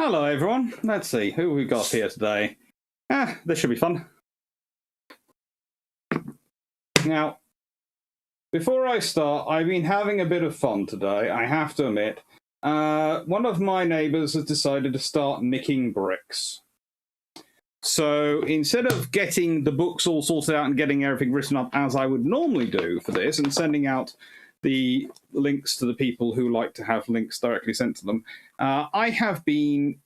Hello everyone, let's see who we've got here today. This should be fun. Now, before I start, I've been having a bit of fun today, I have to admit. One of my neighbours has decided to start nicking bricks. So instead of getting the books all sorted out and getting everything written up as I would normally do for this and sending out the links to the people who like to have links directly sent to them, I have been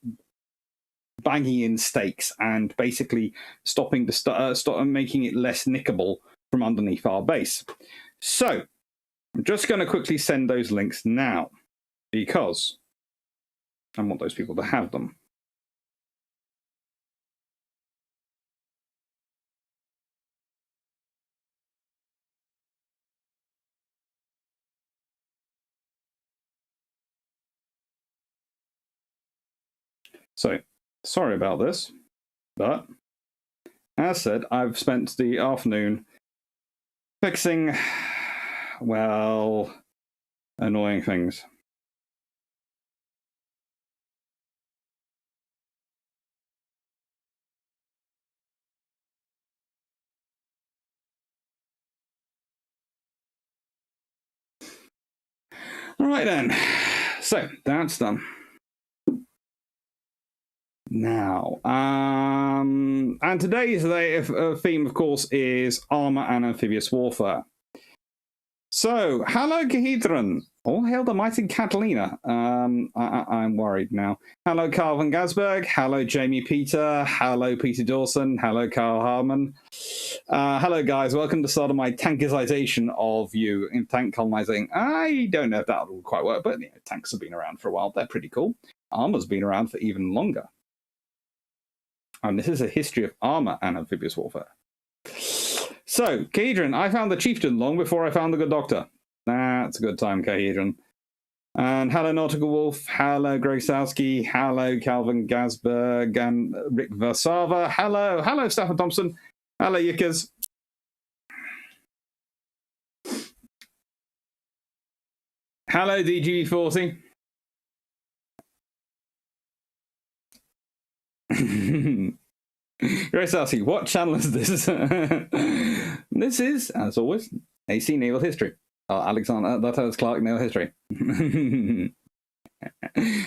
banging in stakes and basically stopping making it less nickable from underneath our base. So I'm just going to quickly send those links now because I want those people to have them. So, sorry about this, but as said, I've spent the afternoon fixing, well, annoying things. All right then, so that's done. Now, and today's theme, of course, is armor and amphibious warfare. So, hello, Gehedron. All hail the mighty Catalina. I'm worried now. Hello, Carl van Gasberg. Hello, Jamie Peter. Hello, Peter Dawson. Hello, Carl Hardman. Hello, guys. Welcome to start of my tankization of you in tank colonizing. I don't know if that will quite work, but you know, tanks have been around for a while. They're pretty cool. Armor's been around for even longer. And this is a history of armor and amphibious warfare. So, Kahedron, I found the chieftain long before I found the good doctor. That's a good time, Kahedron. And hello, Nautical Wolf. Hello, Greg Sowski. Hello, Calvin Gasberg and Rick Versava. Hello, Stafford Thompson. Hello, Yickers. Hello, DGB40. Grace asking, what channel is this? This is, as always, AC Naval History. Alexander, that is Clark Naval History.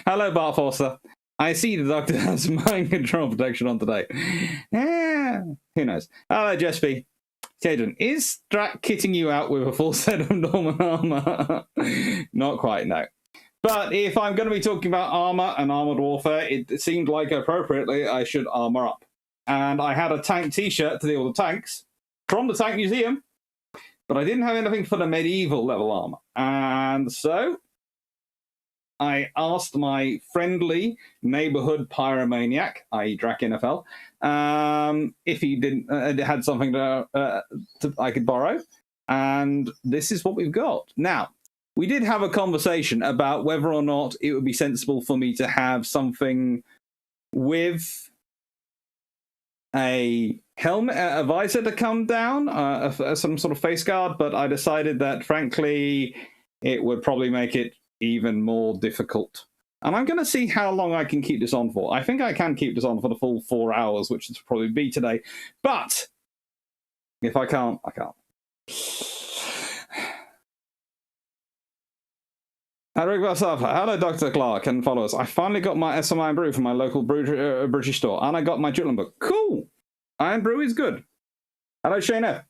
Hello, Bart Forster. I see the doctor has mind control protection on today. Yeah, who knows? Hello, Jespy. Jaden, is Strat kitting you out with a full set of Norman armor? Not quite, no. But if I'm going to be talking about armor and armored warfare, it seemed like appropriately I should armor up. And I had a tank t-shirt to deal with the tanks from the Tank Museum, but I didn't have anything for the medieval level armor. And so I asked my friendly neighborhood pyromaniac, i.e. Drac NFL, if he didn't had something I could borrow. And this is what we've got. Now, we did have a conversation about whether or not it would be sensible for me to have something with a helmet, a visor to come down, some sort of face guard, but I decided that, frankly, it would probably make it even more difficult. And I'm going to see how long I can keep this on for. I think I can keep this on for the full 4 hours, which will probably be today. But if I can't, I can't. Hello, Dr. Clark and followers. I finally got my SMI brew from my local British store, and I got my Jutland book. Cool! Iron brew is good. Hello, Shane F.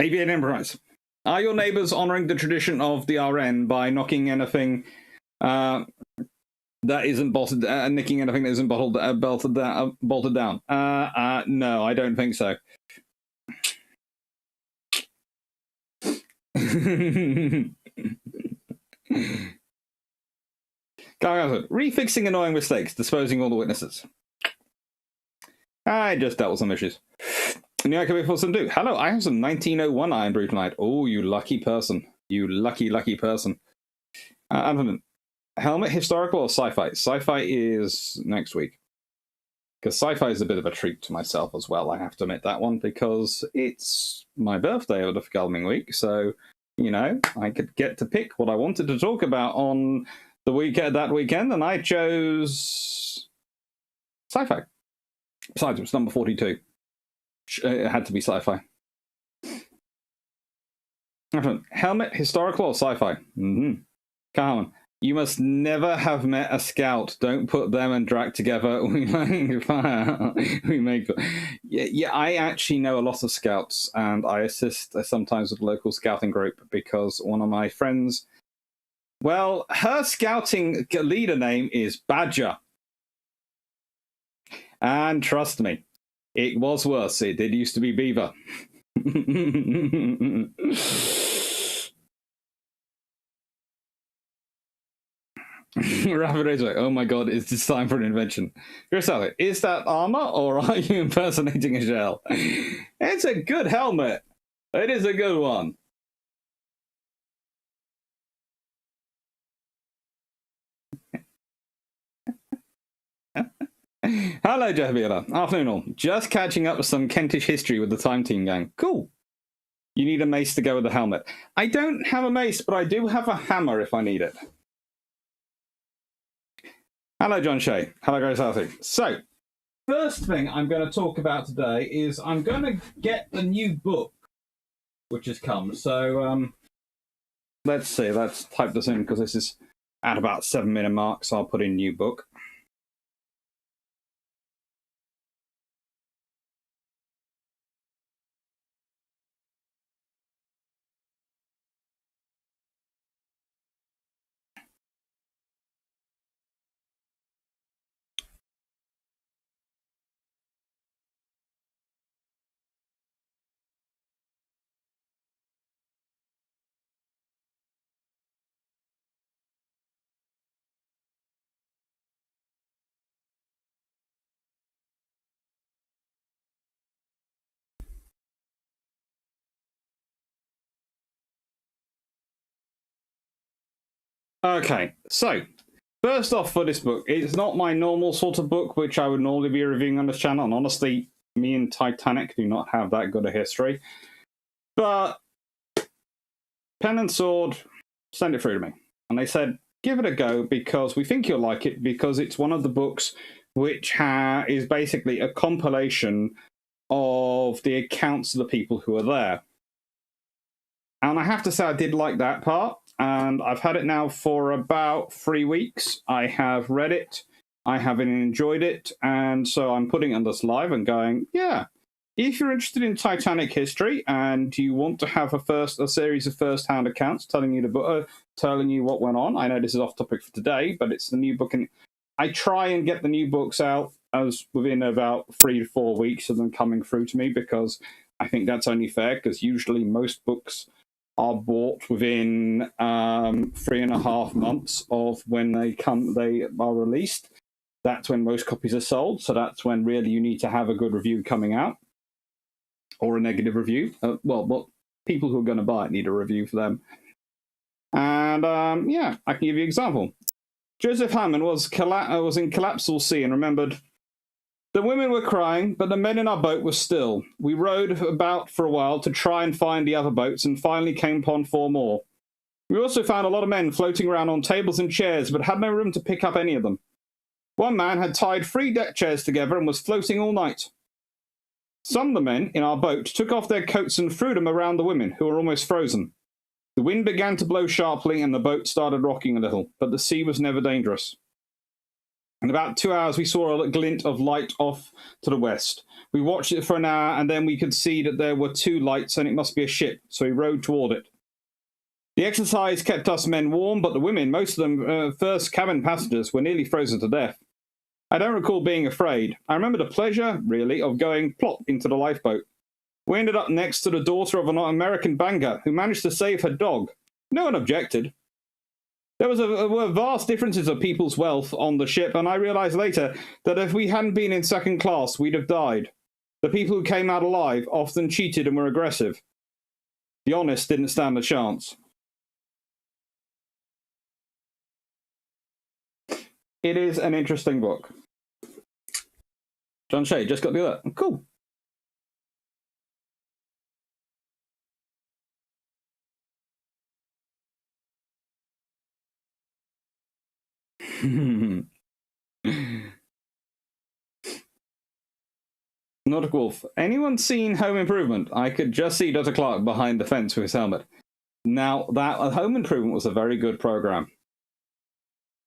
Avian Enterprise. Are your neighbours honouring the tradition of the RN by knocking anything that isn't bolted, nicking anything that isn't bolted down? No, I don't think so. Refixing annoying mistakes, disposing all the witnesses. I just dealt with some issues. And yeah, I can before some do. Hello, I have some 1901 Iron Brew tonight. Oh, you lucky person. You lucky, lucky person. Helmet, historical or sci-fi? Sci-fi is next week. Because sci-fi is a bit of a treat to myself as well, I have to admit that one, because it's my birthday over the coming week, so, you know, I could get to pick what I wanted to talk about on the weekend, that weekend, and I chose sci-fi. Besides, it was number 42. It had to be sci-fi. Helmet, historical or sci-fi? Come on. You must never have met a scout. Don't put them and Drac together. We make. Yeah, I actually know a lot of scouts, and I assist sometimes with the local scouting group because one of my friends, well, her scouting leader name is Badger. And trust me, it was worse. It did used to be Beaver. Rapid Razor, oh my god, is this time for an invention? Kershaw, is that armor or are you impersonating a shell? It's a good helmet. It is a good one. Hello, Javiera. Afternoon all. Just catching up with some Kentish history with the Time Team gang. Cool. You need a mace to go with the helmet. I don't have a mace, but I do have a hammer if I need it. Hello, John Shea. Hello, Grace Healthy. So, first thing I'm going to talk about today is I'm going to get the new book, which has come. So, let's see. Let's type this in because this is at about 7-minute mark, so I'll put in new book. Okay, so first off for this book, it's not my normal sort of book, which I would normally be reviewing on this channel, and honestly, me and Titanic do not have that good a history. But Pen and Sword sent it through to me, and they said, give it a go because we think you'll like it, because it's one of the books which is basically a compilation of the accounts of the people who are there. And I have to say I did like that part. And I've had it now for about 3 weeks. I have read it. I have enjoyed it. And so I'm putting it on this live and going, yeah, if you're interested in Titanic history and you want to have a series of first-hand accounts telling you what went on. I know this is off topic for today, but it's the new book. And I try and get the new books out as within about 3 to 4 weeks of them coming through to me, because I think that's only fair, because usually most books are bought within 3.5 months of when they are released. That's when most copies are sold, so that's when really you need to have a good review coming out, or a negative review. Well, people who are going to buy it need a review for them. And yeah, I can give you an example. Joseph Hardman was in collapsible sea and remembered, the women were crying, but the men in our boat were still. We rowed about for a while to try and find the other boats, and finally came upon 4 more. We also found a lot of men floating around on tables and chairs, but had no room to pick up any of them. One man had tied 3 deck chairs together and was floating all night. Some of the men in our boat took off their coats and threw them around the women, who were almost frozen. The wind began to blow sharply, and the boat started rocking a little, but the sea was never dangerous. In about 2 hours, we saw a glint of light off to the west. We watched it for an hour, and then we could see that there were 2 lights, and it must be a ship, so we rowed toward it. The exercise kept us men warm, but the women, most of them first cabin passengers, were nearly frozen to death. I don't recall being afraid. I remember the pleasure, really, of going plop into the lifeboat. We ended up next to the daughter of an American banker who managed to save her dog. No one objected. There were vast differences of people's wealth on the ship, and I realized later that if we hadn't been in second class, we'd have died. The people who came out alive often cheated and were aggressive. The honest didn't stand a chance. It is an interesting book. John Shea just got the alert. Cool. Nordic Wolf. Anyone seen Home Improvement? I could just see Dr. Clark behind the fence with his helmet. Now, that Home Improvement was a very good program.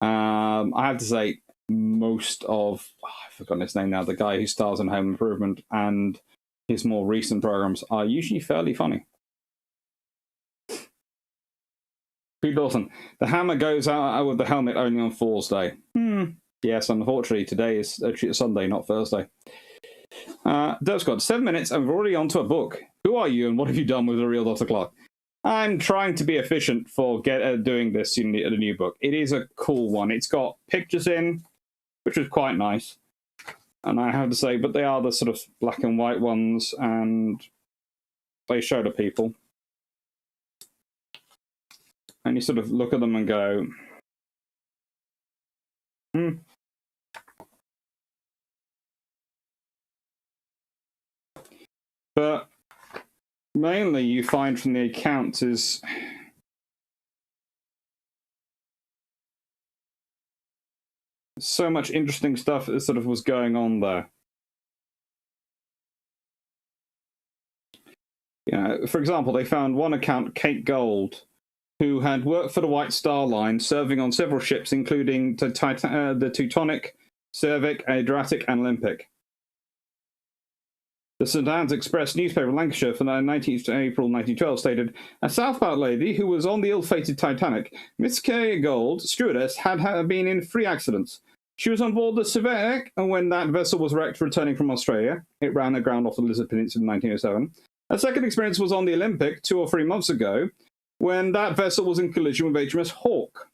I have to say, most of... I've forgotten his name now. The guy who stars in Home Improvement and his more recent programs are usually fairly funny. Pete Dawson. The hammer goes out with the helmet only on Fool's Day. Yes, unfortunately, today is Sunday, not Thursday. Dope Squad, 7 minutes and we're already on to a book. Who are you and what have you done with the real Dr. Clark? I'm trying to be efficient for doing this in the new book. It is a cool one. It's got pictures in, which was quite nice. And I have to say, but they are the sort of black and white ones, and they show the people. And you sort of look at them and go, But mainly you find from the accounts is so much interesting stuff that sort of was going on there. You know, for example, they found one account, Kate Gold, who had worked for the White Star Line, serving on several ships, including the Teutonic, Cervic, Adriatic, and Olympic. The Sudan's Express newspaper in Lancashire for the 19th April 1912 stated, a southbound lady who was on the ill-fated Titanic, Miss Kay Gold, stewardess, had been in 3 accidents. She was on board the Cervic when that vessel was wrecked returning from Australia. It ran aground off the Lizard Peninsula in 1907. A second experience was on the Olympic 2 or 3 months ago, when that vessel was in collision with HMS Hawke.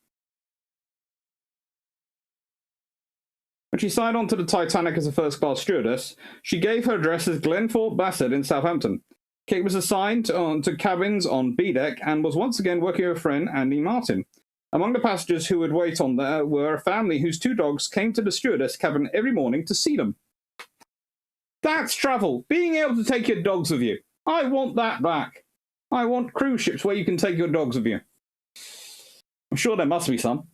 When she signed on to the Titanic as a first-class stewardess, she gave her address as Glenthorpe Bassett in Southampton. Kate was assigned to cabins on B-deck and was once again working with her friend Andy Martin. Among the passengers who would wait on there were a family whose 2 dogs came to the stewardess cabin every morning to see them. That's travel. Being able to take your dogs with you. I want that back. I want cruise ships where you can take your dogs with you. I'm sure there must be some.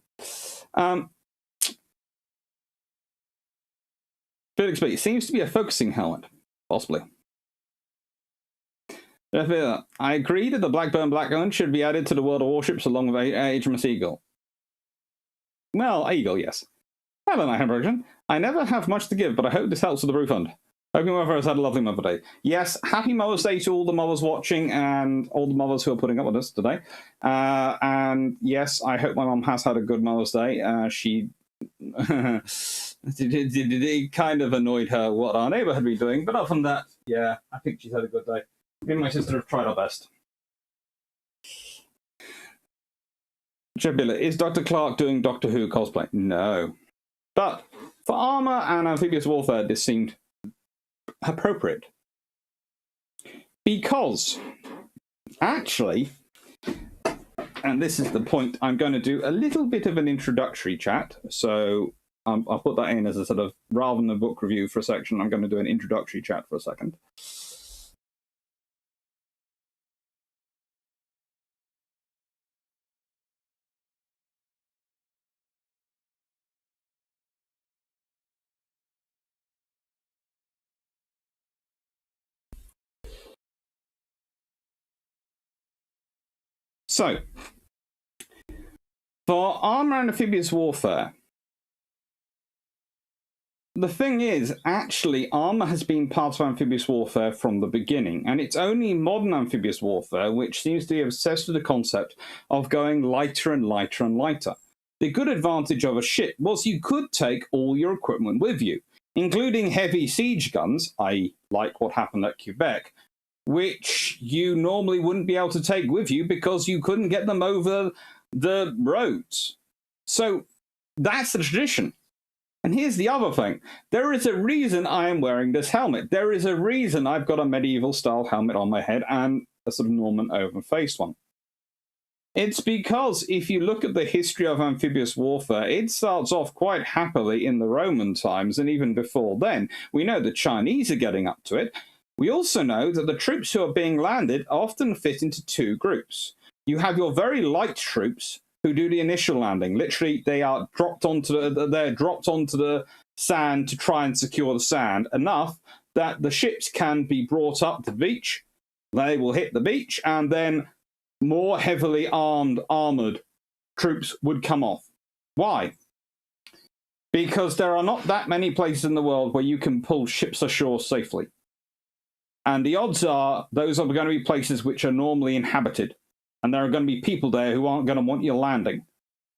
Felix B. Seems to be a focusing helmet. Possibly. I agree that the Blackburn Blackburn should be added to the world of warships along with HMS Eagle. Well, Eagle, yes. Hello, my Hamburger. I never have much to give, but I hope this helps with the brew fund. Hope your mother has had a lovely Mother's Day. Yes, happy Mother's Day to all the mothers watching and all the mothers who are putting up with us today. And yes, I hope my mum has had a good Mother's Day. She... it kind of annoyed her what our neighbour had been doing, but other than that, yeah, I think she's had a good day. Me and my sister have tried our best. Jabilla, is Dr. Clark doing Doctor Who cosplay? No. But for Armour and Amphibious Warfare, this seemed appropriate. Because, actually, and this is the point, I'm going to do a little bit of an introductory chat. So I'll put that in as a sort of, rather than a book review for a section, I'm going to do an introductory chat for a second. So, for Armour and Amphibious Warfare, the thing is, actually, Armour has been part of Amphibious Warfare from the beginning, and it's only modern Amphibious Warfare which seems to be obsessed with the concept of going lighter and lighter and lighter. The good advantage of a ship was you could take all your equipment with you, including heavy siege guns, i.e. like what happened at Quebec, which you normally wouldn't be able to take with you because you couldn't get them over the roads. So that's the tradition. And here's the other thing. There is a reason I am wearing this helmet. There is a reason I've got a medieval-style helmet on my head and a sort of Norman open-faced one. It's because if you look at the history of amphibious warfare, it starts off quite happily in the Roman times, and even before then. We know the Chinese are getting up to it. We also know that the troops who are being landed often fit into two groups. You have your very light troops who do the initial landing. Literally, they are dropped onto the sand to try and secure the sand enough that the ships can be brought up to the beach. They will hit the beach, and then more heavily armored troops would come off. Why? Because there are not that many places in the world where you can pull ships ashore safely. And the odds are those are going to be places which are normally inhabited. And there are going to be people there who aren't going to want you landing.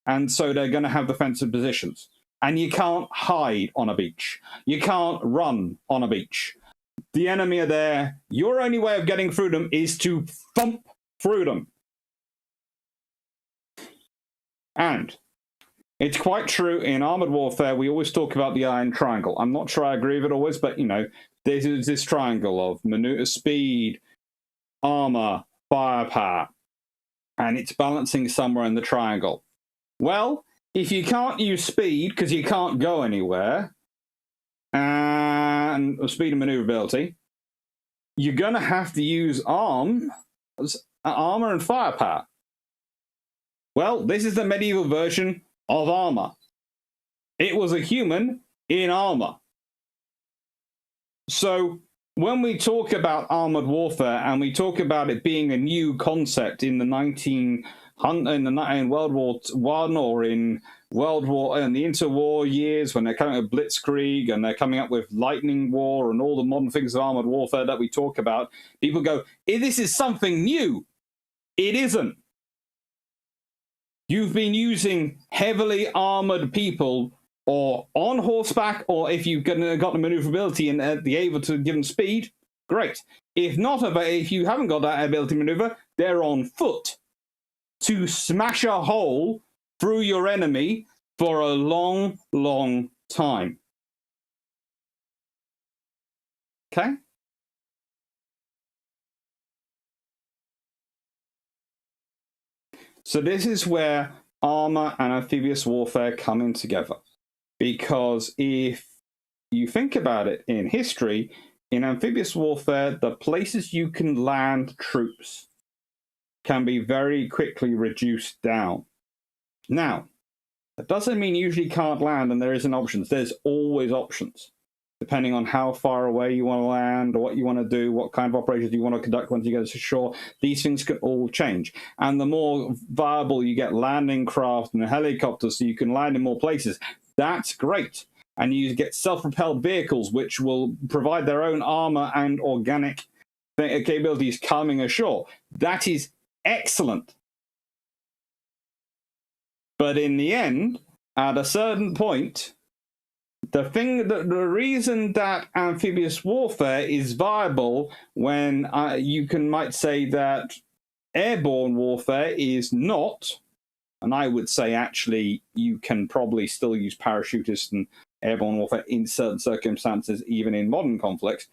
And so they're going to have defensive positions. And you can't hide on a beach. You can't run on a beach. The enemy are there. Your only way of getting through them is to thump through them. And it's quite true in armored warfare, we always talk about the iron triangle. I'm not sure I agree with it always, but, you know, there's this triangle of maneuver, speed, armor, firepower. And it's balancing somewhere in the triangle. Well, if you can't use speed because you can't go anywhere, and speed and maneuverability, you're going to have to use armor and firepower. Well, this is the medieval version of armor. It was a human in armor. So when we talk about armored warfare and we talk about it being a new concept in the in World War I or in the interwar years when they're coming up with Blitzkrieg and they're coming up with Lightning War and all the modern things of armored warfare that we talk about, people go, this is something new. It isn't. You've been using heavily armored people or on horseback, or if you've got the maneuverability and the able to give them speed, great. If you haven't got that ability to maneuver, they're on foot to smash a hole through your enemy for a long, long time. Okay? So this is where armor and amphibious warfare come in together. Because if you think about it in history, in amphibious warfare, the places you can land troops can be very quickly reduced down. Now, that doesn't mean you usually can't land and there isn't options. There's always options, depending on how far away you want to land or what you want to do, what kind of operations you want to conduct once you go to shore. These things can all change. And the more viable you get landing craft and helicopters so you can land in more places, that's great. And you get self-propelled vehicles which will provide their own armor and organic capabilities coming ashore. That is excellent. But in the end, at a certain point, the reason that amphibious warfare is viable when might say that airborne warfare is not, and I would say actually you can probably still use parachutists and airborne warfare in certain circumstances, even in modern conflicts,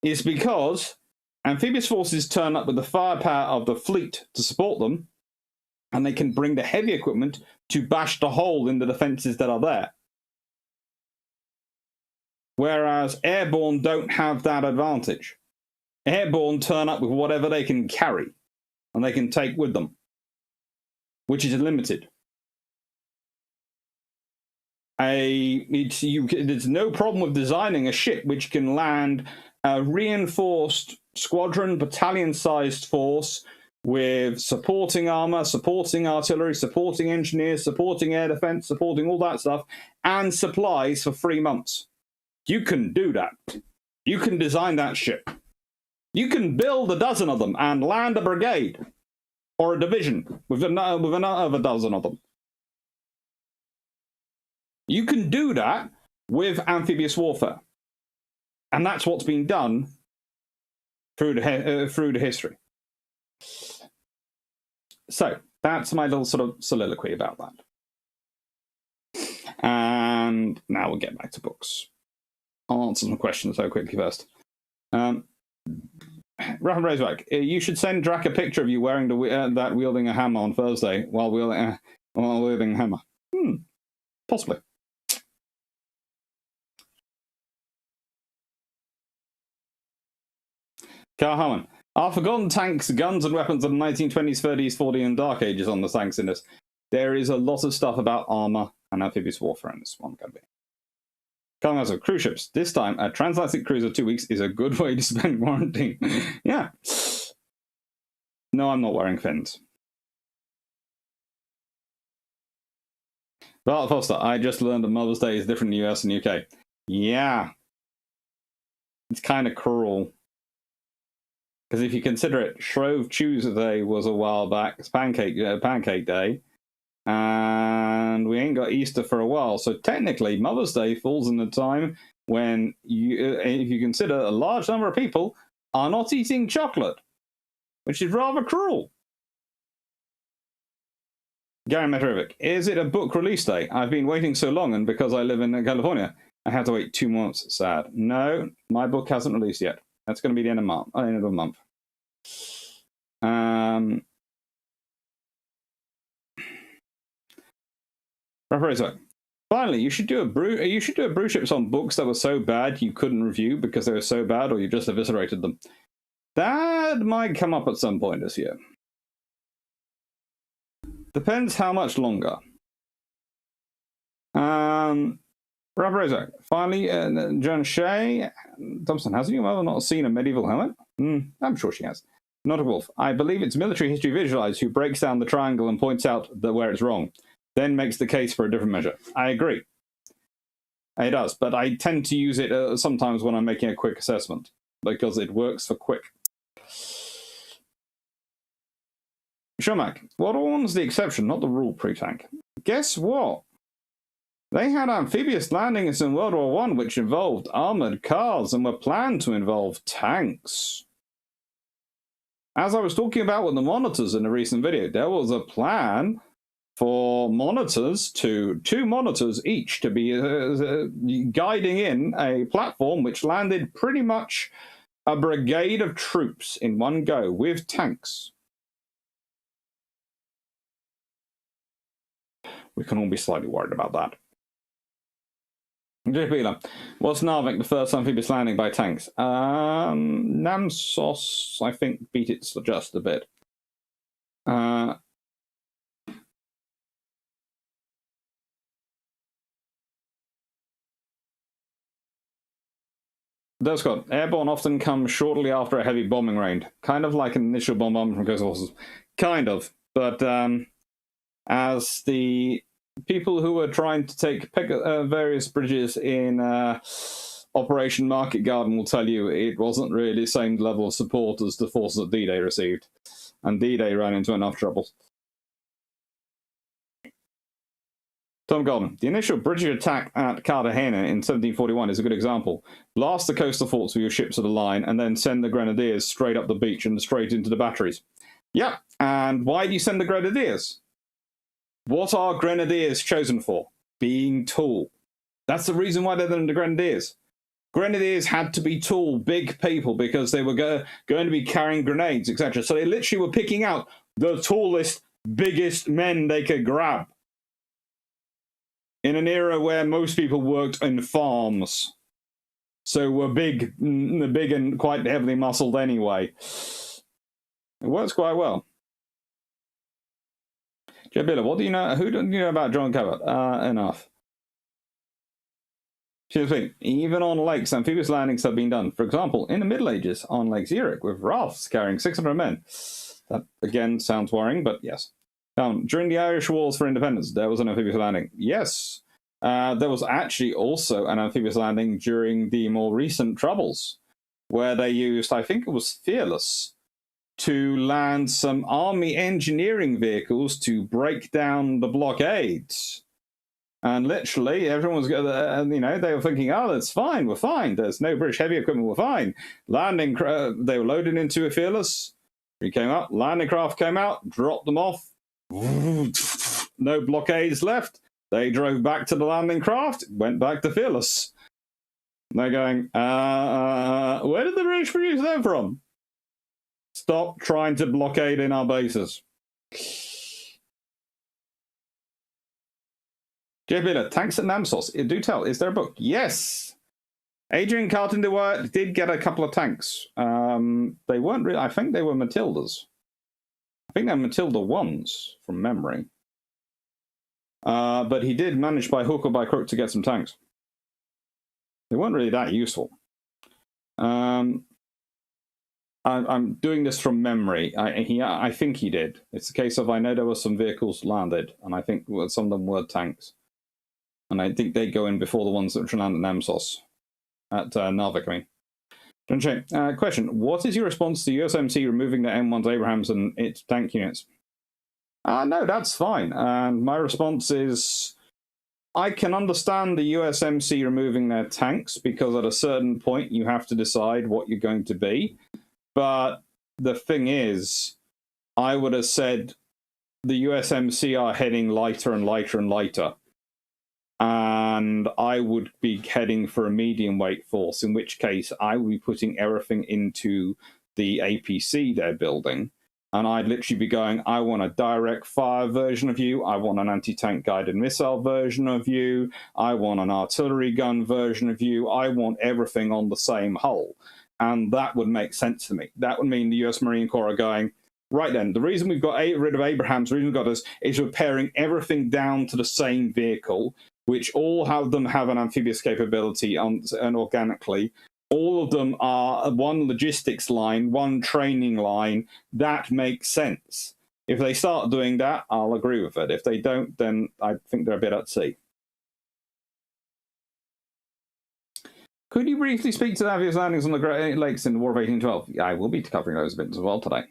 is because amphibious forces turn up with the firepower of the fleet to support them, and they can bring the heavy equipment to bash the hole in the defenses that are there. Whereas airborne don't have that advantage. Airborne turn up with whatever they can carry, and they can take with them, which is limited. There's no problem with designing a ship which can land a reinforced squadron, battalion-sized force with supporting armor, supporting artillery, supporting engineers, supporting air defense, supporting all that stuff, and supplies for 3 months. You can do that. You can design that ship. You can build a dozen of them and land a brigade or a division with another dozen of them. You can do that with amphibious warfare. And that's what's been done through the history. So that's my little sort of soliloquy about that. And now we'll get back to books. I'll answer some questions so quickly first. Rapid Razorback, you should send Drac a picture of you wearing that wielding a hammer on Thursday while wielding a hammer. Possibly. Carl Hardman, are forgotten tanks, guns, and weapons of the 1920s, 30s, 40s, and Dark Ages on the tanks in this? There is a lot of stuff about armor and amphibious warfare in this one, going to be. Carl Hardman, cruise ships. This time, a transatlantic cruise of 2 weeks is a good way to spend quarantine. Yeah. No, I'm not wearing fins. Bart Foster, I just learned that Mother's Day is different in the US and UK. Yeah. It's kind of cruel. Because if you consider it, Shrove Tuesday was a while back. It's Pancake Day. And we ain't got Easter for a while. So technically, Mother's Day falls in the time when, if you consider a large number of people are not eating chocolate, which is rather cruel. Gary Metrovic, is it a book release day? I've been waiting so long, and because I live in California, I have to wait 2 months. Sad. No, my book hasn't released yet. That's going to be the end of the month. Finally, you should do a Bruships on books that were so bad you couldn't review because they were so bad, or you just eviscerated them. That might come up at some point this year. Depends how much longer. Finally, John Shea Thompson, hasn't your mother not seen a medieval helmet? I'm sure she has. Not a wolf. I believe it's military history visualized who breaks down the triangle and points out where it's wrong, then makes the case for a different measure. I agree. It does, but I tend to use it sometimes when I'm making a quick assessment because it works for quick. Shomak, what one's the exception, not the rule, pre-tank? Guess what? They had amphibious landings in World War I, which involved armoured cars and were planned to involve tanks. As I was talking about with the monitors in a recent video, there was a plan for monitors, two monitors each, to be guiding in a platform which landed pretty much a brigade of troops in one go with tanks. We can all be slightly worried about that. Jeff Beeler, was Narvik the first amphibious landing by tanks? Namsos, I think, beat it just a bit. Scott, airborne often comes shortly after a heavy bombing rain, kind of like an initial bombardment from coastal forces. Kind of, but as the people who were trying to take various bridges in Operation Market Garden will tell you it wasn't really the same level of support as the forces that D-Day received, and D-Day ran into enough trouble. Tom Golden, the initial British attack at Cartagena in 1741 is a good example. Blast the coastal forts with your ships of the line and then send the grenadiers straight up the beach and straight into the batteries. Yeah, and why do you send the grenadiers? What are grenadiers chosen for? Being tall. That's the reason why they're the grenadiers. Grenadiers had to be tall, big people because they were going to be carrying grenades, etc. So they literally were picking out the tallest, biggest men they could grab. In an era where most people worked in farms, so were big and quite heavily muscled anyway. It works quite well. Joe Biller, what do you know? Who do you know about John Cabot? Enough. Here's the thing. Even on lakes, amphibious landings have been done. For example, in the Middle Ages on Lake Zurich with rafts carrying 600 men. That again sounds worrying, but yes. During the Irish Wars for Independence, there was an amphibious landing. Yes. There was actually also an amphibious landing during the more recent Troubles, where they used, I think it was Fearless, to land some army engineering vehicles to break down the blockades. And literally, everyone was, they were thinking, oh, that's fine, we're fine. There's no British heavy equipment, we're fine. Landing, they were loaded into a Fearless, He came up, landing craft came out, dropped them off. No blockades left. They drove back to the landing craft, went back to Fearless. They're going, where did the British produce them from? Stop trying to blockade in our bases. JB, tanks at Namsos. Do tell, is there a book? Yes. Adrian Carton did get a couple of tanks. They weren't really, I think they were Matildas. I think they're Matilda 1s from memory. But he did manage by hook or by crook to get some tanks. They weren't really that useful. I'm doing this from memory. I think he did. It's a case of I know there were some vehicles landed, and I think some of them were tanks. And I think they go in before the ones that land at Namsos. At Narvik, I mean. Question. What is your response to USMC removing the M1's Abrahams and its tank units? No, that's fine. And my response is, I can understand the USMC removing their tanks, because at a certain point you have to decide what you're going to be. But the thing is, I would have said the USMC are heading lighter and lighter and lighter. And I would be heading for a medium weight force, in which case I would be putting everything into the APC they're building. And I'd literally be going, I want a direct fire version of you. I want an anti-tank guided missile version of you. I want an artillery gun version of you. I want everything on the same hull. And that would make sense to me. That would mean the US Marine Corps are going, right then, the reason we've got rid of Abrahams, the reason we've got this, is we're paring everything down to the same vehicle, which all have them have an amphibious capability and organically. All of them are one logistics line, one training line. That makes sense. If they start doing that, I'll agree with it. If they don't, then I think they're a bit at sea. Could you briefly speak to the amphibious landings on the Great Lakes in the War of 1812? Yeah, I will be covering those bits as well today.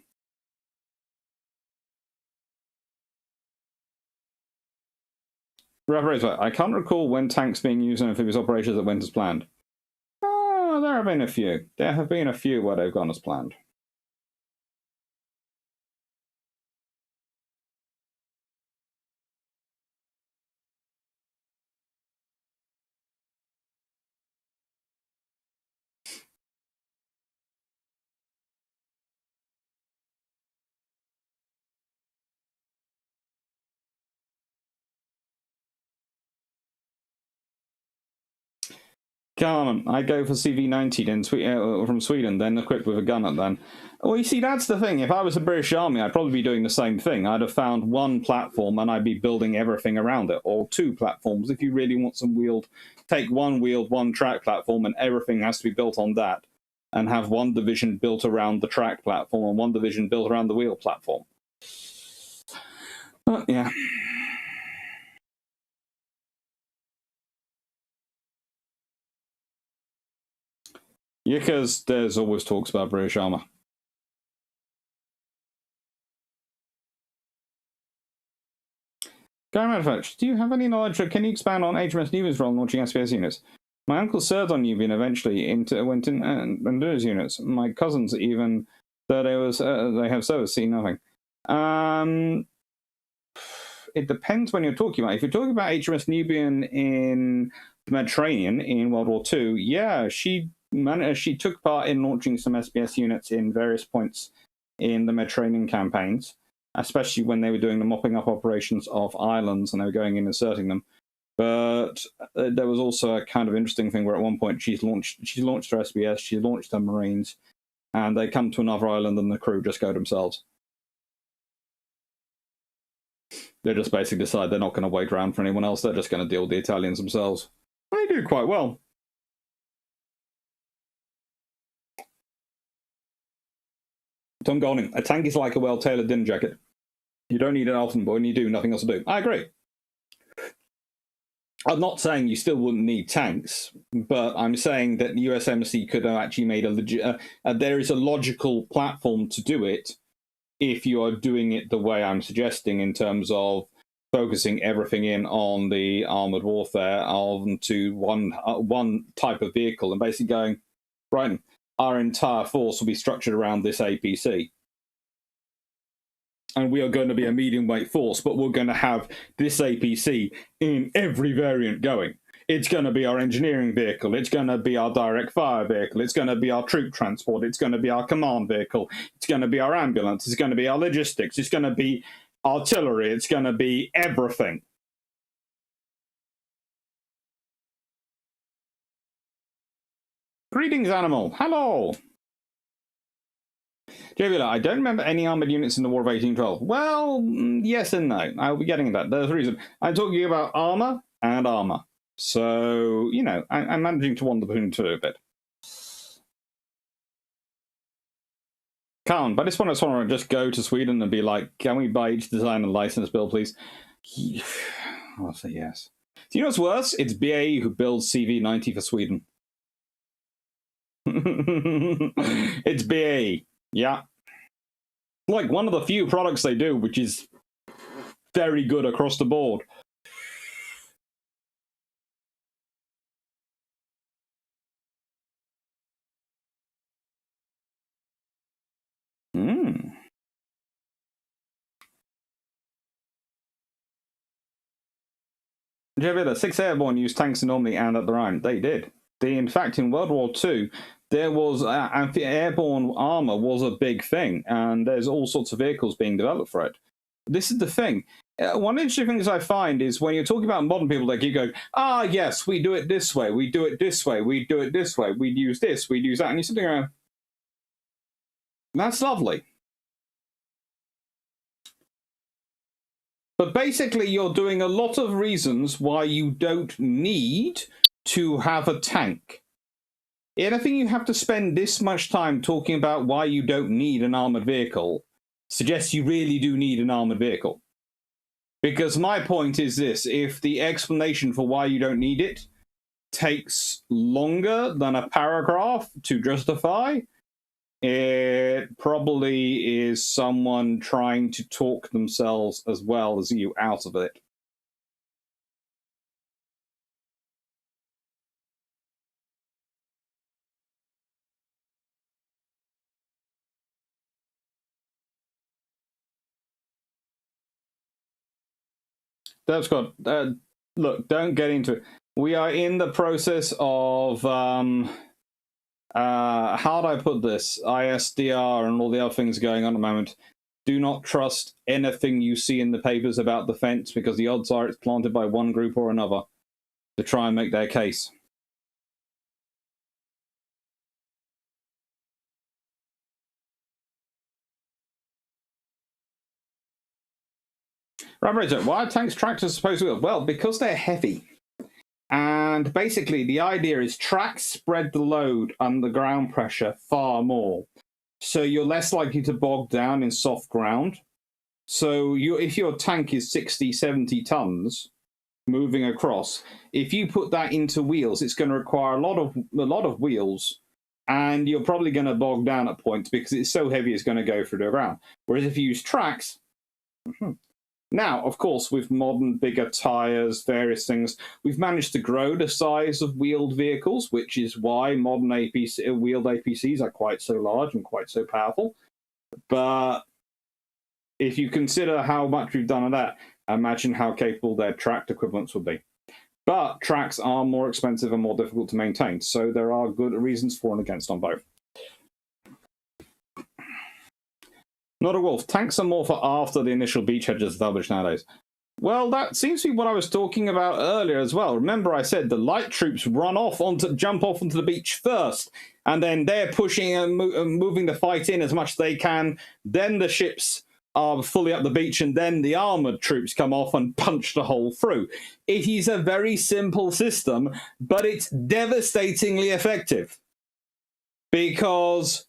I can't recall when tanks being used in amphibious operations that went as planned. Oh, there have been a few. There have been a few where they've gone as planned. Carmen, I go for CV-90 then from Sweden, then equipped with a gun at then. Well, you see, that's the thing. If I was the British Army, I'd probably be doing the same thing. I'd have found one platform and I'd be building everything around it, or two platforms if you really want some wheeled. Take one wheeled, one track platform, and everything has to be built on that, and have one division built around the track platform and one division built around the wheel platform. But, yeah. Yeah, because there's always talks about British armour. Guy Manufacturer, do you have any knowledge, or can you expand on HMS Nubian's role in launching SPS units? My uncle served on Nubian eventually went in and those units. My cousins even, though they have service, see nothing. It depends when you're talking about. If you're talking about HMS Nubian in the Mediterranean in World War II, yeah, she took part in launching some SPS units in various points in the Mediterranean campaigns, especially when they were doing the mopping up operations of islands and they were going in and inserting them. But there was also a kind of interesting thing where at one point she launched her SBS, she launched her Marines, and they come to another island and the crew just go themselves. They just basically decide they're not going to wait around for anyone else, they're just going to deal with the Italians themselves. They do quite well. Tom Golding, a tank is like a well-tailored dinner jacket. You don't need it often, but when you do, nothing else to do. I agree. I'm not saying you still wouldn't need tanks, but I'm saying that the USMC could have actually made there is a logical platform to do it if you are doing it the way I'm suggesting, in terms of focusing everything in on the armoured warfare onto one type of vehicle and basically going, right, our entire force will be structured around this APC. and we are going to be a medium weight force, but we're going to have this APC in every variant going. It's going to be our engineering vehicle. It's going to be our direct fire vehicle. It's going to be our troop transport. It's going to be our command vehicle. It's going to be our ambulance. It's going to be our logistics. It's going to be artillery. It's going to be everything. Greetings, Animal. Hello. Javila, I don't remember any armoured units in the War of 1812. Well, yes and no. I'll be getting that. There's a reason. I'm talking about armour and armour. So, you know, I'm managing to wander between two a bit. Can't. But I just want to just go to Sweden and be like, can we buy each design and license bill, please? I'll say yes. Do you know what's worse? It's BAE who builds CV90 for Sweden. It's BAE. Yeah. Like one of the few products they do, which is very good across the board. The 6th Airborne used tanks normally and at the Rhine. They did. In fact, in World War II, there was airborne armor was a big thing, and there's all sorts of vehicles being developed for it. This is the thing. One interesting thing I find is when you're talking about modern people, they keep going, ah, yes, we do it this way, we do it this way, we do it this way, we use this, we use that, and you're sitting around, that's lovely. But basically, you're doing a lot of reasons why you don't need to have a tank. And I think you have to spend this much time talking about why you don't need an armored vehicle suggests you really do need an armored vehicle. Because my point is this, if the explanation for why you don't need it takes longer than a paragraph to justify, it probably is someone trying to talk themselves as well as you out of it. That's got look, don't get into it. We are in the process of how do I put this? ISDR and all the other things going on at the moment. Do not trust anything you see in the papers about the fence, because the odds are it's planted by one group or another to try and make their case. Right, why are tanks tractors supposed to? Well, because they're heavy. And basically, the idea is tracks spread the load under ground pressure far more. So you're less likely to bog down in soft ground. So if your tank is 60, 70 tons moving across, if you put that into wheels, it's going to require a lot of wheels, and you're probably going to bog down at points because it's so heavy it's going to go through the ground. Whereas if you use tracks... Now, of course, with modern, bigger tyres, various things, we've managed to grow the size of wheeled vehicles, which is why modern wheeled APCs are quite so large and quite so powerful. But if you consider how much we've done of that, imagine how capable their tracked equivalents would be. But tracks are more expensive and more difficult to maintain, so there are good reasons for and against on both. Not a wolf. Tanks are more for after the initial beachhead is established nowadays. Well, that seems to be what I was talking about earlier as well. Remember I said the light troops jump off onto the beach first, and then they're pushing and moving the fight in as much as they can. Then the ships are fully up the beach, and then the armoured troops come off and punch the hole through. It is a very simple system, but it's devastatingly effective. Because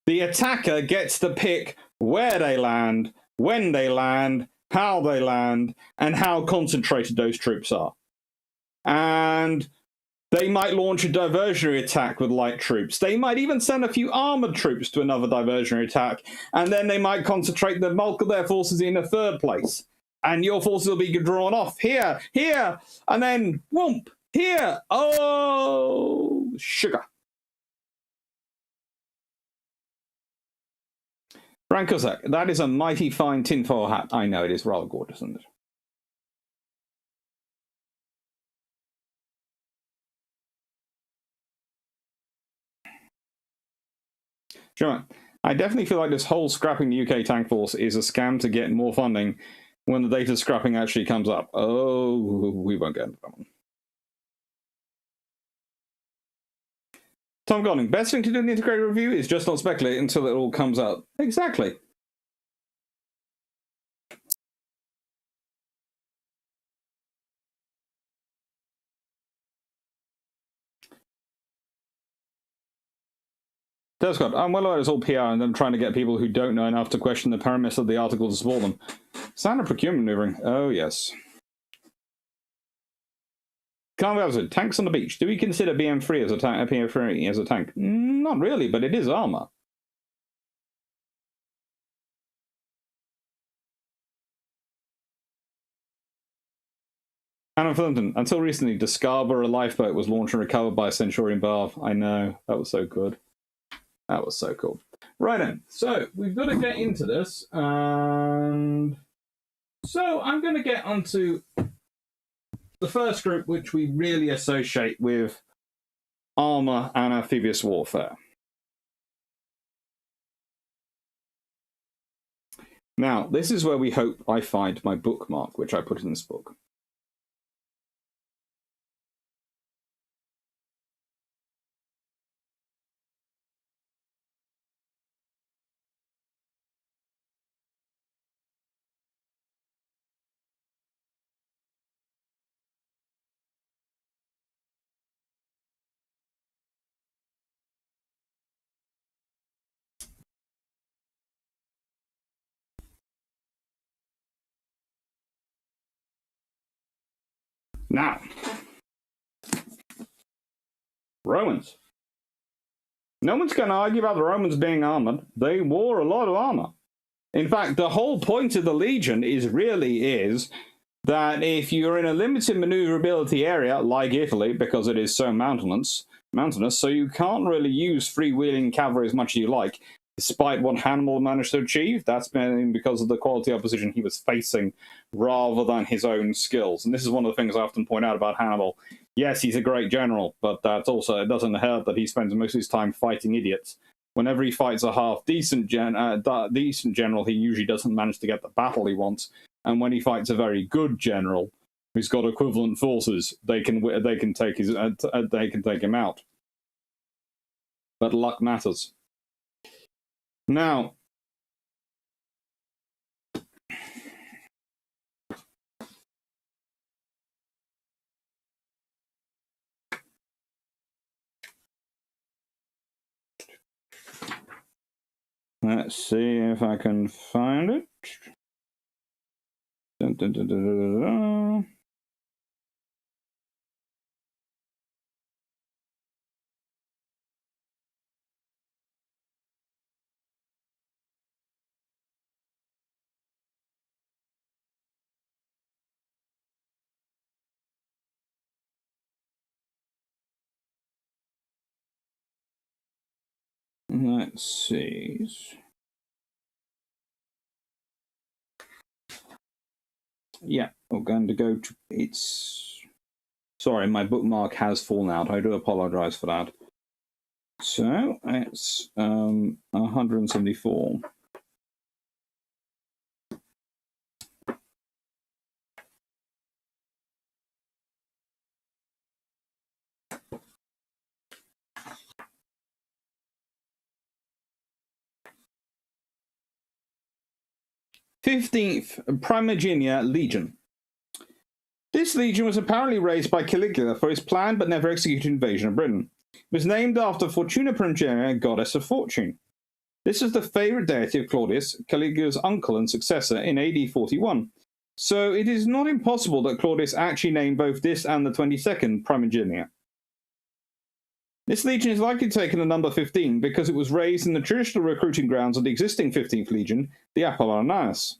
the attacker gets to pick where they land, when they land, how they land, and how concentrated those troops are. And they might launch a diversionary attack with light troops. They might even send a few armoured troops to another diversionary attack, and then they might concentrate the bulk of their forces in a third place. And your forces will be drawn off here, here, and then whoomp, here. Oh, sugar. Frank Cusack, that is a mighty fine tinfoil hat. I know, it is rather gorgeous, isn't it? Sure. I definitely feel like this whole scrapping the UK tank force is a scam to get more funding when the data scrapping actually comes up. Oh, we won't get into that one. Tom Golding, best thing to do in the integrated review is just not speculate until it all comes out. Exactly. Scott, I'm well aware it's all PR and them trying to get people who don't know enough to question the premise of the article to support them. Standard procurement maneuvering. Oh, yes. Carl tanks on the beach. Do we consider BM3 as a tank? BM3 as a tank? Not really, but it is armor. Hannah Flintton. Until recently, the Scarborough lifeboat was launched and recovered by a Centurion Bath. I know. That was so good. That was so cool. Right then. So, we've got to get into this. And so, I'm going to get onto the first group, which we really associate with armor and amphibious warfare. Now, this is where we hope I find my bookmark, which I put in this book. Now, Romans. No one's going to argue about the Romans being armored. They wore a lot of armor. In fact, the whole point of the Legion is that if you're in a limited maneuverability area, like Italy, because it is so mountainous, so you can't really use freewheeling cavalry as much as you like, despite what Hannibal managed to achieve. That's been because of the quality opposition he was facing rather than his own skills. And this is one of the things I often point out about Hannibal. Yes, he's a great general, but that's also, it doesn't hurt that he spends most of his time fighting idiots. Whenever he fights a half-decent general, he usually doesn't manage to get the battle he wants. And when he fights a very good general who's got equivalent forces, they can take him out. But luck matters. Now, let's see if I can find it. Dun, dun, dun, dun, dun, dun. Let's see. Yeah, we're going to go to it's. Sorry, my bookmark has fallen out. I do apologize for that. So it's 174. th Primigenia Legion. This legion was apparently raised by Caligula for his planned but never executed invasion of Britain. It was named after Fortuna Primigenia, goddess of fortune. This was the favourite deity of Claudius, Caligula's uncle and successor, in AD 41. So it is not impossible that Claudius actually named both this and the 22nd Primigenia. This legion is likely to take in the number 15 because it was raised in the traditional recruiting grounds of the existing 15th Legion, the Apollonius.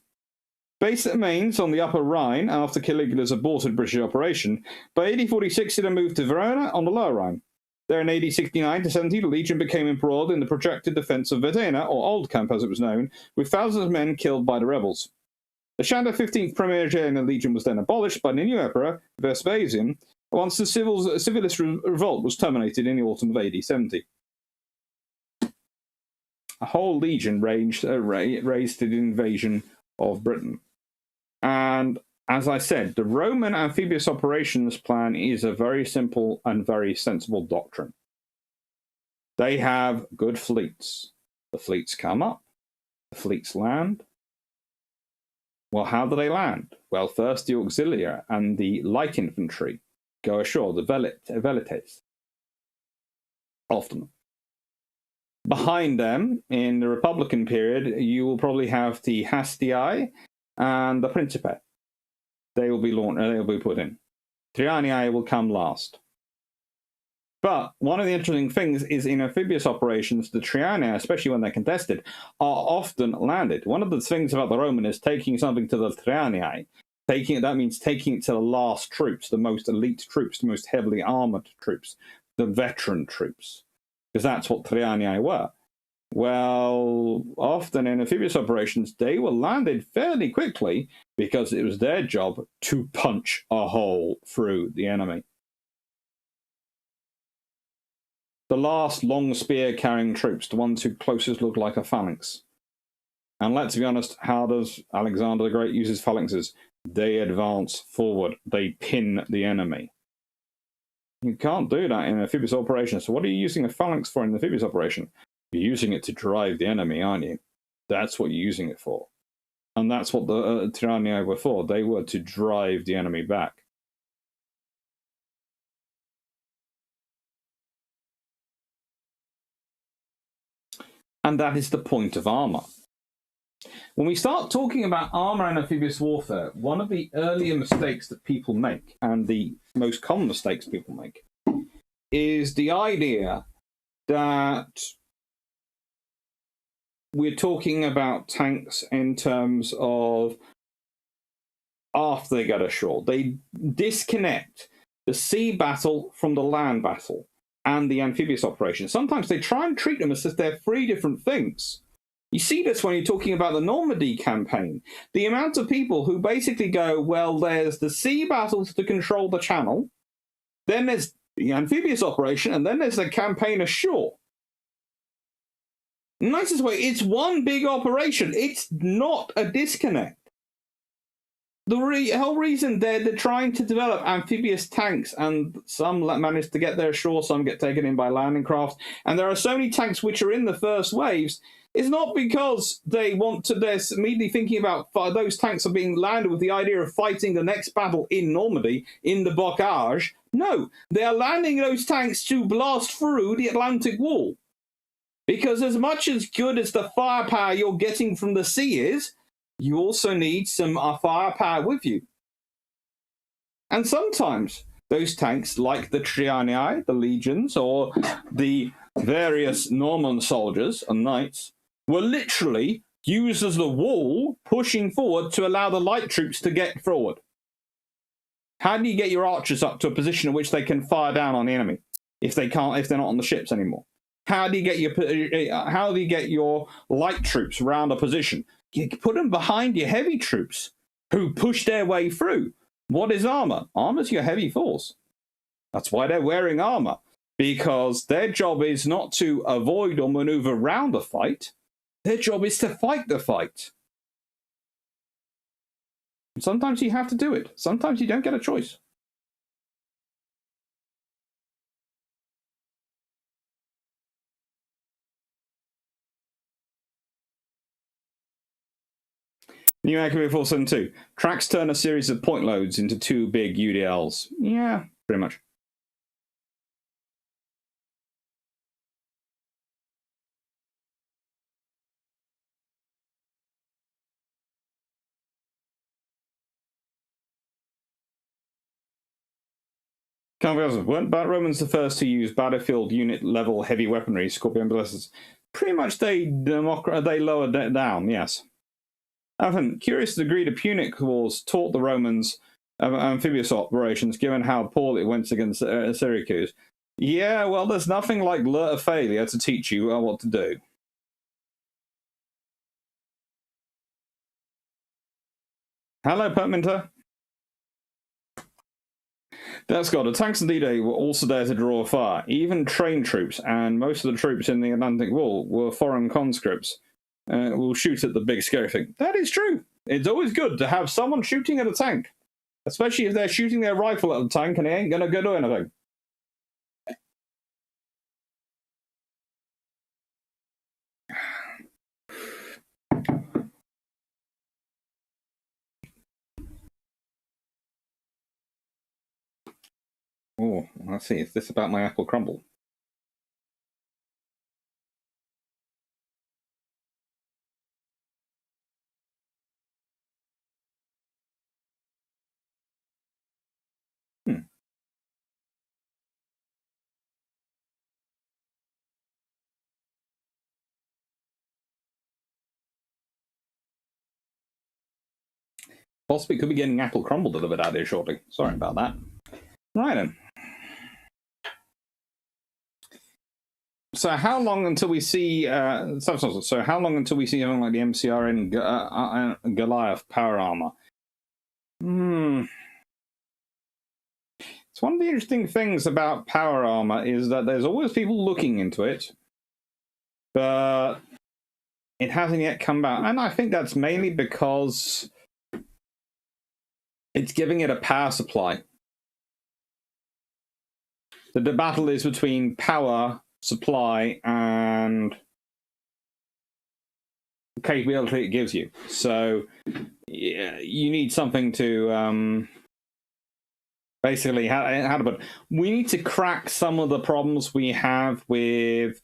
Based at Mainz on the Upper Rhine after Caligula's aborted British operation, by AD 46 it had moved to Verona on the Lower Rhine. There in AD 69 to 70, the Legion became embroiled in the protracted defense of Verdena, or Old Camp as it was known, with thousands of men killed by the rebels. The Shadow 15th Premier Legion was then abolished by the new emperor, Vespasian, once the civilist revolt was terminated in the autumn of AD 70. A whole legion raised the invasion of Britain. And as I said, the Roman amphibious operations plan is a very simple and very sensible doctrine. They have good fleets. The fleets come up, the fleets land. Well, how do they land? Well, first the auxiliary and the light infantry go ashore, the velites, often. Behind them, in the Republican period, you will probably have the Hastii and the Principe. They will be launched. They will be put in. Trianii will come last. But one of the interesting things is in amphibious operations, the Trianii, especially when they're contested, are often landed. One of the things about the Roman is taking something to the Trianii. That means taking it to the last troops, the most elite troops, the most heavily armored troops, the veteran troops. Because that's what Trianii were. Well, often in amphibious operations, they were landed fairly quickly because it was their job to punch a hole through the enemy. The last long spear-carrying troops, the ones who closest look like a phalanx. And let's be honest, how does Alexander the Great use his phalanxes? They advance forward. They pin the enemy. You can't do that in amphibious operations. So what are you using a phalanx for in an amphibious operation? You're using it to drive the enemy, aren't you? That's what you're using it for. And that's what the Trianii were for. They were to drive the enemy back. And that is the point of armor. When we start talking about armor and amphibious warfare, one of the earlier mistakes that people make, and the most common mistakes people make, is the idea that we're talking about tanks in terms of after they get ashore. They disconnect the sea battle from the land battle and the amphibious operation. Sometimes they try and treat them as if they're three different things. You see this when you're talking about the Normandy campaign. The amount of people who basically go, well, there's the sea battles to control the channel, then there's the amphibious operation, and then there's the campaign ashore. Nicest way, it's one big operation. It's not a disconnect. The whole reason they're trying to develop amphibious tanks, and some manage to get there ashore, some get taken in by landing craft, and there are so many tanks which are in the first waves, is not because they want to, they're immediately thinking about those tanks are being landed with the idea of fighting the next battle in Normandy, in the Bocage. No, they are landing those tanks to blast through the Atlantic Wall. Because as much as good as the firepower you're getting from the sea is, you also need some firepower with you. And sometimes those tanks, like the Trianii, the legions, or the various Norman soldiers and knights, were literally used as the wall pushing forward to allow the light troops to get forward. How do you get your archers up to a position in which they can fire down on the enemy if they're not on the ships anymore? How do you get your light troops around a position? You put them behind your heavy troops who push their way through. What is armor? Armor's your heavy force. That's why they're wearing armor, because their job is not to avoid or maneuver around a fight. Their job is to fight the fight. And sometimes you have to do it. Sometimes you don't get a choice. New Accurate 472. Tracks turn a series of point loads into two big UDLs. Yeah, pretty much. Weren't Romans the first to use battlefield unit level heavy weaponry, Scorpion ballistas? Pretty much they lowered that down, yes. Often, curious degree the Punic Wars taught the Romans amphibious operations, given how poorly it went against Syracuse. Yeah, well, there's nothing like alert of failure to teach you what to do. Hello, Pertminter. That's got the tanks in D-Day were also there to draw fire. Even trained troops, and most of the troops in the Atlantic Wall were foreign conscripts. Will shoot at the big scary thing. That is true. It's always good to have someone shooting at a tank, especially if they're shooting their rifle at the tank and they ain't gonna go do anything. Oh, let's see. Is this about my apple crumble? Possibly could be getting apple crumble delivered out here shortly. Sorry about that. Right then. So how long until we see? So how long until we see something like the MCRN Goliath power armor? It's one of the interesting things about power armor is that there's always people looking into it, but it hasn't yet come out, and I think that's mainly because it's giving it a power supply. The battle is between power supply and capability it gives you. So yeah, you need something to basically how to put it. We need to crack some of the problems we have with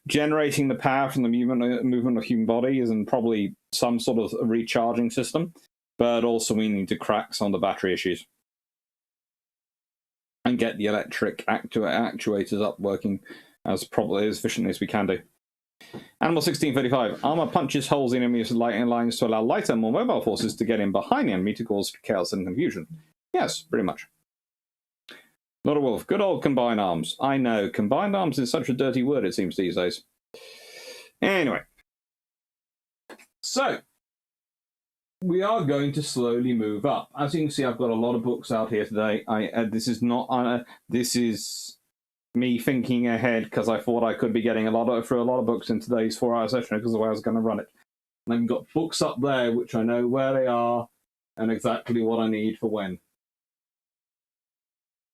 generating the power from the movement of human bodies and probably some sort of recharging system. But also we need to crack some of the battery issues and get the electric actuators up working as efficiently as we can do. Animal 1635. Armor punches holes in enemy lines to allow lighter, more mobile forces to get in behind the enemy to cause chaos and confusion. Yes, pretty much. Not a wolf. Good old combined arms. I know. Combined arms is such a dirty word, it seems, these days. Anyway. So, we are going to slowly move up. As you can see, I've got a lot of books out here today. This is me thinking ahead because I thought I could be getting through a lot of books in today's 4-hour session because of the way I was going to run it. And I've got books up there which I know where they are and exactly what I need for when,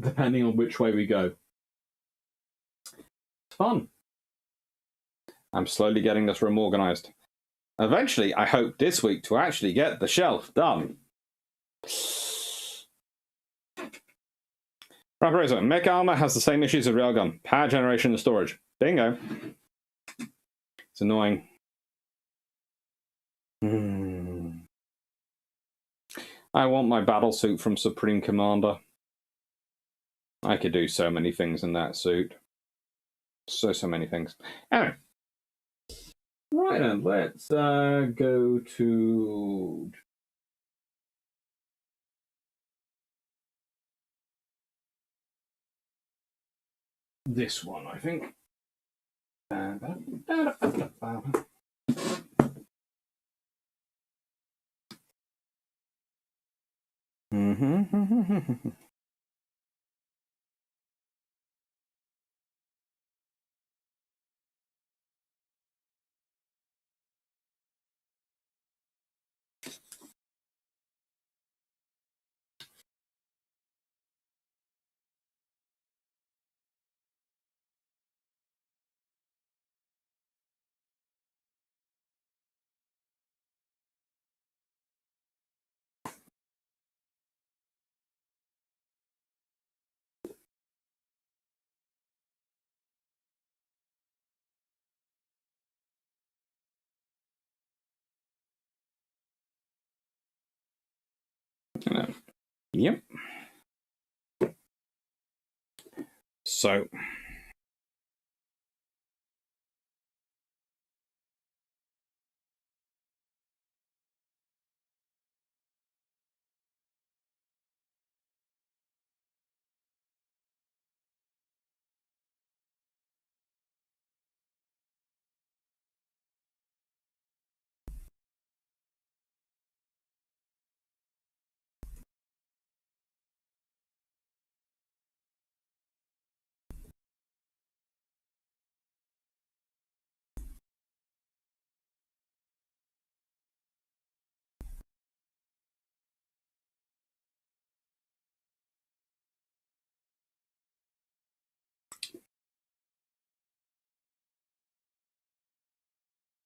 depending on which way we go. It's fun. I'm slowly getting this room organized. Eventually, I hope this week to actually get the shelf done. Raparazo, mech armor has the same issues as railgun. Power generation and storage. Bingo. It's annoying. I want my battle suit from Supreme Commander. I could do so many things in that suit. So many things. Anyway. Right then, let's go to... this one, I think. Yep. So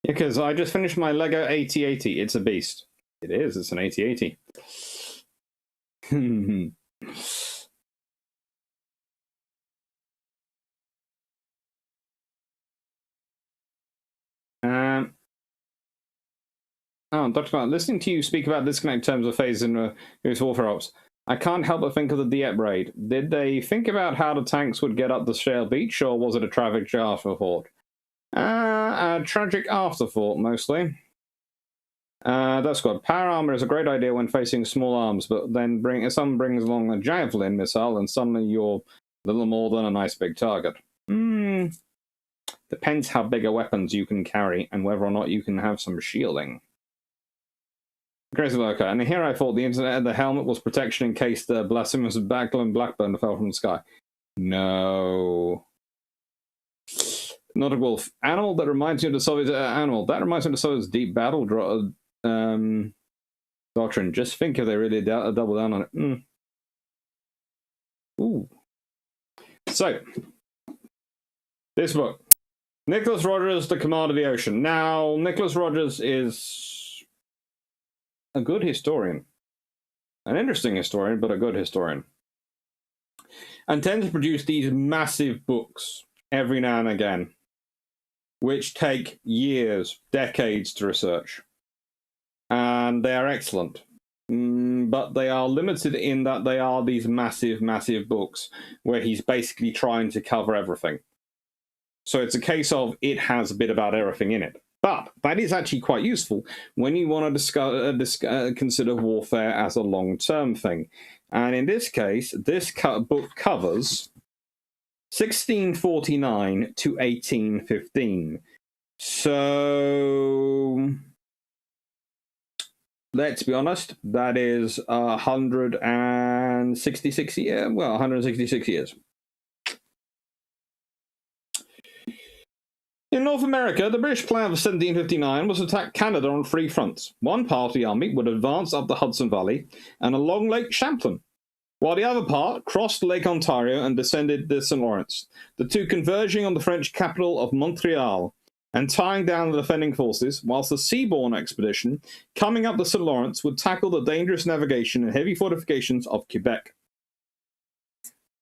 Yeah, because I just finished my Lego AT-80. It's a beast. It is. It's an AT-80. Dr. Clark, listening to you speak about disconnect terms of phase in US warfare ops, I can't help but think of the Dieppe raid. Did they think about how the tanks would get up the Shale Beach, or was it a tragic afterthought? A tragic afterthought, mostly. That's good. Power armor is a great idea when facing small arms, but then someone brings along a javelin missile, and suddenly you're a little more than a nice big target. Depends how big a weapons you can carry, and whether or not you can have some shielding. Crazy Lurker, and here I thought the helmet was protection in case the blasphemous Blackburn fell from the sky. No. Not a wolf. Animal that reminds you of the Soviet animal. That reminds me of the Soviet's deep battle doctrine. Just think if they really double down on it. Ooh. So, this book. Nicholas Rodgers, The Command of the Ocean. Now, Nicholas Rodgers is a good historian. An interesting historian, but a good historian. And tends to produce these massive books every now and again, which take years, decades to research. And they are excellent. But they are limited in that they are these massive, massive books where he's basically trying to cover everything. So it's a case of it has a bit about everything in it. But that is actually quite useful when you want to consider warfare as a long-term thing. And in this case, this book covers 1649 to 1815. So, let's be honest, that is 166 years. Well, 166 years. In North America, the British plan of 1759 was to attack Canada on 3 fronts. One part of the army would advance up the Hudson Valley and along Lake Champlain, while the other part crossed Lake Ontario and descended the St. Lawrence, the two converging on the French capital of Montreal and tying down the defending forces, whilst the seaborne expedition, coming up the St. Lawrence, would tackle the dangerous navigation and heavy fortifications of Quebec.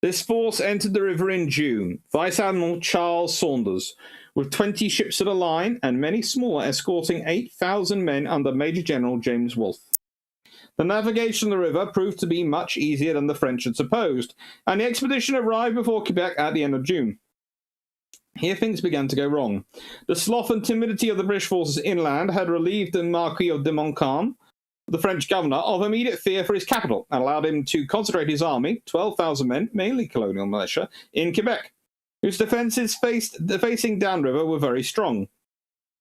This force entered the river in June. Vice Admiral Charles Saunders, with 20 ships of the line and many smaller, escorting 8,000 men under Major General James Wolfe. The navigation of the river proved to be much easier than the French had supposed, and the expedition arrived before Quebec at the end of June. Here things began to go wrong. The sloth and timidity of the British forces inland had relieved the Marquis of de Montcalm, the French governor, of immediate fear for his capital, and allowed him to concentrate his army, 12,000 men, mainly colonial militia, in Quebec, whose defences facing downriver were very strong.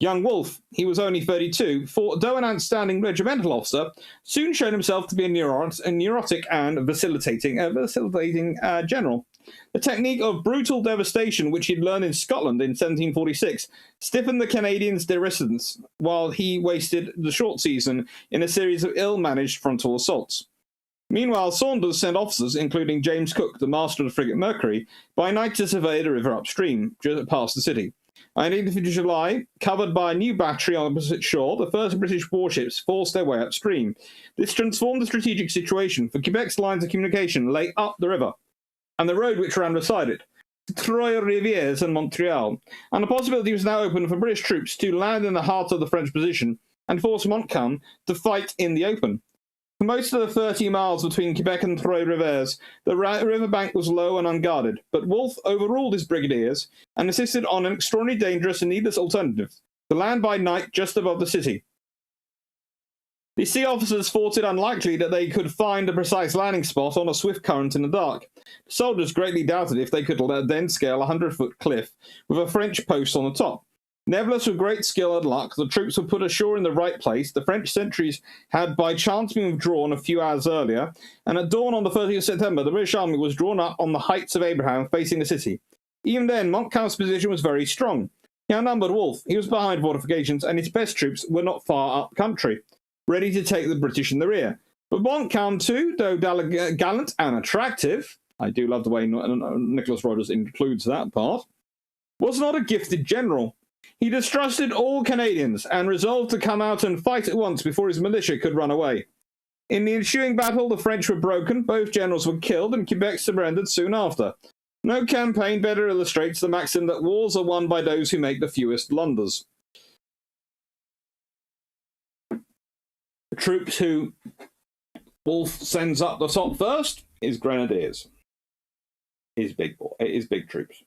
Young Wolfe, he was only 32, though an outstanding regimental officer, soon showed himself to be a neurotic and vacillating general. The technique of brutal devastation which he'd learned in Scotland in 1746 stiffened the Canadians' resistance, while he wasted the short season in a series of ill-managed frontal assaults. Meanwhile, Saunders sent officers, including James Cook, the master of the frigate Mercury, by night to survey the river upstream, just past the city. On 18th of July, covered by a new battery on the opposite shore, the first British warships forced their way upstream. This transformed the strategic situation, for Quebec's lines of communication lay up the river, and the road which ran beside it, to Trois-Rivières and Montreal, and the possibility was now open for British troops to land in the heart of the French position and force Montcalm to fight in the open. For most of the 30 miles between Quebec and Trois-Rivières, the riverbank was low and unguarded, but Wolfe overruled his brigadiers and insisted on an extraordinarily dangerous and needless alternative, to land by night just above the city. The sea officers thought it unlikely that they could find a precise landing spot on a swift current in the dark. The soldiers greatly doubted if they could then scale a 100-foot cliff with a French post on the top. Nevertheless, with great skill and luck, the troops were put ashore in the right place. The French sentries had by chance been withdrawn a few hours earlier, and at dawn on the 30th of September, the British army was drawn up on the heights of Abraham facing the city. Even then, Montcalm's position was very strong. He outnumbered Wolfe. He was behind fortifications, and his best troops were not far up country, ready to take the British in the rear. But Montcalm, too, though gallant and attractive, I do love the way Nicholas Rodgers includes that part, was not a gifted general. He distrusted all Canadians and resolved to come out and fight at once before his militia could run away. In the ensuing battle, the French were broken, both generals were killed, and Quebec surrendered soon after. No campaign better illustrates the maxim that wars are won by those who make the fewest blunders. The troops who Wolfe sends up the top first is Grenadiers. Is big troops.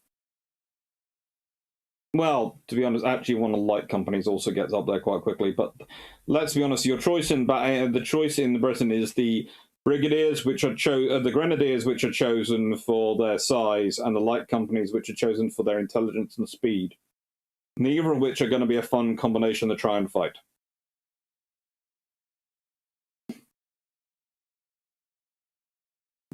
Well, to be honest, actually one of the light companies also gets up there quite quickly. But let's be honest, your choice in Britain is the brigadiers, which are the Grenadiers, which are chosen for their size, and the light companies, which are chosen for their intelligence and speed. Neither of which are going to be a fun combination to try and fight.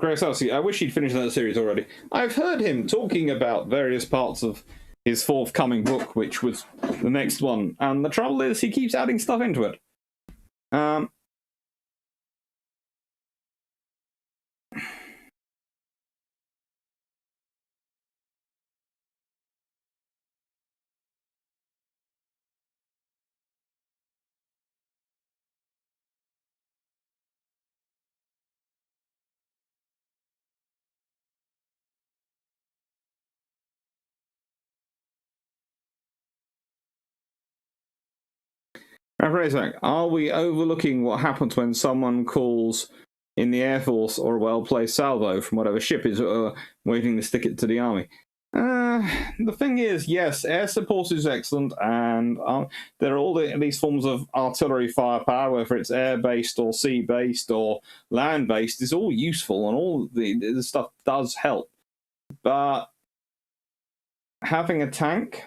Grace Elsie, I wish he'd finished that series already. I've heard him talking about various parts of his forthcoming book, which was the next one, and the trouble is he keeps adding stuff into it. Are we overlooking what happens when someone calls in the Air Force or a well-placed salvo from whatever ship is waiting to stick it to the army? The thing is, yes, air support is excellent, and there are all these forms of artillery firepower, whether it's air-based or sea-based or land-based, is all useful, and all the stuff does help. But having a tank...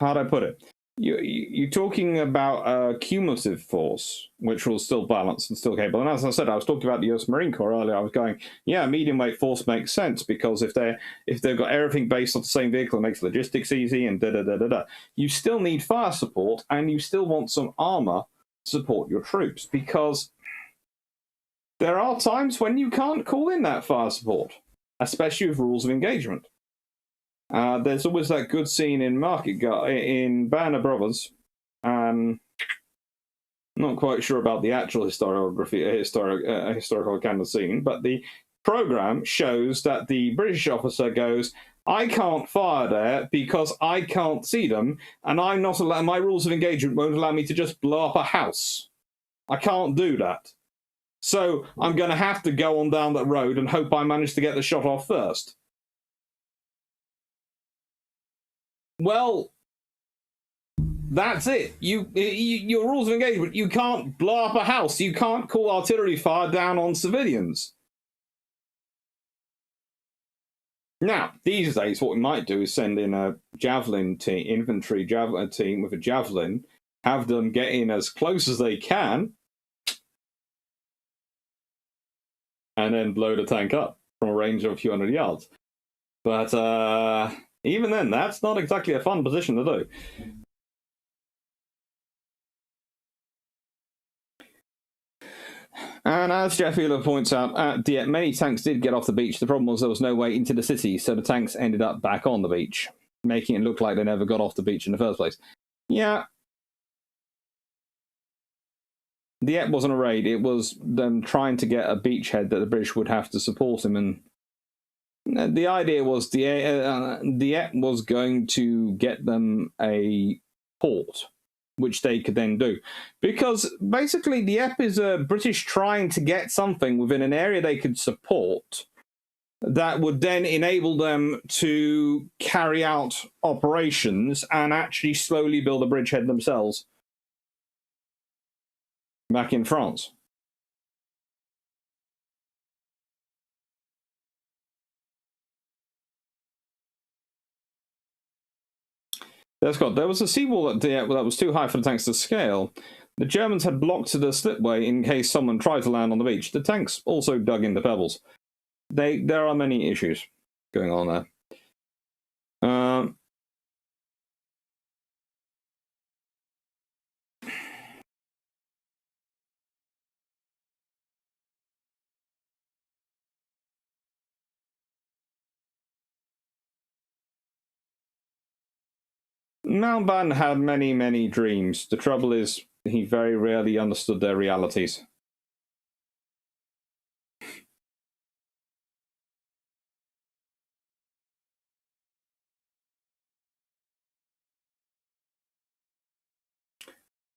How'd I put it? You're talking about a cumulative force, which will still balance and still capable. And as I said, I was talking about the US Marine Corps earlier. I was going, yeah, medium weight force makes sense because if they've got everything based on the same vehicle, it makes logistics easy and da-da-da-da-da. You still need fire support, and you still want some armor to support your troops, because there are times when you can't call in that fire support, especially with rules of engagement. There's always that good scene in in Band of Brothers. Not quite sure about the actual historical account of the scene, but the program shows that the British officer goes, "I can't fire there because I can't see them, and I'm not allowed. My rules of engagement won't allow me to just blow up a house. I can't do that. So I'm going to have to go on down that road and hope I manage to get the shot off first." Well, that's it. Your rules of engagement, you can't blow up a house. You can't call artillery fire down on civilians. Now, these days, what we might do is send in a javelin team, infantry javelin team with a javelin, have them get in as close as they can, and then blow the tank up from a range of a few hundred yards. But even then, that's not exactly a fun position to do. And as Jeff Wheeler points out, at Dieppe, many tanks did get off the beach. The problem was there was no way into the city, so the tanks ended up back on the beach, making it look like they never got off the beach in the first place. Yeah. Dieppe wasn't a raid. It was them trying to get a beachhead that the British would have to support him, and the idea was Dieppe was going to get them a port, which they could then do. Because basically Dieppe is a British trying to get something within an area they could support that would then enable them to carry out operations and actually slowly build a bridgehead themselves back in France. There was a seawall at Dieppe that was too high for the tanks to scale. The Germans had blocked the slipway in case someone tried to land on the beach. The tanks also dug into pebbles. There are many issues going on there. Mountbatten had many, many dreams. The trouble is, he very rarely understood their realities.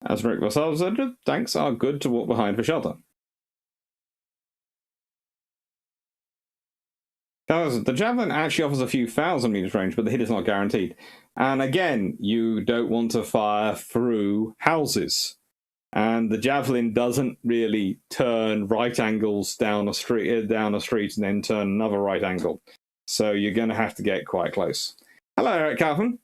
As Rick Vassal said, tanks are good to walk behind for shelter. The javelin actually offers a few thousand meters range, but the hit is not guaranteed. And again, you don't want to fire through houses. And the javelin doesn't really turn right angles down a street and then turn another right angle. So you're going to have to get quite close. Hello, Eric Calvin.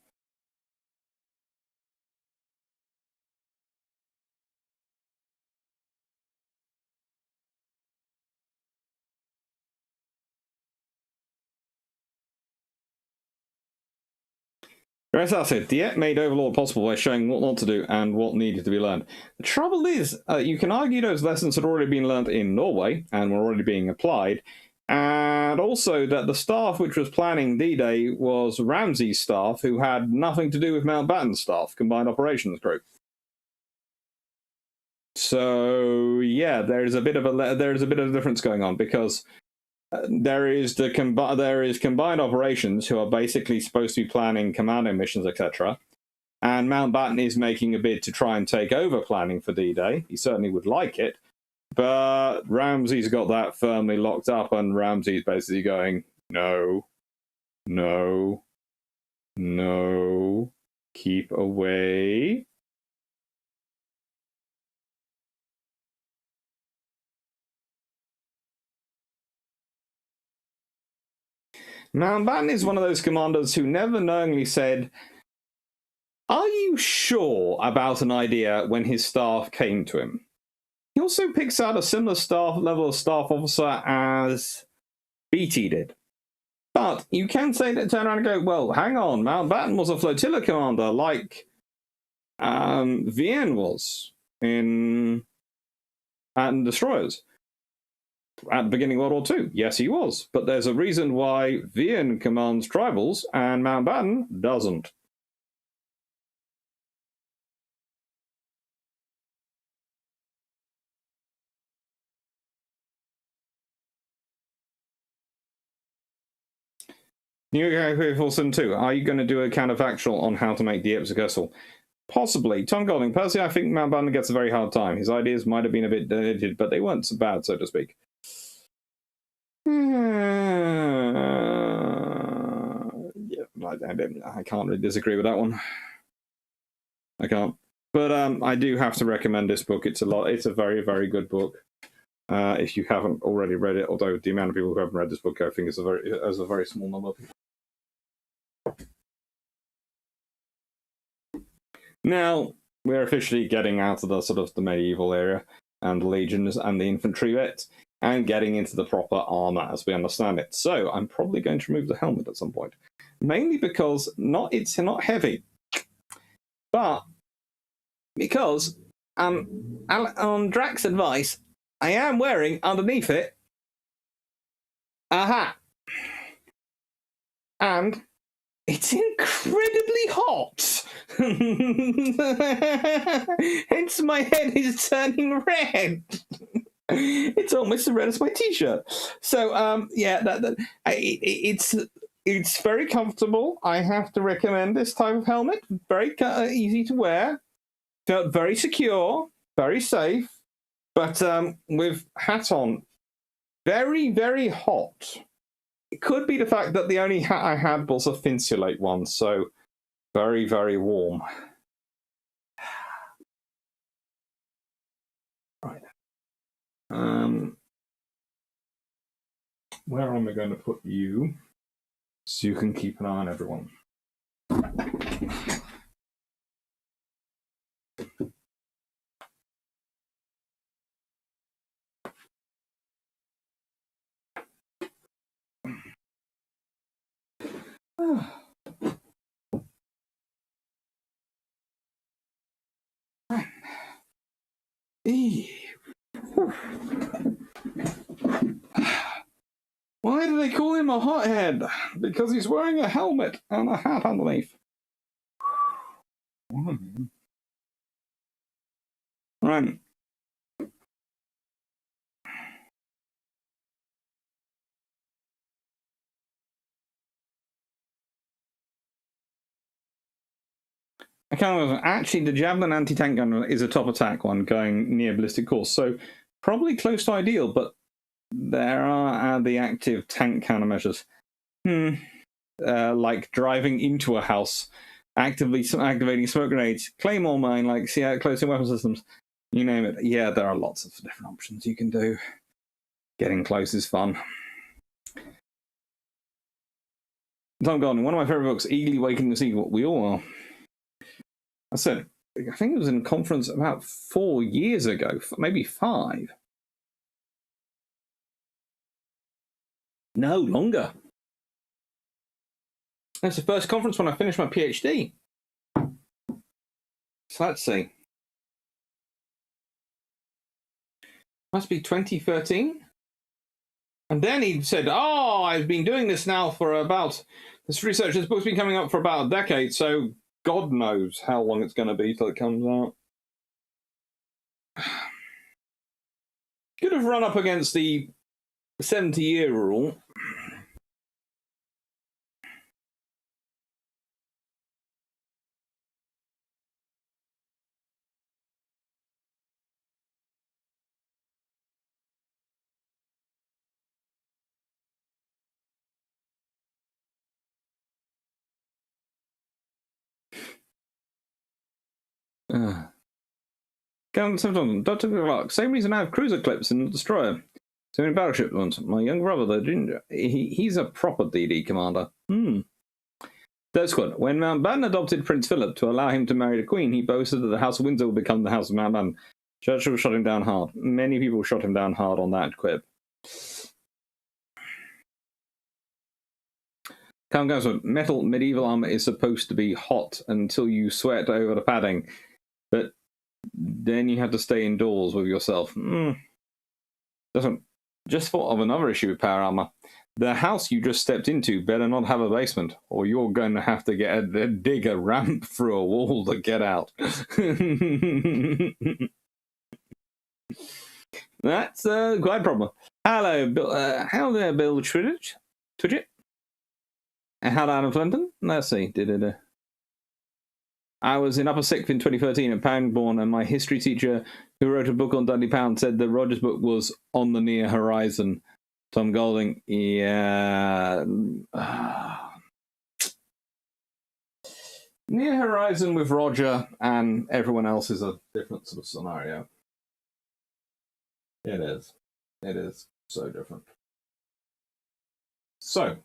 Greta said, Dieppe made Overlord possible by showing what not to do and what needed to be learned. The trouble is, you can argue those lessons had already been learned in Norway and were already being applied, and also that the staff which was planning D-Day was Ramsay's staff, who had nothing to do with Mountbatten's staff, Combined Operations Group. So yeah, there is a bit of a difference going on, because there is combined operations who are basically supposed to be planning commando missions, etc. And Mountbatten is making a bid to try and take over planning for D-Day. He certainly would like it, but Ramsay's got that firmly locked up, and Ramsay's basically going, no, no, no, keep away. Mountbatten is one of those commanders who never knowingly said, are you sure about an idea when his staff came to him? He also picks out a similar level of staff officer as Beatty did. But you can say that, turn around and go, well, hang on, Mountbatten was a flotilla commander like Vienne was in destroyers. At the beginning of World War II, yes, he was. But there's a reason why Vienne commands tribals and Mountbatten doesn't. New York 472, are you going to do a counterfactual on how to make Dieppe successful? Possibly. Tom Golding, personally, I think Mountbatten gets a very hard time. His ideas might have been a bit dated, but they weren't so bad, so to speak. Yeah, I can't really disagree with that one. I can't. But I do have to recommend this book. It's a very, very good book. If you haven't already read it, although the amount of people who haven't read this book, I think is a very small number. Now we're officially getting out of the sort of the medieval era and the legions and the infantry bit, and getting into the proper armor as we understand it. So I'm probably going to remove the helmet at some point, mainly because it's not heavy, but because on Drax's advice, I am wearing underneath it a hat, and it's incredibly hot. Hence my head is turning red. It's almost as red as my t-shirt. So yeah, it's very comfortable. I have to recommend this type of helmet. Very easy to wear, felt very secure, very safe, but with hat on, very, very hot. It could be the fact that the only hat I had was a Finsulate one, so very, very warm. Right. Where am I going to put you so you can keep an eye on everyone? Why do they call him a hothead? Because he's wearing a helmet and a hat underneath. Right. I can't actually, the Javelin anti-tank gun is a top attack one going near ballistic course, so probably close to ideal, but there are the active tank countermeasures. Like driving into a house, actively activating smoke grenades, claymore mine, like see out close in weapon systems, you name it. Yeah, there are lots of different options you can do. Getting close is fun. Tom Gordon, one of my favorite books, eagerly waiting to see what we all are. I said, I think it was in a conference about 4 years ago, maybe 5. No, longer. That's the first conference when I finished my PhD. So let's see. Must be 2013. And then he said, oh, I've been doing this now for about, this research, this book's been coming up for about a decade, so God knows how long it's going to be till it comes out. Could have run up against the 70-year rule. Dr. Clark, same reason I have cruiser clips in the destroyer. So many battleship ones. My young brother, the Ginger, he's a proper DD commander. Third squad. When Mountbatten adopted Prince Philip to allow him to marry the Queen, he boasted that the House of Windsor would become the House of Mountbatten. Churchill shot him down hard. Many people shot him down hard on that quip. Metal medieval armor is supposed to be hot until you sweat over the padding, but then you have to stay indoors with yourself. Just thought of another issue with power armor. The house you just stepped into better not have a basement, or you're going to have to dig a ramp through a wall to get out. That's quite a problem. Hello, Bill. How there, Bill Twidget? Hello, Adam Flinton. Let's see. I was in upper sixth in 2013 at Pangbourne, and my history teacher, who wrote a book on Dudley Pound, said that Rodger's book was on the near horizon. Tom Golding, yeah. Near horizon with Rodger and everyone else is a different sort of scenario. It is. It is so different. So.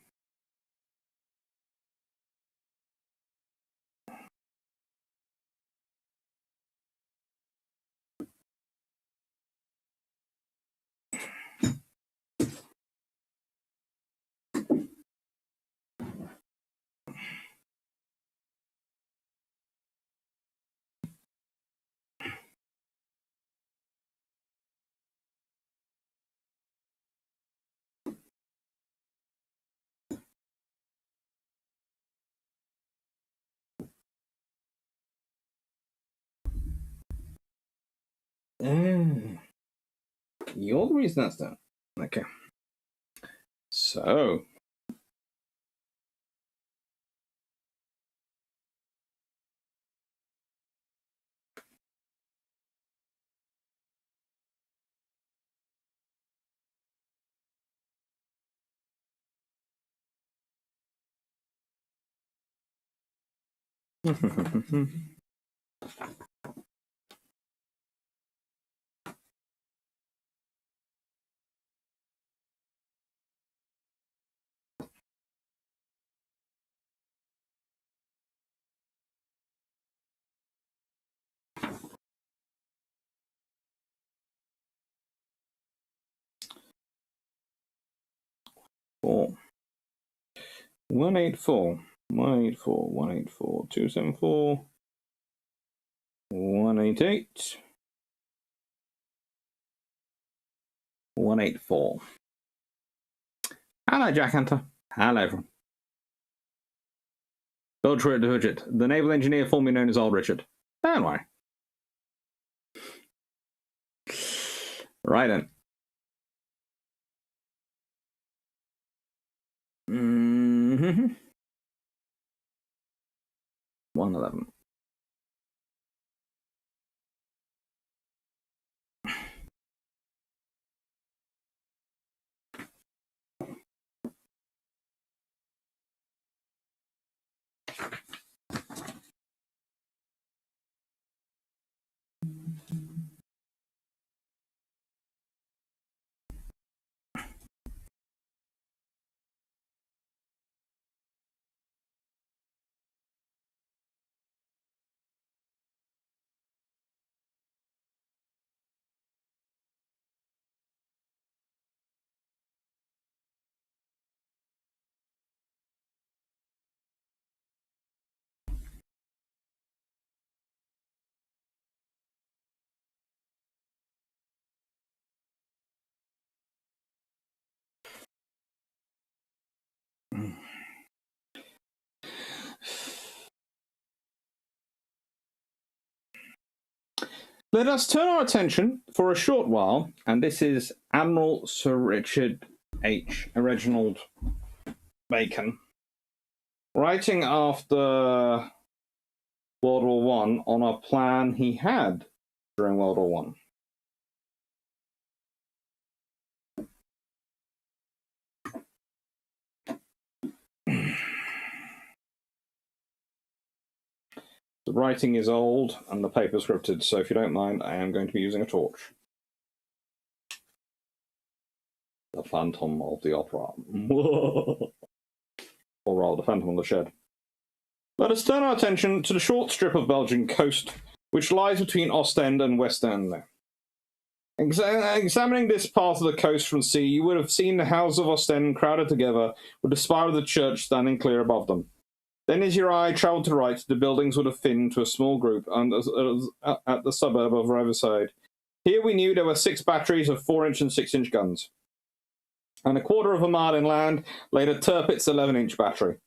You're the reason that's done. Okay. So. Four. 184, 184, 184, 274, 188, 184. Hello, Jack Hunter. Hello, everyone. Doherty, the naval engineer formerly known as Old Richard. Don't worry. Right then. Mm-hmm. 111. Let us turn our attention for a short while, and this is Admiral Sir Richard H. Reginald Bacon, writing after World War I on a plan he had during World War I. The writing is old and the paper scripted, so if you don't mind, I am going to be using a torch. The Phantom of the Opera. Or rather, the Phantom of the Shed. Let us turn our attention to the short strip of Belgian coast which lies between Ostend and Westend. Examining this part of the coast from sea, you would have seen the houses of Ostend crowded together, with the spire of the church standing clear above them. Then as your eye travelled to the right, the buildings would have thinned to a small group at the suburb of Riverside. Here we knew there were 6 batteries of 4-inch and 6-inch guns. And a quarter of a mile inland lay the Tirpitz 11-inch battery.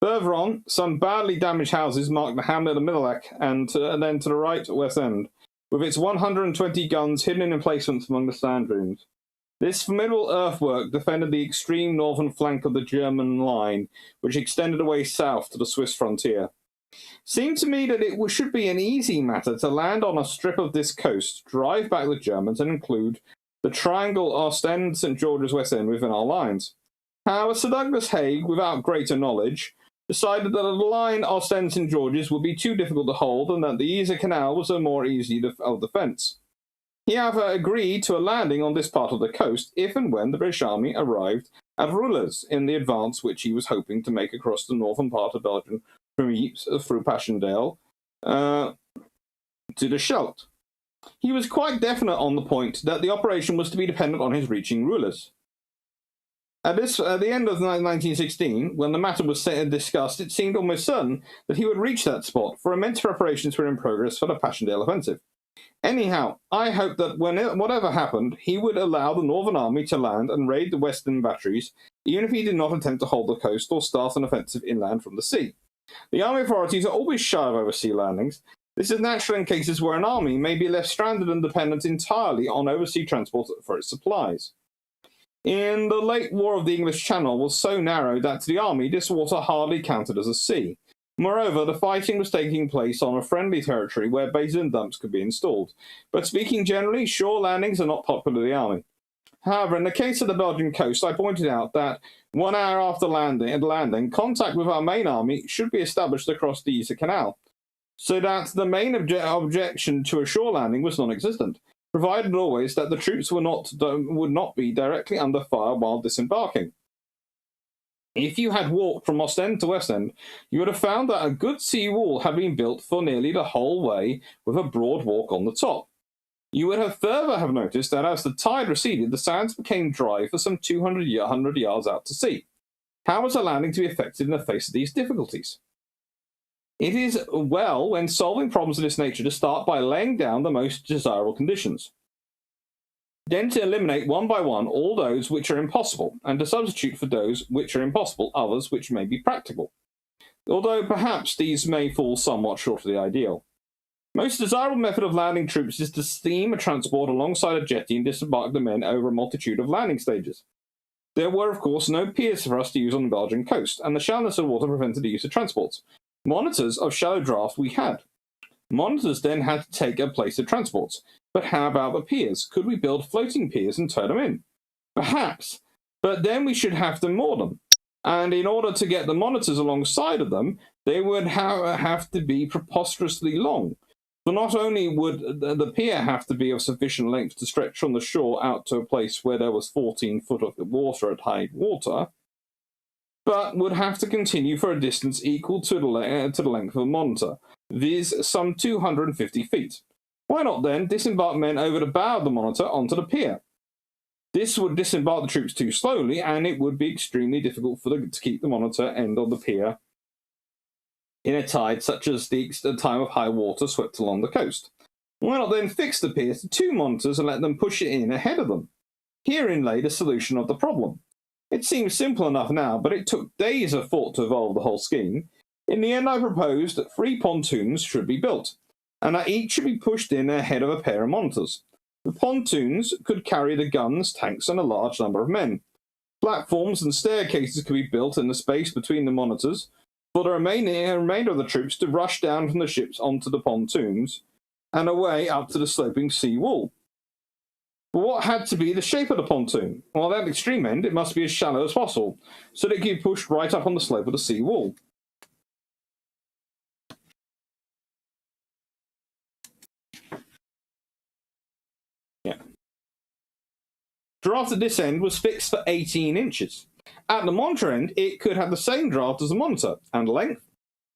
Further on, some badly damaged houses marked the hamlet of Middleck, and then to the right, West End, with its 120 guns hidden in emplacements among the sand dunes. This formidable earthwork defended the extreme northern flank of the German line, which extended away south to the Swiss frontier. Seemed to me that it should be an easy matter to land on a strip of this coast, drive back the Germans, and include the triangle Ostend-St. George's West End within our lines. However, Sir Douglas Haig, without greater knowledge, decided that a line Ostend-St. George's would be too difficult to hold, and that the Yser Canal was a more easy of defence. He, however, agreed to a landing on this part of the coast if and when the British Army arrived at Roulers in the advance which he was hoping to make across the northern part of Belgium from Ypres through Passchendaele to the Scheldt. He was quite definite on the point that the operation was to be dependent on his reaching Roulers. At the end of 1916, when the matter was discussed, it seemed almost certain that he would reach that spot, for immense preparations were in progress for the Passchendaele offensive. Anyhow, I hoped that whatever happened, he would allow the Northern Army to land and raid the Western batteries, even if he did not attempt to hold the coast or start an offensive inland from the sea. The army authorities are always shy of oversea landings. This is natural in cases where an army may be left stranded and dependent entirely on oversea transport for its supplies. In the late War of the English Channel was so narrow that to the army this water hardly counted as a sea. Moreover, the fighting was taking place on a friendly territory where bases and dumps could be installed. But speaking generally, shore landings are not popular to the army. However, in the case of the Belgian coast, I pointed out that 1 hour after landing, contact with our main army should be established across the Yser Canal, so that the main objection to a shore landing was non-existent, provided always that the troops would not be directly under fire while disembarking. If you had walked from Ostend to Westend, you would have found that a good sea wall had been built for nearly the whole way, with a broad walk on the top. You would have further have noticed that as the tide receded, the sands became dry for some 200 yards out to sea. How was a landing to be effected in the face of these difficulties? It is well, when solving problems of this nature, to start by laying down the most desirable conditions. Then to eliminate one by one all those which are impossible, and to substitute for those which are impossible others which may be practical. although perhaps these may fall somewhat short of the ideal. Most desirable method of landing troops is to steam a transport alongside a jetty and disembark the men over a multitude of landing stages. There were, of course, no piers for us to use on the Belgian coast, and the shallowness of water prevented the use of transports. Monitors of shallow draft we had. Monitors then had to take a place of transports. But how about the piers? Could we build floating piers and turn them in? Perhaps, but then we should have to moor them. And in order to get the monitors alongside of them, they would have to be preposterously long. So not only would the pier have to be of sufficient length to stretch from the shore out to a place where there was 14 foot of water at high water, but would have to continue for a distance equal to the length of a monitor, viz. Some 250 feet. Why not then disembark men over the bow of the monitor onto the pier? This would disembark the troops too slowly, and it would be extremely difficult to keep the monitor end of the pier in a tide such as the time of high water swept along the coast. Why not then fix the pier to 2 monitors and let them push it in ahead of them? Herein lay the solution of the problem. It seems simple enough now, but it took days of thought to evolve the whole scheme. In the end, I proposed that 3 pontoons should be built, and that each should be pushed in ahead of a pair of monitors. The pontoons could carry the guns, tanks, and a large number of men. Platforms and staircases could be built in the space between the monitors for the remainder of the troops to rush down from the ships onto the pontoons and away up to the sloping sea wall. But what had to be the shape of the pontoon? Well, at the extreme end, it must be as shallow as possible, so that it could be pushed right up on the slope of the sea wall. Draft at this end was fixed for 18 inches. At the monitor end, it could have the same draft as the monitor, and length.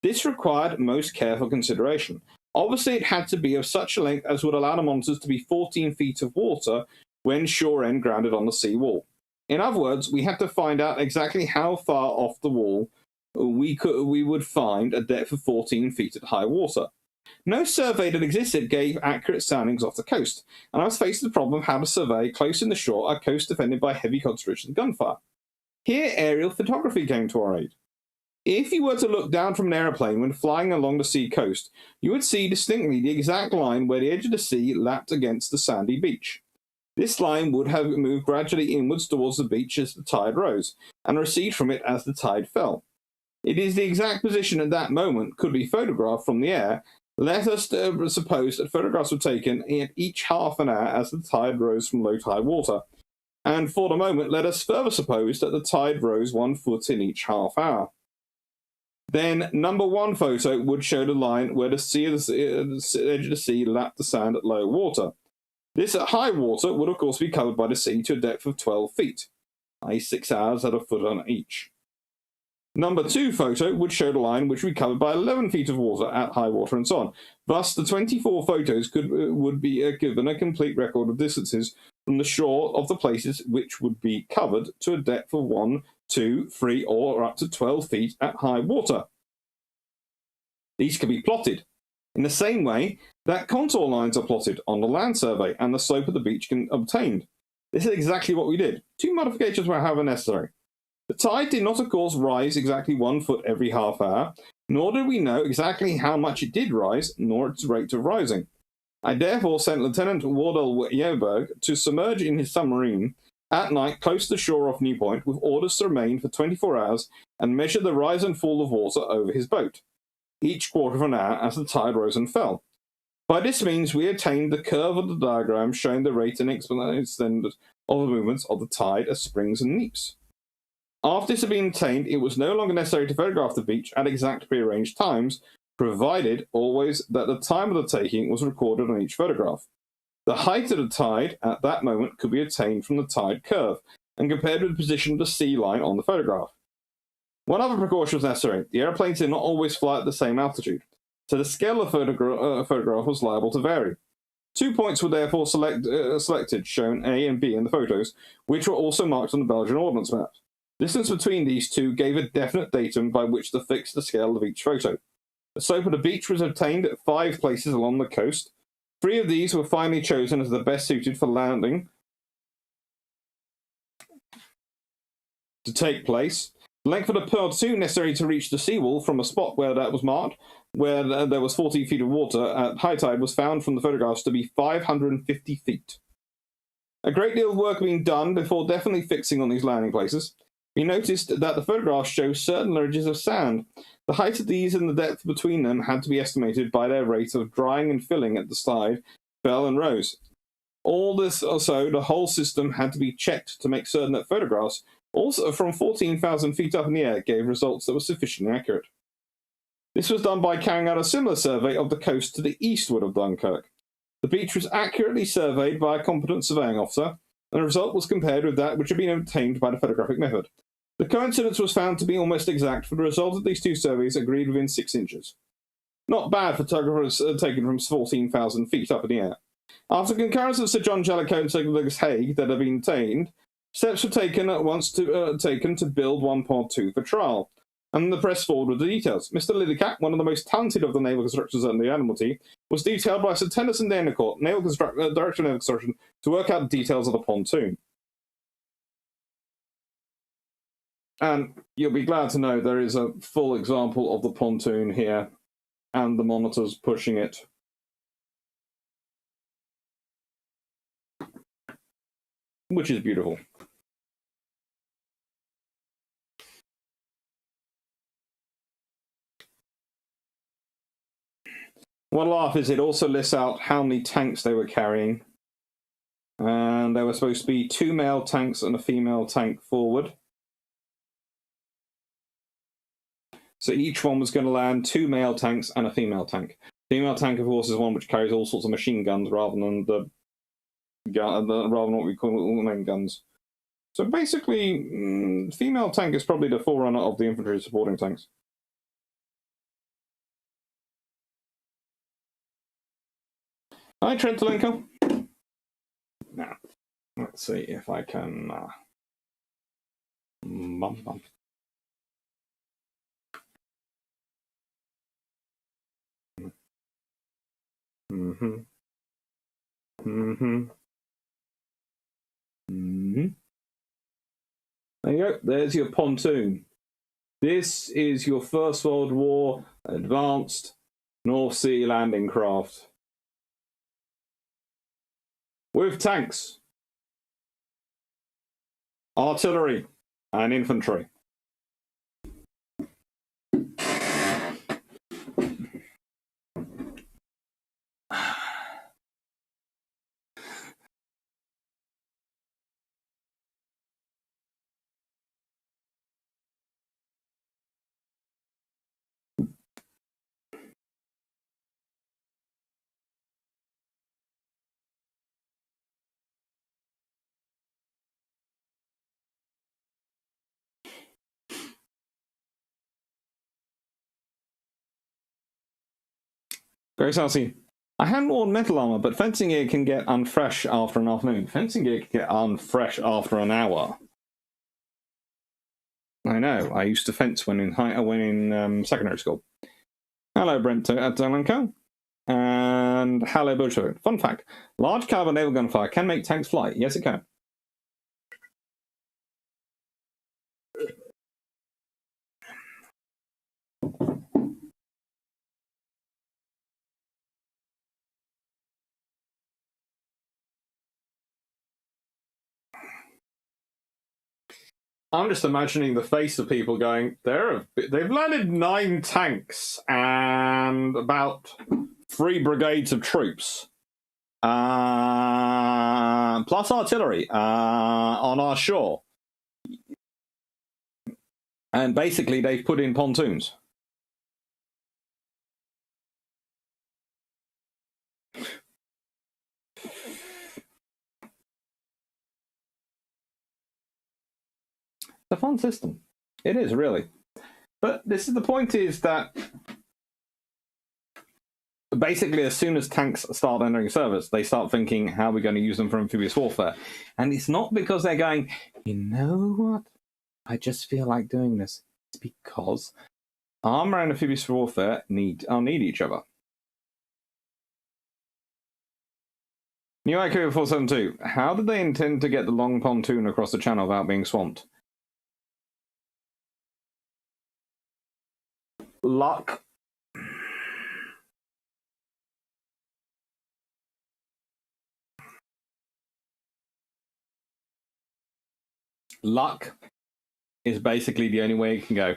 This required most careful consideration. Obviously, it had to be of such a length as would allow the monitors to be 14 feet of water when shore end grounded on the sea wall. In other words, we had to find out exactly how far off the wall we would find a depth of 14 feet at high water. No survey that existed gave accurate soundings off the coast, and I was faced with the problem of how to survey close in the shore a coast defended by heavy concentrations of gunfire. Here aerial photography came to our aid. If you were to look down from an aeroplane when flying along the sea coast, you would see distinctly the exact line where the edge of the sea lapped against the sandy beach. This line would have moved gradually inwards towards the beach as the tide rose, and recede from it as the tide fell. It is the exact position at that moment could be photographed from the air. Let us suppose that photographs were taken at each half an hour as the tide rose from low tide water. And for the moment, let us further suppose that the tide rose 1 foot in each half hour. Then, number 1 photo would show the line where the edge of the sea lapped the sand at low water. This at high water would of course be covered by the sea to a depth of 12 feet, i.e. 6 hours at a foot on each. Number 2 photo would show the line which would be covered by 11 feet of water at high water and so on. Thus, the 24 photos would be given a complete record of distances from the shore of the places which would be covered to a depth of 1, 2, 3, or up to 12 feet at high water. These can be plotted in the same way that contour lines are plotted on the land survey and the slope of the beach can be obtained. This is exactly what we did. 2 modifications were however necessary. The tide did not, of course, rise exactly 1 foot every half hour, nor did we know exactly how much it did rise, nor its rate of rising. I therefore sent Lieutenant Wardell Yeoberg to submerge in his submarine at night close to the shore off New Point with orders to remain for 24 hours and measure the rise and fall of water over his boat, each quarter of an hour as the tide rose and fell. By this means we attained the curve of the diagram showing the rate and extent of the movements of the tide as springs and neaps. After this had been attained, it was no longer necessary to photograph the beach at exact prearranged times, provided always that the time of the taking was recorded on each photograph. The height of the tide at that moment could be attained from the tide curve and compared with the position of the sea line on the photograph. One other precaution was necessary. The airplanes did not always fly at the same altitude, so the scale of the photograph was liable to vary. 2 points were therefore selected, shown A and B in the photos, which were also marked on the Belgian ordnance map. Distance between these two gave a definite datum by which to fix the scale of each photo. The slope of the beach was obtained at 5 places along the coast. 3 of these were finally chosen as the best suited for landing to take place, The length of the pontoon necessary to reach the seawall from a spot where that was marked, where there was 14 feet of water at high tide, was found from the photographs to be 550 feet. A great deal of work being done before definitely fixing on these landing places. We noticed that the photographs show certain ridges of sand. The height of these and the depth between them had to be estimated by their rate of drying and filling at the side, fell and rose. All this also, the whole system had to be checked to make certain that photographs, also from 14,000 feet up in the air, gave results that were sufficiently accurate. This was done by carrying out a similar survey of the coast to the eastward of Dunkirk. The beach was accurately surveyed by a competent surveying officer, and the result was compared with that which had been obtained by the photographic method. The coincidence was found to be almost exact, for the result of these two surveys agreed within 6 inches. Not bad for photographers taken from 14,000 feet up in the air. After concurrence of Sir John Jellicoe and Sir Douglas Haig that had been obtained, steps were taken at once to build one Pod 2 for trial, and the press forward with the details. Mr. Lillycat, one of the most talented of the naval constructors in the Admiralty, was detailed by Sir Tennyson Danicourt, Director of Naval Construction, to work out the details of the pontoon. And you'll be glad to know there is a full example of the pontoon here, and the monitors pushing it. Which is beautiful. One laugh is it also lists out how many tanks they were carrying. And there were supposed to be 2 male tanks and a female tank forward. So each one was going to land 2 male tanks and a female tank. Female tank, of course, is one which carries all sorts of machine guns rather than what we call main guns. So basically, female tank is probably the forerunner of the infantry supporting tanks. Hi, Trentolenko. Now, let's see if I can... There you go. There's your pontoon. This is your First World War advanced North Sea landing craft. With tanks, artillery, and infantry. Very saucy. I hadn't worn metal armor, but fencing gear can get unfresh after an afternoon. Fencing gear can get unfresh after an hour. I know. I used to fence when in secondary school. Hello, Brent Telenko. And hello, Bushwood. Fun fact: large caliber naval gunfire can make tanks fly. Yes, it can. I'm just imagining the face of people going, they've landed 9 tanks and about 3 brigades of troops, plus artillery on our shore. And basically they've put in pontoons. A fun system. It is, really. But the point is that basically as soon as tanks start entering service, they start thinking, how are we going to use them for amphibious warfare? And it's not because they're going, you know what? I just feel like doing this. It's because armor and amphibious warfare need each other. New IQ 472. How did they intend to get the long pontoon across the channel without being swamped? luck. Luck is basically the only way it can go.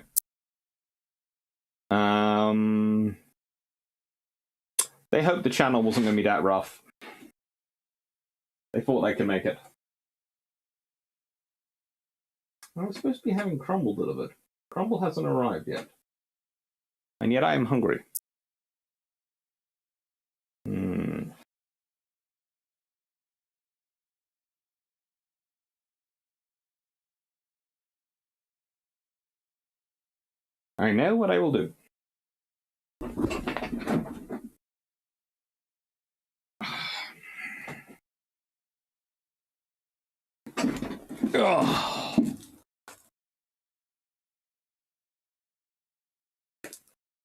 They hoped the channel wasn't going to be that rough. They thought they could make it. I was supposed to be having crumble delivered. Crumble hasn't arrived yet. And yet I am hungry. I know what I will do.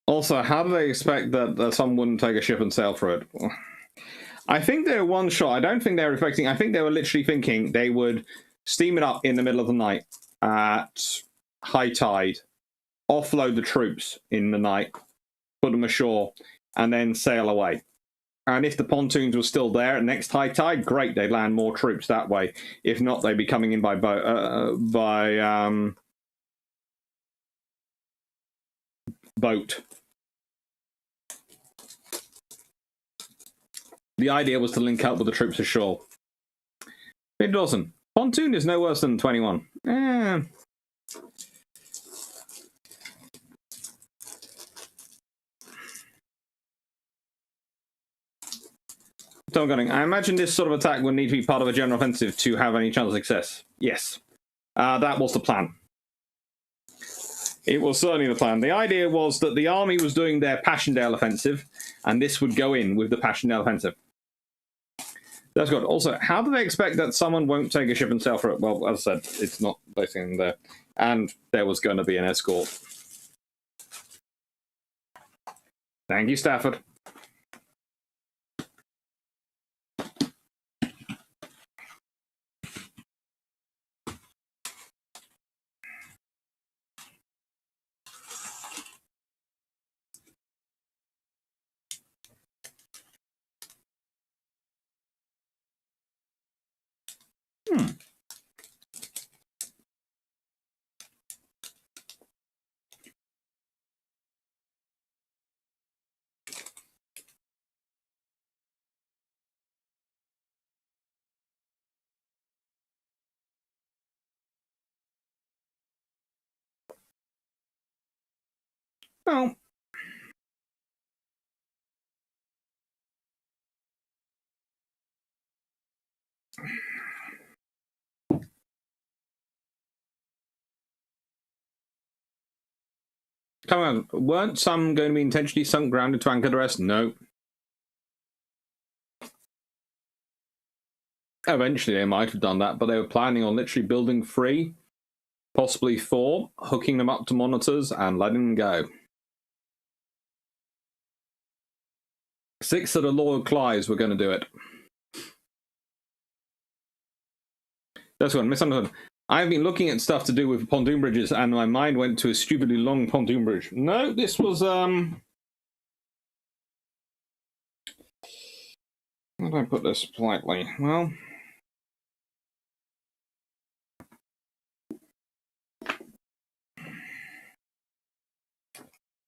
Also, how do they expect that someone wouldn't take a ship and sail through it? I think they were one shot. I don't think they were expecting. I think they were literally thinking they would steam it up in the middle of the night at high tide, offload the troops in the night, put them ashore, and then sail away. And if the pontoons were still there at next high tide, great, they'd land more troops that way. If not, they'd be coming in by boat. The idea was to link up with the troops ashore. It doesn't. Pontoon is no worse than 21. I imagine this sort of attack would need to be part of a general offensive to have any chance of success. Yes. That was the plan. It was certainly the plan. The idea was that the army was doing their Passchendaele offensive, and this would go in with the Passchendaele offensive. That's good. Also, how do they expect that someone won't take a ship and sail for it? Well, as I said, it's not basically there. And there was going to be an escort. Thank you, Stafford. Well, come on, weren't some going to be intentionally sunk grounded to anchor the rest? No. Eventually they might have done that, but they were planning on literally building 3, possibly 4, hooking them up to monitors and letting them go. 6 of the loyal Clives were going to do it. That's one, misunderstood. I've been looking at stuff to do with pontoon bridges, and my mind went to a stupidly long pontoon bridge. No, this was, how do I put this politely? Well,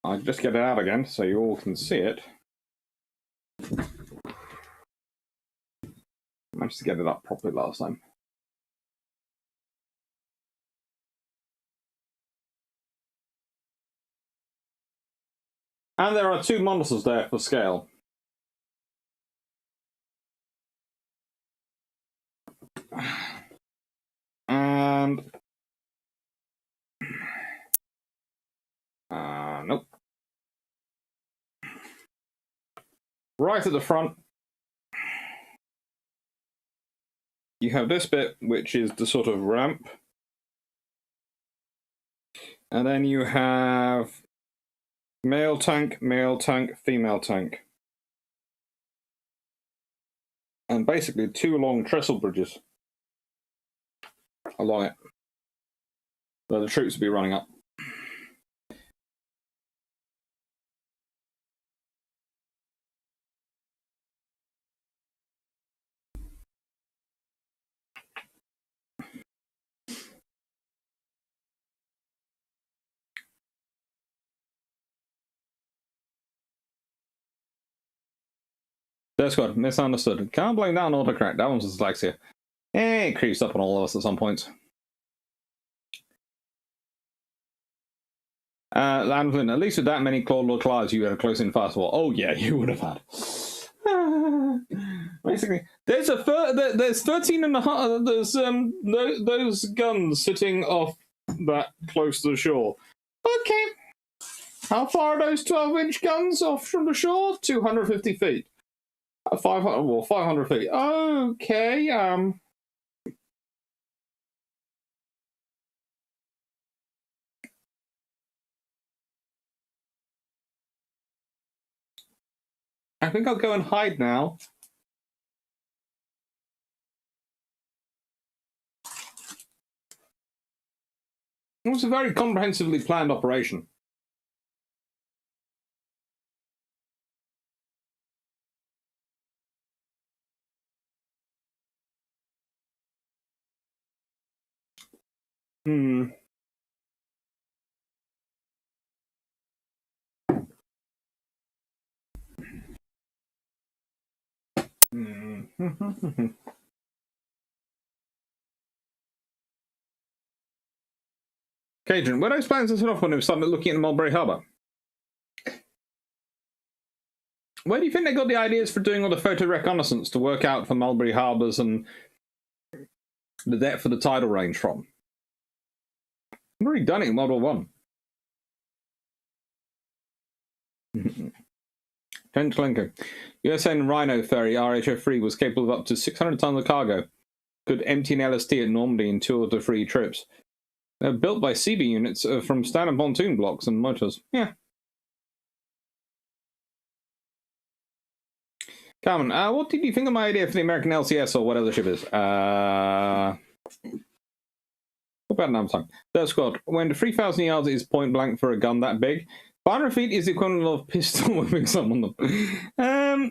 I'll just get it out again so you all can see it. I managed to get it up properly last time. And there are 2 monitors there for scale. And nope. Right at the front, you have this bit, which is the sort of ramp. And then you have male tank, female tank. And basically 2 long trestle bridges along it. So the troops will be running up. That's good. Misunderstood. Can't blame that on autocorrect. That one's dyslexia. It creeps up on all of us at some point. Landlin, at least with that many Claude Leclercs, you had a close-in fastball. Oh yeah, you would have had. Basically, there's 13 and a half. There's those guns sitting off that close to the shore. Okay, how far are those 12-inch guns off from the shore? 250 feet. 500. Well, 500 feet. Okay. I think I'll go and hide now. It was a very comprehensively planned operation. Cajun, were those plans to set off when they started looking at the Mulberry Harbour? Where do you think they got the ideas for doing all the photo reconnaissance to work out for Mulberry Harbours and the depth of the tidal range from? I've already done it in World War One. Trench Linker. USN Rhino ferry RHO3 was capable of up to 600 tons of cargo. Could empty an LST at Normandy in 2 to 3 trips. They're built by CB units from standard pontoon blocks and motors. Yeah. Carmen, what did you think of my idea for the American LCS or whatever the ship is? About another time. Third squad. When 3,000 yards is point blank for a gun that big, 500 feet is the equivalent of pistol whipping someone. At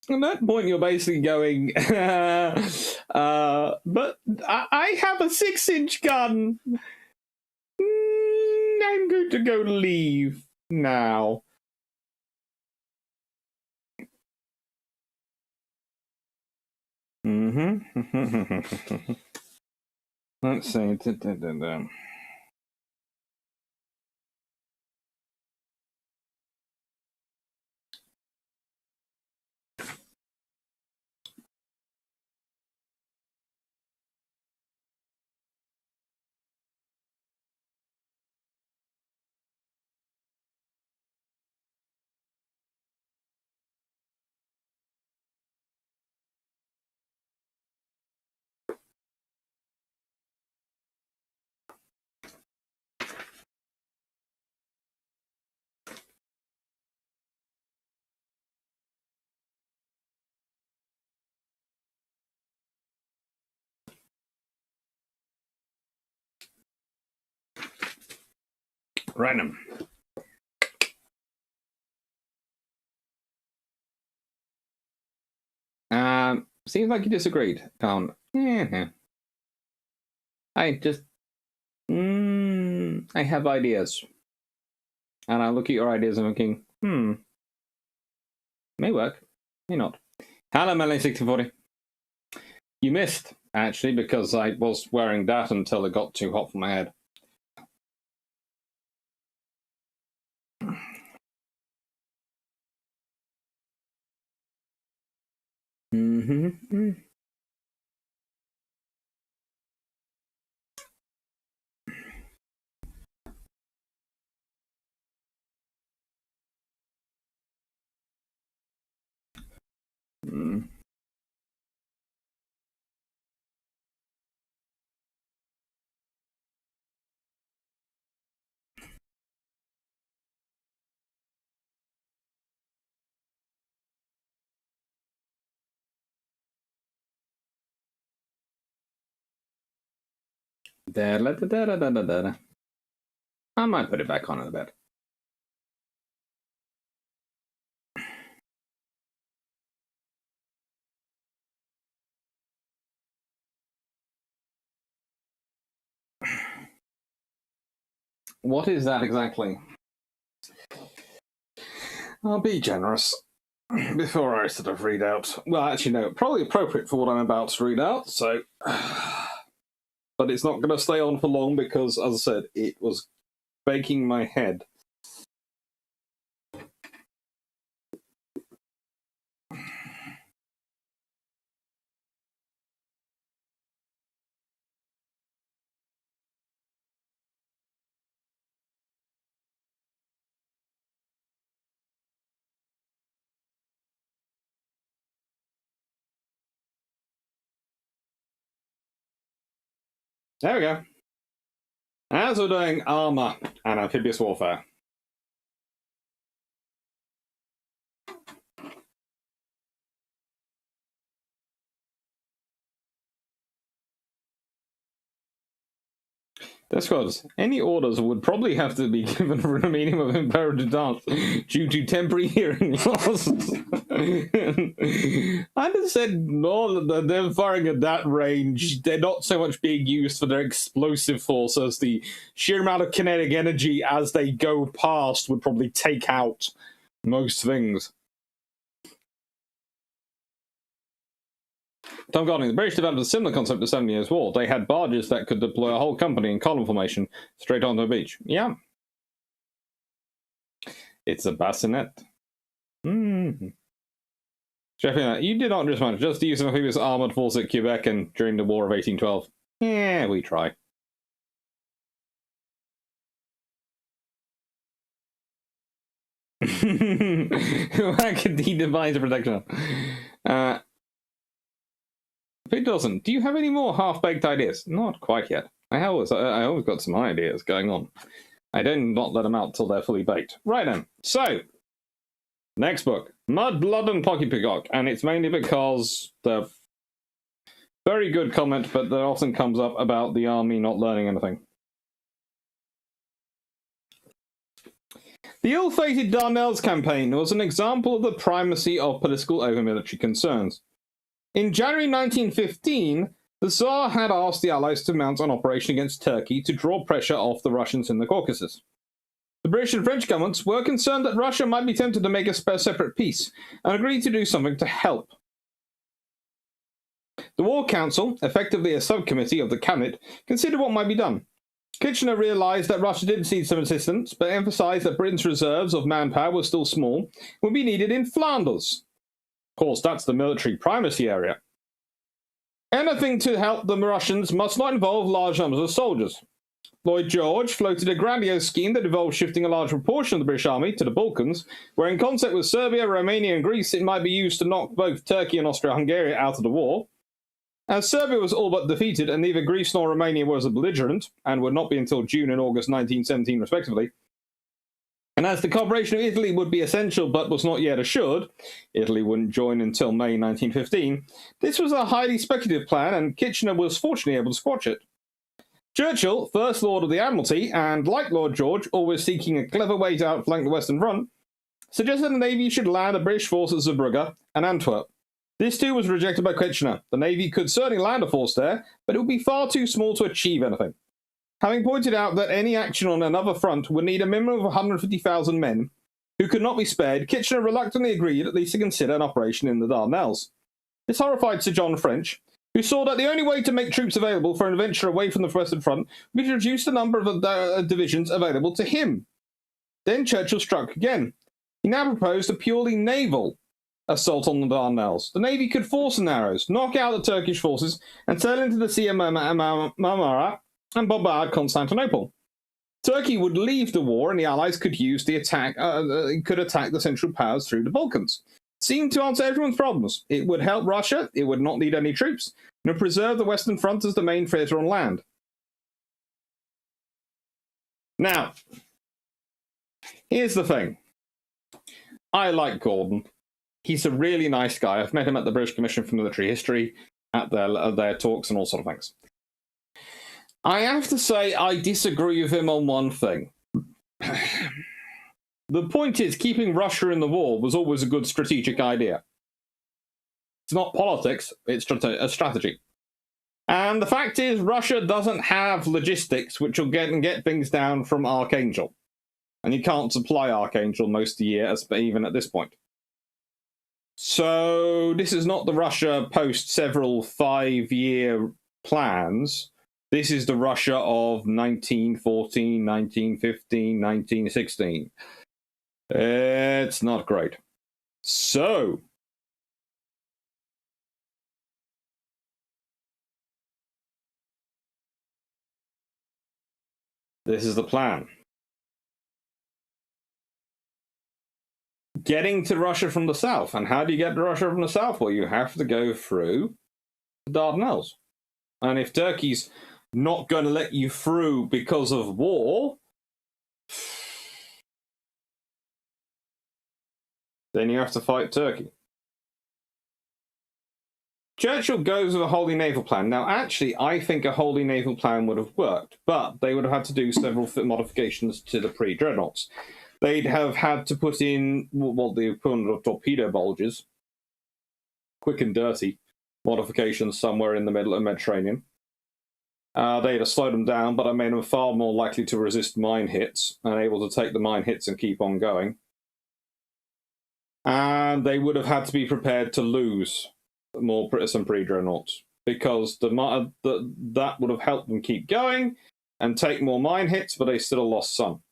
that point, you're basically going, but I have a 6-inch gun. I'm going to go leave now. Let's see. Random. Seems like you disagreed, Tom. Yeah. I just... I have ideas. And I look at your ideas and I'm thinking, may work, may not. Hello, Melanie6040. You missed, actually, because I was wearing that until it got too hot for my head. I might put it back on in a bit. What is that exactly? I'll be generous. before I sort of read out. Well, actually, no, probably appropriate for what I'm about to read out, so. But it's not going to stay on for long because, as I said, it was baking my head. There we go. As we're doing armor and amphibious warfare. Discords. Any orders would probably have to be given for a meaning of imperative dance due to temporary hearing loss. I just said no, they're firing at that range. They're not so much being used for their explosive force as the sheer amount of kinetic energy as they go past would probably take out most things. Tom Gardner, the British developed a similar concept to 7 Years' War. They had barges that could deploy a whole company in column formation straight onto a beach. Yeah. It's a bassinet. Mm-hmm. You did not just manage just to use an amphibious armoured force at Quebec and during the War of 1812. Yeah, we try. How could he devise a protection? If it doesn't, do you have any more half-baked ideas? Not quite yet. I always got some ideas going on. I don't not let them out till they're fully baked. Right then. So, next book, Mud, Blood, and Poppycock, and it's mainly because the very good comment, but that often comes up about the army not learning anything. The ill-fated Dardanelles campaign was an example of the primacy of political over military concerns. In January 1915, the Tsar had asked the Allies to mount an operation against Turkey to draw pressure off the Russians in the Caucasus. The British and French governments were concerned that Russia might be tempted to make a separate peace and agreed to do something to help. The War Council, effectively a subcommittee of the cabinet, considered what might be done. Kitchener realised that Russia did need some assistance, but emphasised that Britain's reserves of manpower were still small and would be needed in Flanders. Of course, that's the military primacy area. Anything to help the Russians must not involve large numbers of soldiers. Lloyd George floated a grandiose scheme that involved shifting a large proportion of the British Army to the Balkans, where in concert with Serbia, Romania and Greece it might be used to knock both Turkey and Austria-Hungary out of the war. As Serbia was all but defeated and neither Greece nor Romania was a belligerent, and would not be until June and August 1917 respectively, and as the cooperation of Italy would be essential but was not yet assured, Italy wouldn't join until May 1915, this was a highly speculative plan and Kitchener was fortunately able to squash it. Churchill, First Lord of the Admiralty, and like Lord George, always seeking a clever way to outflank the Western Front, suggested the Navy should land a British force at Zeebrugge and Antwerp. This too was rejected by Kitchener. The Navy could certainly land a force there, but it would be far too small to achieve anything. Having pointed out that any action on another front would need a minimum of 150,000 men, who could not be spared, Kitchener reluctantly agreed at least to consider an operation in the Dardanelles. This horrified Sir John French, who saw that the only way to make troops available for an adventure away from the Western Front would be to reduce the number of divisions available to him. Then Churchill struck again. He now proposed a purely naval assault on the Dardanelles. The Navy could force the Narrows, knock out the Turkish forces, and sail into the Sea of Marmara and bombard Constantinople. Turkey would leave the war, and the Allies could use the attack. Could attack the Central Powers through the Balkans. It seemed to answer everyone's problems. It would help Russia. It would not need any troops, and would preserve the Western Front as the main theatre on land. Now, here's the thing. I like Gordon. He's a really nice guy. I've met him at the British Commission for Military History, at their talks and all sort of things. I have to say I disagree with him on one thing. The point is, keeping Russia in the war was always a good strategic idea. It's not politics, it's a strategy. And the fact is, Russia doesn't have logistics which will get things down from Archangel. And you can't supply Archangel most of the year, even at this point. So this is not the Russia post several 5-year plans. This is the Russia of 1914, 1915, 1916. It's not great. So this is the plan. Getting to Russia from the south. And how do you get to Russia from the south? Well, you have to go through the Dardanelles. And if Turkey's not going to let you through because of war, then you have to fight Turkey. Churchill goes with a wholly naval plan. Now, actually, I think a wholly naval plan would have worked, but they would have had to do several modifications to the pre-dreadnoughts. They'd have had to put in what the equivalent of torpedo bulges, quick and dirty modifications somewhere in the middle of the Mediterranean. They'd have slowed them down, but I made them far more likely to resist mine hits and able to take the mine hits and keep on going. And they would have had to be prepared to lose some pre-dreadnoughts because that would have helped them keep going and take more mine hits, but they still lost some.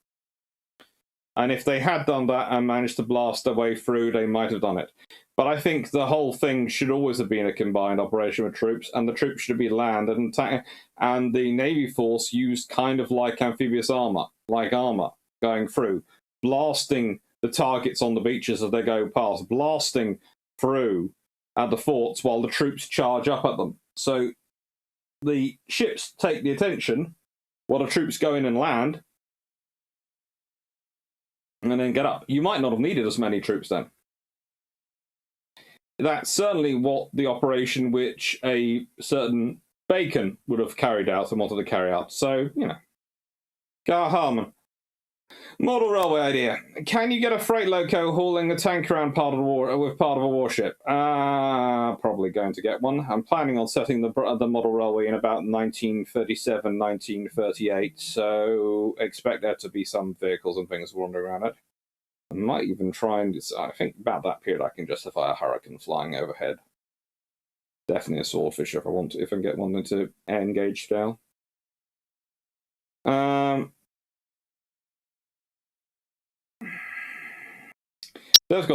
And if they had done that and managed to blast their way through, they might have done it. But I think the whole thing should always have been a combined operation with troops, and the troops should be landed and and the Navy force used kind of like amphibious armor, going through, blasting the targets on the beaches as they go past, blasting through at the forts while the troops charge up at them. So the ships take the attention while the troops go in and land, and then get up. You might not have needed as many troops then. That's certainly what the operation which a certain Bacon would have carried out and wanted to carry out. So, you know. Hardman. Model railway idea. Can you get a freight loco hauling a tank around part of a warship? Probably going to get one. I'm planning on setting the model railway in about 1937, 1938, so expect there to be some vehicles and things wandering around it. I might even try and... I think about that period I can justify a Hurricane flying overhead. Definitely a Swordfish if I can get one into N-gauge scale.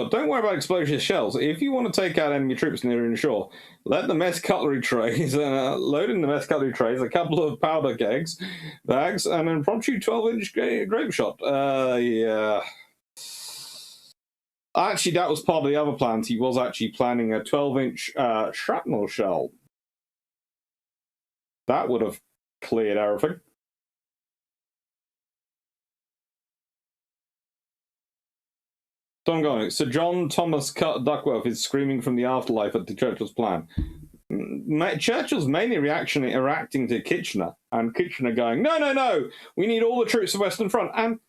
Don't worry about explosive shells. If you want to take out enemy troops near inshore, let the mess cutlery trays, load in the mess cutlery trays, a couple of powder bags, and an impromptu 12-inch grape shot. Yeah. Actually, that was part of the other plans. He was actually planning a 12-inch shrapnel shell. That would have cleared everything. Tom going, Sir John Thomas Duckworth is screaming from the afterlife at the Churchill's plan. Churchill's mainly reacting to Kitchener, and Kitchener going, no, we need all the troops of Western Front. And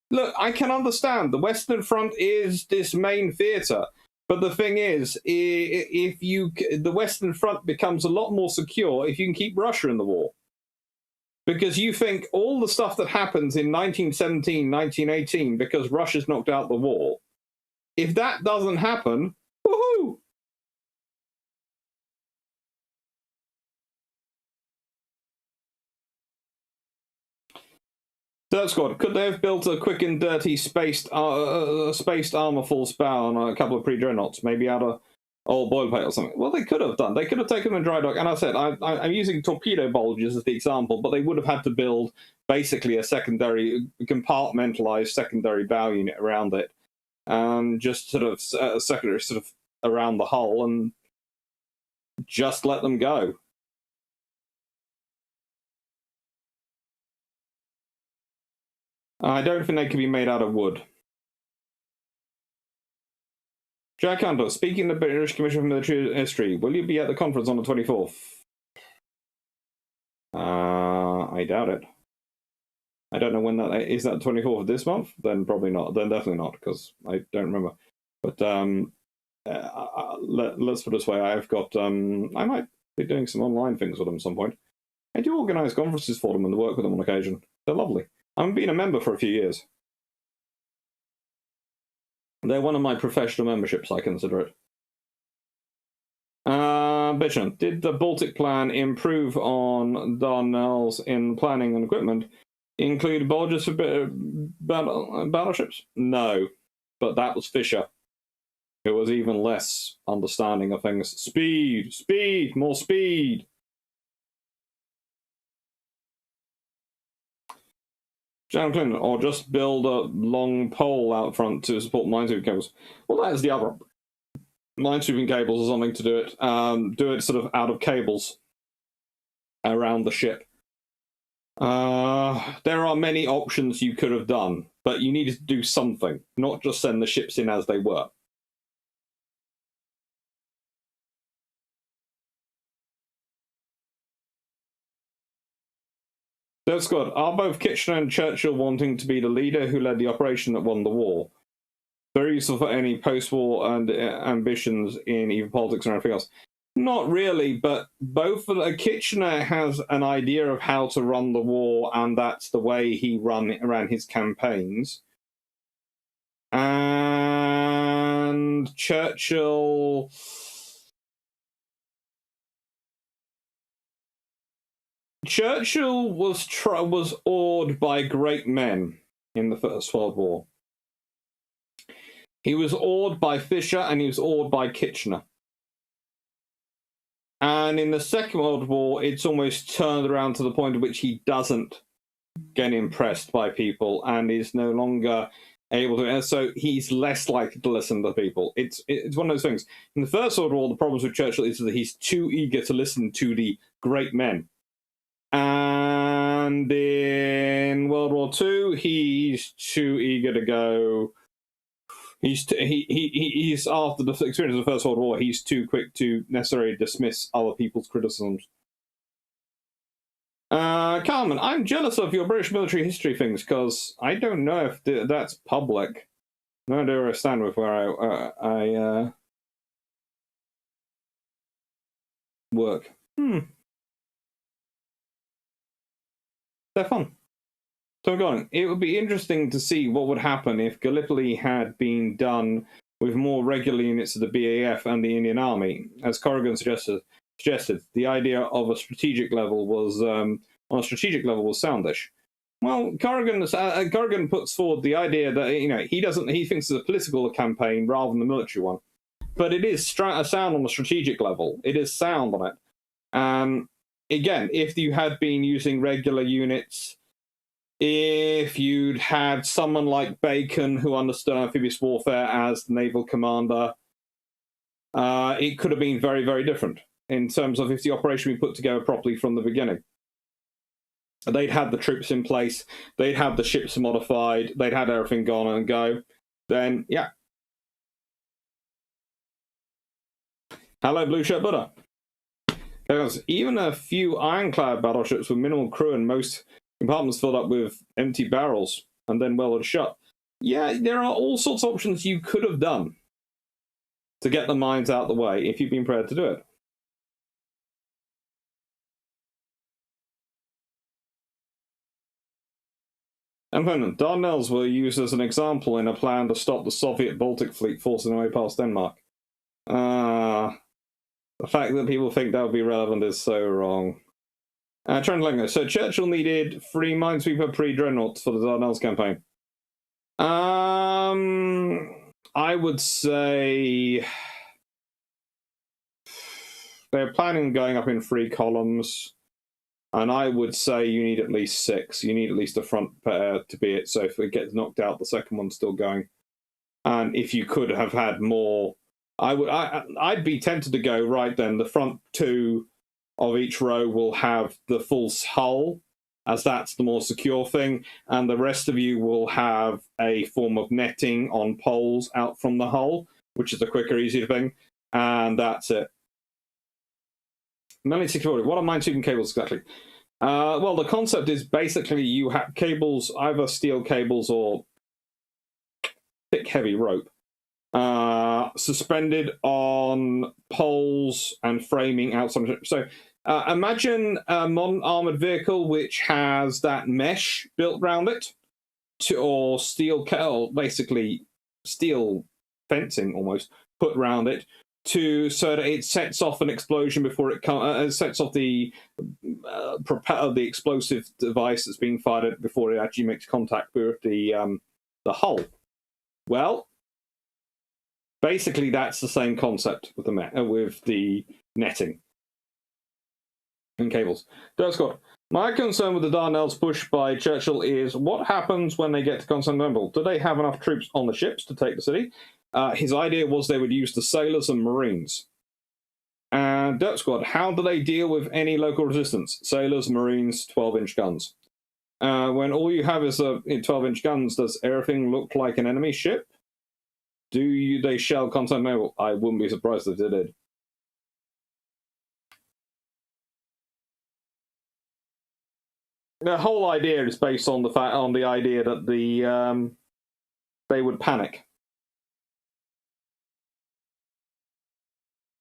look, I can understand the Western Front is this main theatre, but the thing is, the Western Front becomes a lot more secure if you can keep Russia in the war. Because you think all the stuff that happens in 1917, 1918, because Russia's knocked out the war, if that doesn't happen, woohoo! Third squad, could they have built a quick and dirty spaced armor full spar on a couple of pre-dreadnoughts, maybe out of old boilerplate or something? Well, they could have done. They could have taken them in dry dock. And I said, I'm using torpedo bulges as the example, but they would have had to build basically a compartmentalized secondary bow unit around it. Just sort of secondary around the hull and just let them go. I don't think they can be made out of wood. Jack Hunter, speaking of the British Commission for Military History, will you be at the conference on the 24th? I doubt it. I don't know when that is. That 24th of this month? Then probably not. Then definitely not, because I don't remember. But let's put it this way: I've got. I might be doing some online things with them at some point. I do organise conferences for them and work with them on occasion. They're lovely. I've been a member for a few years. They're one of my professional memberships. I consider it. ambition. Did the Baltic plan improve on Dardanelles in planning and equipment? Include bulges for battleships? No, but that was Fisher. It was even less understanding of things. Speed, speed, more speed. Jan Clinton, or just build a long pole out front to support minesweeping cables. Well, that is the other. Minesweeping cables or something to do it. Do it sort of out of cables around the ship. There are many options you could have done, but you needed to do something, not just send the ships in as they were. That's good. Are both Kitchener and Churchill wanting to be the leader who led the operation that won the war? Very useful for any post-war and ambitions in even politics or anything else. Not really, but both Kitchener has an idea of how to run the war, and that's the way he ran his campaigns. And Churchill was awed by great men in the First World War. He was awed by Fisher and he was awed by Kitchener. And in the Second World War, it's almost turned around to the point at which he doesn't get impressed by people and is no longer able to. So he's less likely to listen to people. It's one of those things. In the First World War, the problems with Churchill is that he's too eager to listen to the great men. And in World War II, he's too eager to go. He's after the experience of the First World War, he's too quick to necessarily dismiss other people's criticisms. Carmen, I'm jealous of your British military history things because I don't know if that's public. No idea where I stand with where I work. They're fun. So going, it would be interesting to see what would happen if Gallipoli had been done with more regular units of the BAF and the Indian Army. As Corrigan suggested, the idea of a strategic level was on a strategic level was soundish. Well, Corrigan puts forward the idea that he thinks it's a political campaign rather than a military one, but it is a sound on the strategic level. It is sound on it. Again, if you had been using regular units, if you'd had someone like Bacon who understood amphibious warfare as the naval commander, it could have been very, very different in terms of if the operation we put together properly from the beginning. They'd had the troops in place, they'd had the ships modified, they'd had everything gone and go, then, yeah. Hello, Blue Shirt Buddha. Because even a few ironclad battleships with minimal crew and most compartments filled up with empty barrels and then welded shut. Yeah, there are all sorts of options you could have done to get the mines out of the way if you've been prepared to do it. And then Dardanelles were used as an example in a plan to stop the Soviet Baltic fleet forcing their way past Denmark. The fact that people think that would be relevant is so wrong. Trent Langer. So Churchill needed 3 minesweeper pre-dreadnoughts for the Dardanelles campaign. I would say they're planning on going up in 3 columns, and I would say you need at least 6. You need at least a front pair to be it. So if it gets knocked out, the second one's still going. And if you could have had more, I'd be tempted to go right then. The front 2 of each row will have the full hull, as that's the more secure thing, and the rest of you will have a form of netting on poles out from the hull, which is the quicker, easier thing, and that's it. Melanie 640, what are minesweeping cables exactly? Well, the concept is basically you have cables, either steel cables or thick, heavy rope, suspended on poles and framing outside. So imagine a modern armored vehicle which has that mesh built around it, or steel, basically steel fencing almost, put around it so that it sets off an explosion before it sets off the explosive device that's being fired at before it actually makes contact with the hull. Well, basically that's the same concept with the netting and cables. Scott, my concern with the Dardanelles push by Churchill is what happens when they get to Constantinople? Do they have enough troops on the ships to take the city? His idea was they would use the sailors and marines. And Dirt Squad, how do they deal with any local resistance? Sailors, marines, 12-inch guns. When all you have is 12-inch guns, does everything look like an enemy ship? Do they shell Constantinople? I wouldn't be surprised if they did. The whole idea is based on the idea that they would panic.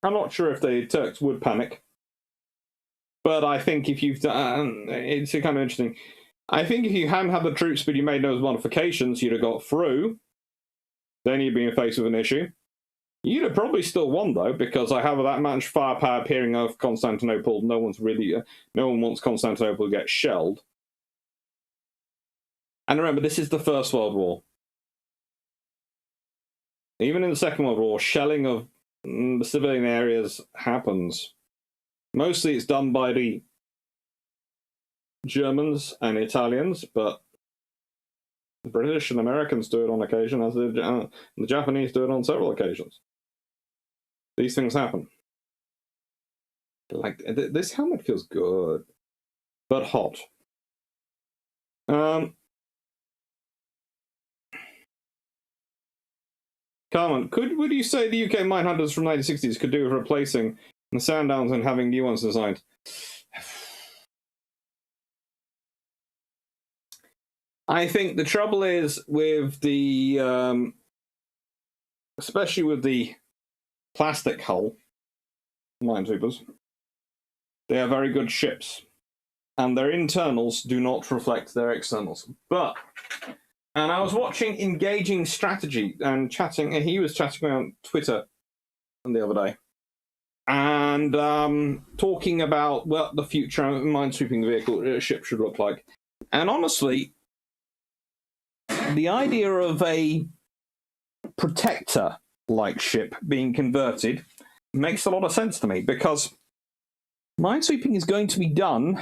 I'm not sure if the Turks would panic, but I think if you've done, it's kind of interesting. I think if you hadn't had the troops, but you made those modifications, you'd have got through. Then you'd be faced with an issue. You'd have probably still won though, because I have that much firepower appearing off Constantinople. No one wants Constantinople to get shelled. And remember, this is the First World War. Even in the Second World War, shelling of the civilian areas happens. Mostly it's done by the Germans and Italians, but the British and Americans do it on occasion, as the Japanese do it on several occasions. These things happen. Like, this helmet feels good, but hot. Carmen, would you say the UK minehunters from the 1960s could do with replacing the Sandowns and having new ones designed? I think the trouble is with the, especially with the plastic hull minesweepers, they are very good ships, and their internals do not reflect their externals. And I was watching Engaging Strategy and chatting, and he was chatting on Twitter the other day, and talking about what the future minesweeping vehicle ship should look like. And honestly, the idea of a protector-like ship being converted makes a lot of sense to me, because minesweeping is going to be done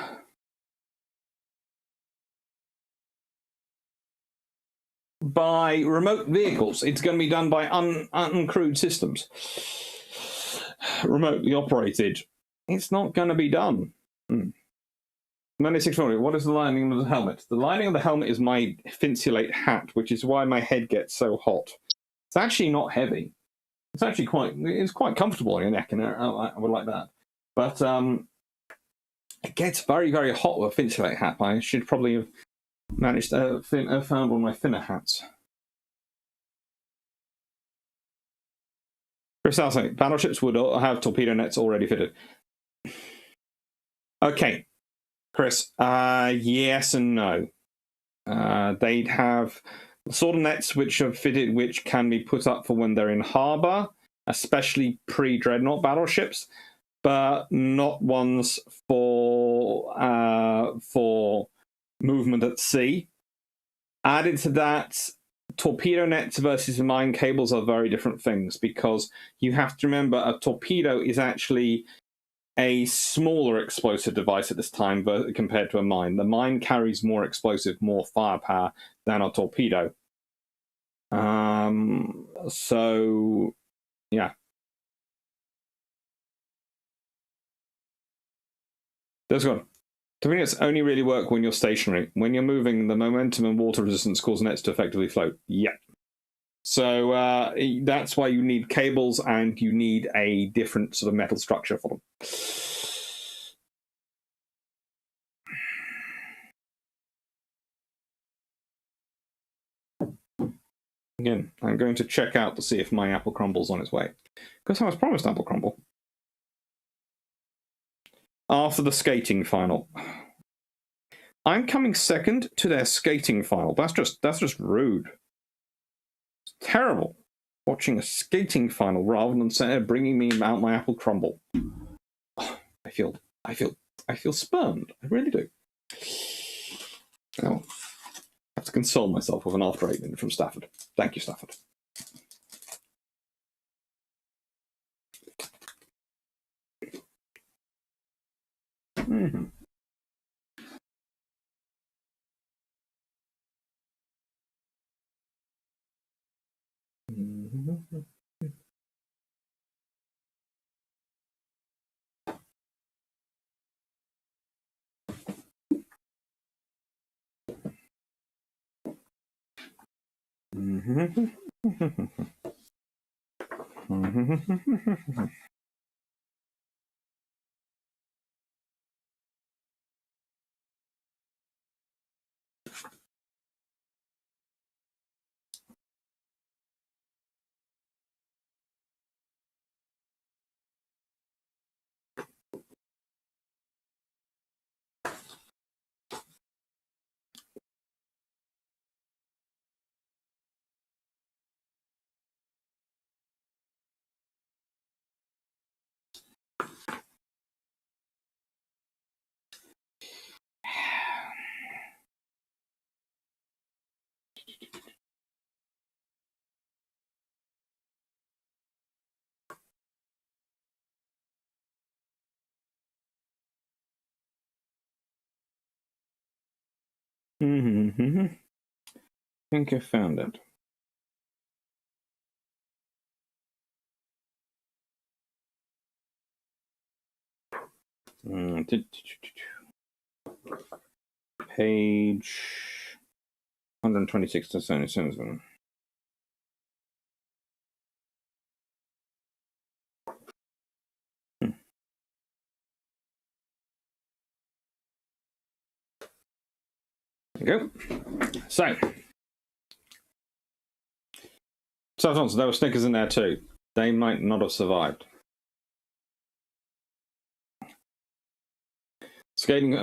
by remote vehicles. It's going to be done by uncrewed systems, remotely operated. It's not going to be done. 9640, what is the lining of the helmet? The lining of the helmet is my Finsulate hat, which is why my head gets so hot. It's actually not heavy. It's actually quite comfortable on your neck, and I would like that. But it gets very, very hot with a Finsulate hat. I should probably have managed to found one of my thinner hats. Chris Alsay, battleships would have torpedo nets already fitted. Okay, Chris, yes and no. They'd have the sort of nets which are fitted, which can be put up for when they're in harbour, especially pre-dreadnought battleships, but not ones for movement at sea. Added to that, torpedo nets versus mine cables are very different things, because you have to remember a torpedo is actually a smaller explosive device at this time compared to a mine. The mine carries more explosive, more firepower than a torpedo. So, yeah. There's one. Torpedoes only really work when you're stationary. When you're moving, the momentum and water resistance cause nets to effectively float. Yeah. So that's why you need cables, and you need a different sort of metal structure for them. Again, I'm going to check out to see if my apple crumbles on its way, because I was promised apple crumble after the skating final. I'm coming second to their skating final. That's just rude. It's terrible. watching a skating final rather than bringing me out my apple crumble. Oh, I feel spurned. I really do. Oh, I have to console myself with an after 8 minute from Stafford. Thank you, Stafford. Mm-hmm. I think I found it. Page 126 to 77. There we go. So there were Snickers in there too. They might not have survived. Skating,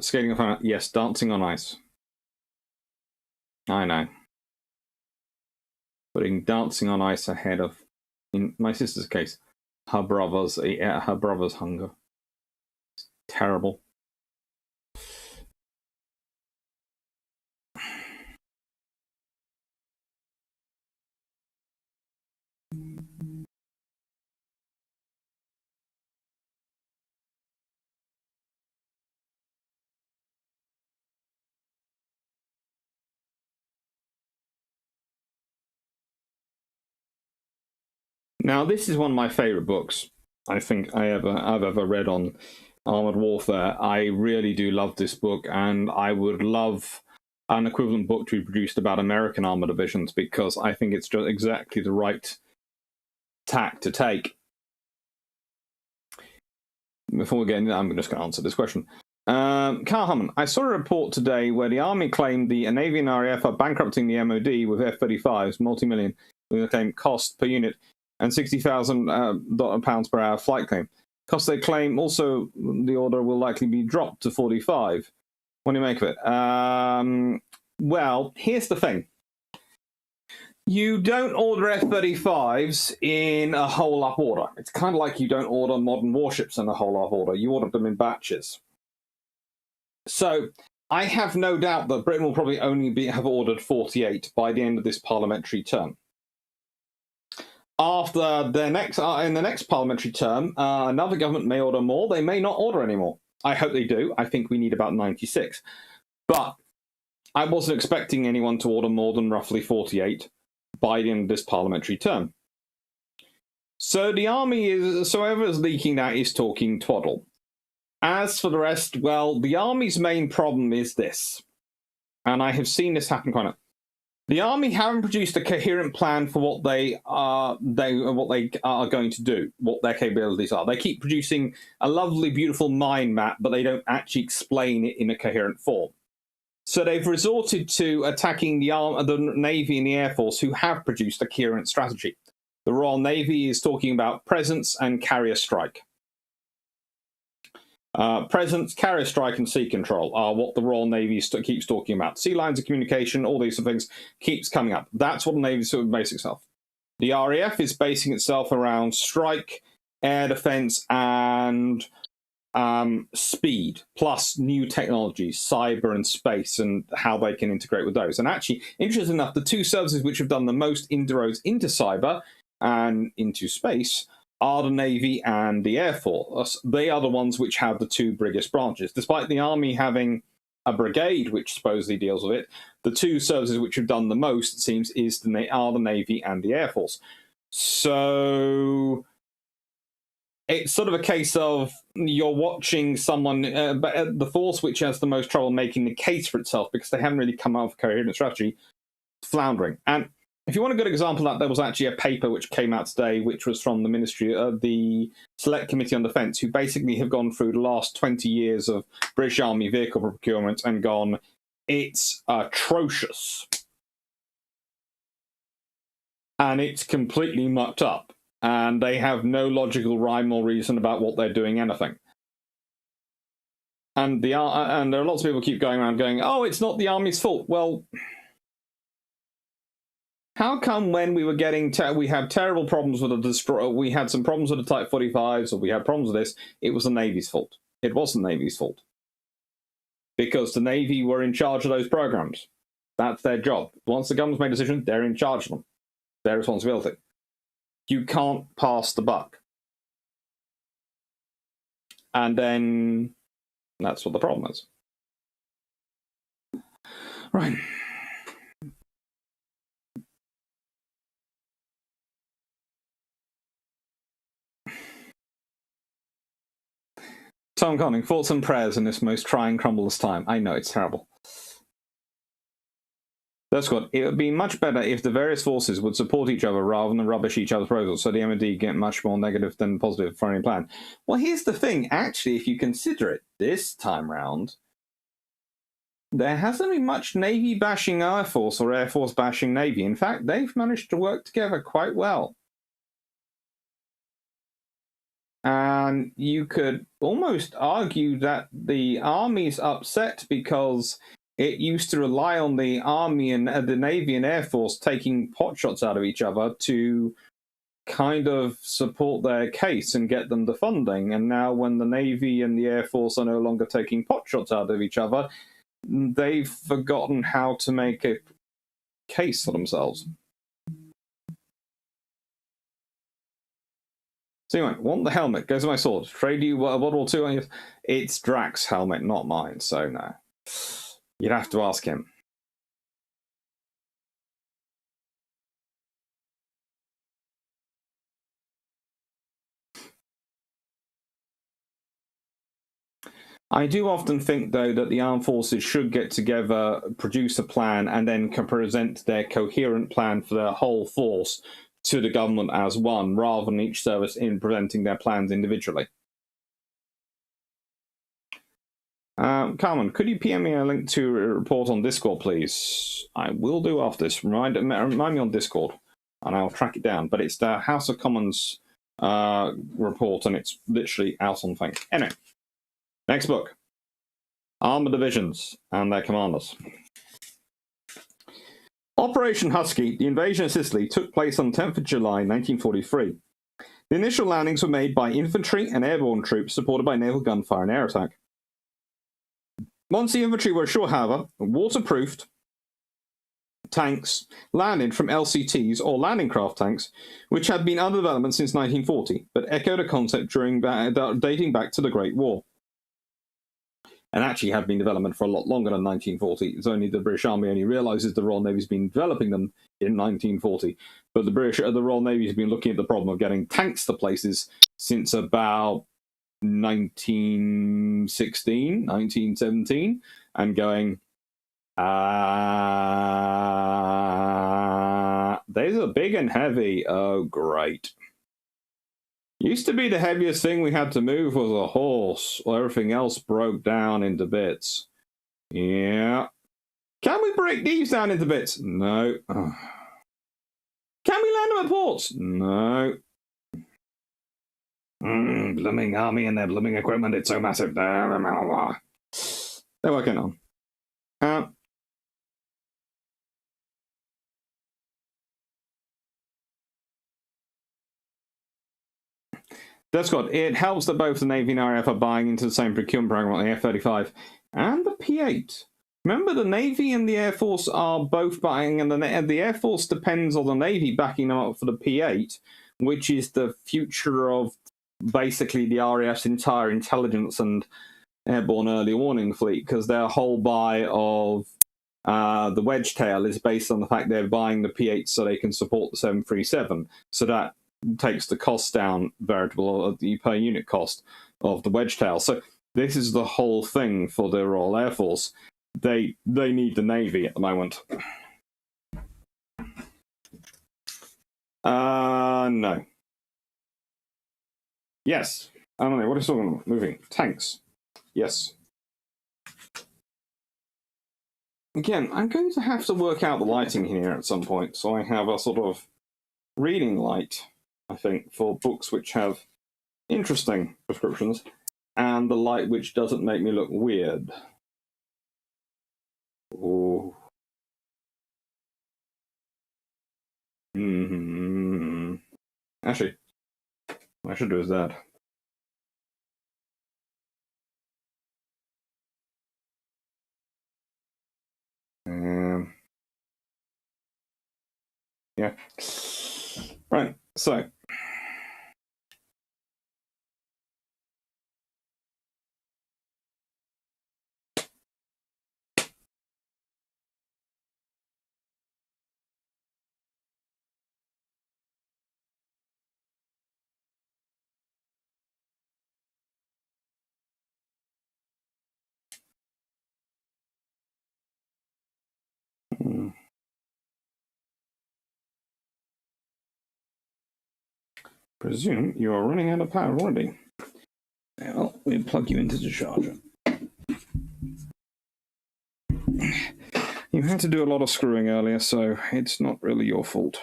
skating on yes, dancing on ice. I know. Putting dancing on ice ahead of, in my sister's case, her brother's hunger. It's terrible. Now, this is one of my favorite books I think I've ever read on armored warfare. I really do love this book, and I would love an equivalent book to be produced about American armor divisions, because I think it's just exactly the right tack to take. Before we get into that, I'm just going to answer this question. Carl Hardman, I saw a report today where the Army claimed the Navy and RAF are bankrupting the MOD with F-35s, multi-million, with a claim cost per unit, and £60,000 per hour flight claim. Cost they claim also the order will likely be dropped to 45. What do you make of it? Well, here's the thing. You don't order F-35s in a whole-up order. It's kind of like you don't order modern warships in a whole-up order. You order them in batches. So I have no doubt that Britain will probably only have ordered 48 by the end of this parliamentary term. After their in the next parliamentary term, another government may order more. They may not order anymore. I hope they do. I think we need about 96. But I wasn't expecting anyone to order more than roughly 48 by the end of this parliamentary term. So the Army is, so whoever is leaking that is talking twaddle. As for the rest, well, the Army's main problem is this, and I have seen this happen quite a lot. The Army haven't produced a coherent plan for what they are going to do, what their capabilities are. They keep producing a lovely, beautiful mind map, but they don't actually explain it in a coherent form. So they've resorted to attacking the Navy and the Air Force, who have produced a coherent strategy. The Royal Navy is talking about presence and carrier strike. Presence, carrier strike, and sea control are what the Royal Navy keeps talking about. Sea lines of communication, all these things keeps coming up. That's what the Navy's sort of basic stuff. The RAF is basing itself around strike, air defense, and speed, plus new technologies, cyber and space, and how they can integrate with those. And actually, interesting enough, the two services which have done the most inroads into cyber and into space are the Navy and the Air Force. They are the ones which have the two biggest branches. Despite the Army having a brigade which supposedly deals with it, the two services which have done the most, it seems, are the Navy and the Air Force. So it's sort of a case of you're watching someone, the force which has the most trouble making the case for itself because they haven't really come out with a coherent strategy, floundering. And if you want a good example of that, there was actually a paper which came out today, which was from the Ministry of the Select Committee on Defence, who basically have gone through the last 20 years of British Army vehicle procurement and gone, it's atrocious. And it's completely mucked up. And they have no logical rhyme or reason about what they're doing anything. And there are lots of people keep going around going, oh, it's not the Army's fault. Well, how come when we were getting, we had terrible problems with the destroyer, we had some problems with the Type 45s, or we had problems with this, it was the Navy's fault. It wasn't the Navy's fault. Because the Navy were in charge of those programs. That's their job. Once the government's made a decision, they're in charge of them. Their responsibility. You can't pass the buck. And then that's what the problem is. Right. Tom Conning, thoughts and prayers in this most trying, crumbleless time. I know, it's terrible. That's good. It would be much better if the various forces would support each other rather than rubbish each other's proposals, so the MOD get much more negative than positive for any plan. Well, here's the thing. Actually, if you consider it this time round, there hasn't been much Navy bashing Air Force or Air Force bashing Navy. In fact, they've managed to work together quite well. And you could almost argue that the Army's upset because it used to rely on the Army and the Navy and Air Force taking potshots out of each other to kind of support their case and get them the funding. And now when the Navy and the Air Force are no longer taking potshots out of each other, they've forgotten how to make a case for themselves. So anyway, want the helmet, goes to my sword. Trade you World War II? It's Drax's helmet, not mine, so no. You'd have to ask him. I do often think, though, that the armed forces should get together, produce a plan, and then can present their coherent plan for their whole force to the government as one, rather than each service in presenting their plans individually. Carmen, could you PM me a link to a report on Discord, please? I will do after this. Remind me on Discord, and I'll track it down. But it's the House of Commons report, and it's literally out on thing. Anyway, next book. Armored Divisions and their commanders. Operation Husky, the invasion of Sicily, took place on 10th of July 1943. The initial landings were made by infantry and airborne troops supported by naval gunfire and air attack. Once the infantry were ashore, however, waterproofed tanks landed from LCTs, or landing craft tanks, which had been under development since 1940, but echoed a concept dating back to the Great War. And actually had been in development for a lot longer than 1940. It's only the British Army only realises the Royal Navy's been developing them in 1940. But the Royal Navy has been looking at the problem of getting tanks to places since about 1916, 1917, and going, these are big and heavy. Oh, great. Used to be the heaviest thing we had to move was a horse, while everything else broke down into bits. Yeah. Can we break these down into bits? No. Can we land them at ports? No. Blooming army and their blooming equipment, it's so massive. They're working on. That's good. It helps that both the Navy and RAF are buying into the same procurement program like the F-35 and the P-8. Remember, the Navy and the Air Force are both buying, and the Air Force depends on the Navy backing them up for the P-8, which is the future of basically the RAF's entire intelligence and airborne early warning fleet, because their whole buy of the Wedgetail is based on the fact they're buying the P-8 so they can support the 737. So that takes the cost down, veritable the per unit cost of the Wedgetail. So this is the whole thing for the Royal Air Force. They need the Navy at the moment. No. Yes. I don't know. What is talking about? Moving. Tanks. Yes. Again, I'm going to have to work out the lighting here at some point, so I have a sort of reading light, I think, for books which have interesting prescriptions, and the light which doesn't make me look weird. Oh. Actually, what I should do is that. Yeah. Right, so. Presume you are running out of power already. Well, we'll plug you into the charger. You had to do a lot of screwing earlier, so it's not really your fault.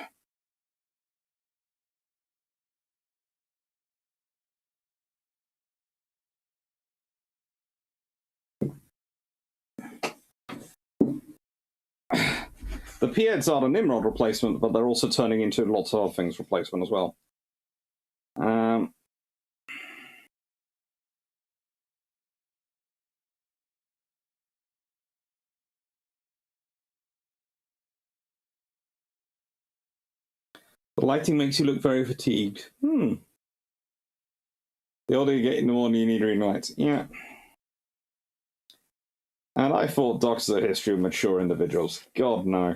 The P-8s are the Nimrod replacement, but they're also turning into lots of other things replacement as well. The lighting makes you look very fatigued. The older you get in the morning, you need reading lights. Yeah. And I thought doctors are a history of mature individuals. God, no.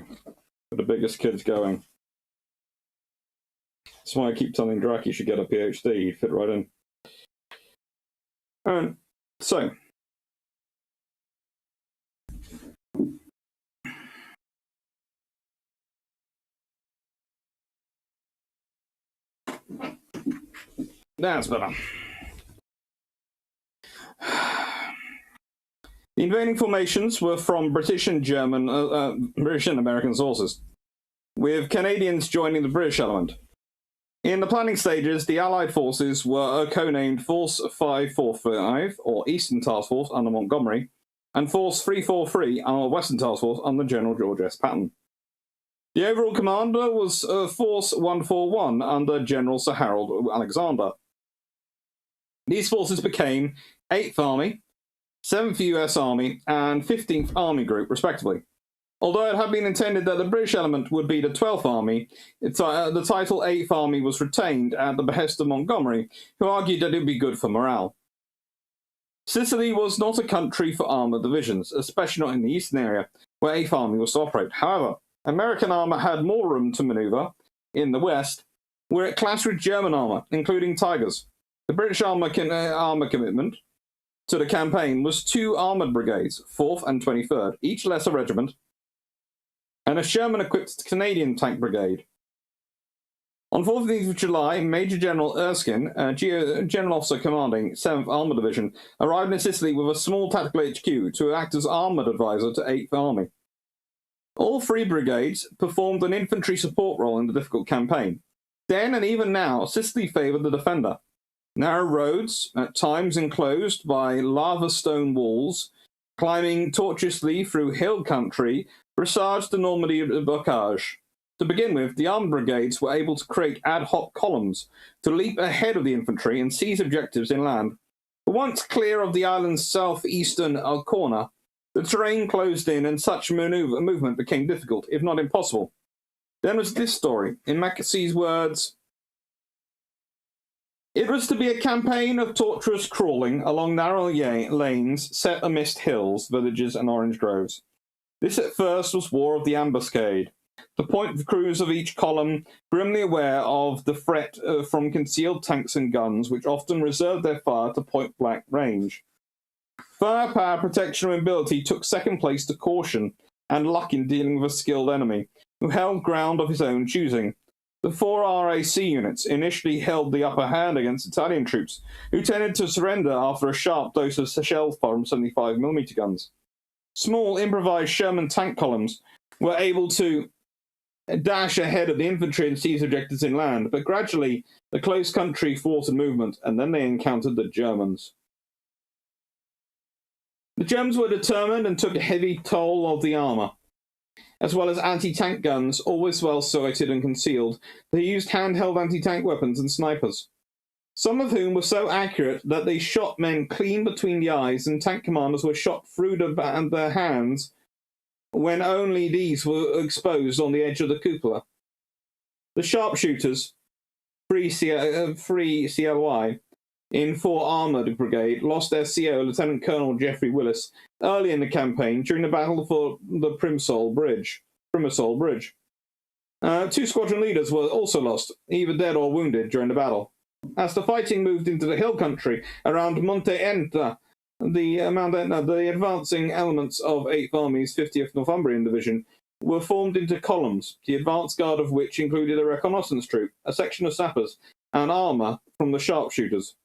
We're the biggest kids going. That's why I keep telling Drac you should get a PhD. You'd fit right in. So. That's better. The invading formations were from British and American sources, with Canadians joining the British element. In the planning stages, the Allied forces were conamed Force 545, or Eastern Task Force, under Montgomery, and Force 343, our Western Task Force, under General George S. Patton. The overall commander was Force 141, under General Sir Harold Alexander. These forces became 8th Army, 7th US Army, and 15th Army Group, respectively. Although it had been intended that the British element would be the 12th Army, the title 8th Army was retained at the behest of Montgomery, who argued that it would be good for morale. Sicily was not a country for armoured divisions, especially not in the eastern area, where 8th Army was to operate. However, American armour had more room to manoeuvre in the west, where it clashed with German armour, including Tigers. The British armour commitment to the campaign was 2 armoured brigades, 4th and 23rd, each lesser regiment, and a Sherman-equipped Canadian tank brigade. On 14th of July, Major General Erskine, General Officer commanding 7th Armoured Division, arrived in Sicily with a small tactical HQ to act as armoured advisor to 8th Army. All 3 brigades performed an infantry support role in the difficult campaign. Then and even now, Sicily favoured the defender. Narrow roads, at times enclosed by lava stone walls, climbing tortuously through hill country, presaged the Normandy bocage. To begin with, the armoured brigades were able to create ad hoc columns to leap ahead of the infantry and seize objectives inland. But once clear of the island's southeastern corner, the terrain closed in and such movement became difficult, if not impossible. Then was this story. In Mackenzie's words, "It was to be a campaign of tortuous crawling along narrow lanes set amidst hills, villages, and orange groves. This at first was war of the ambuscade. The point crews of each column, grimly aware of the threat from concealed tanks and guns, which often reserved their fire to point-blank range. Firepower, protection, and ability took second place to caution and luck in dealing with a skilled enemy, who held ground of his own choosing. The 4 RAC units initially held the upper hand against Italian troops, who tended to surrender after a sharp dose of shell from 75mm guns. Small, improvised Sherman tank columns were able to dash ahead of the infantry and seize objectives inland, but gradually the close country thwarted movement, and then they encountered the Germans. The Germans were determined and took a heavy toll of the armour. As well as anti-tank guns, always well sighted and concealed, they used handheld anti-tank weapons and snipers, some of whom were so accurate that they shot men clean between the eyes, and tank commanders were shot through their hands when only these were exposed on the edge of the cupola. The sharpshooters, 3 CLY, in 4 Armoured Brigade, lost their CO, Lieutenant Colonel Geoffrey Willis, early in the campaign during the battle for the Primsol Bridge. 2 squadron leaders were also lost, either dead or wounded, during the battle. As the fighting moved into the hill country around Monte Enta, the advancing elements of 8th Army's 50th Northumbrian Division were formed into columns, the advance guard of which included a reconnaissance troop, a section of sappers, and armour from the sharpshooters.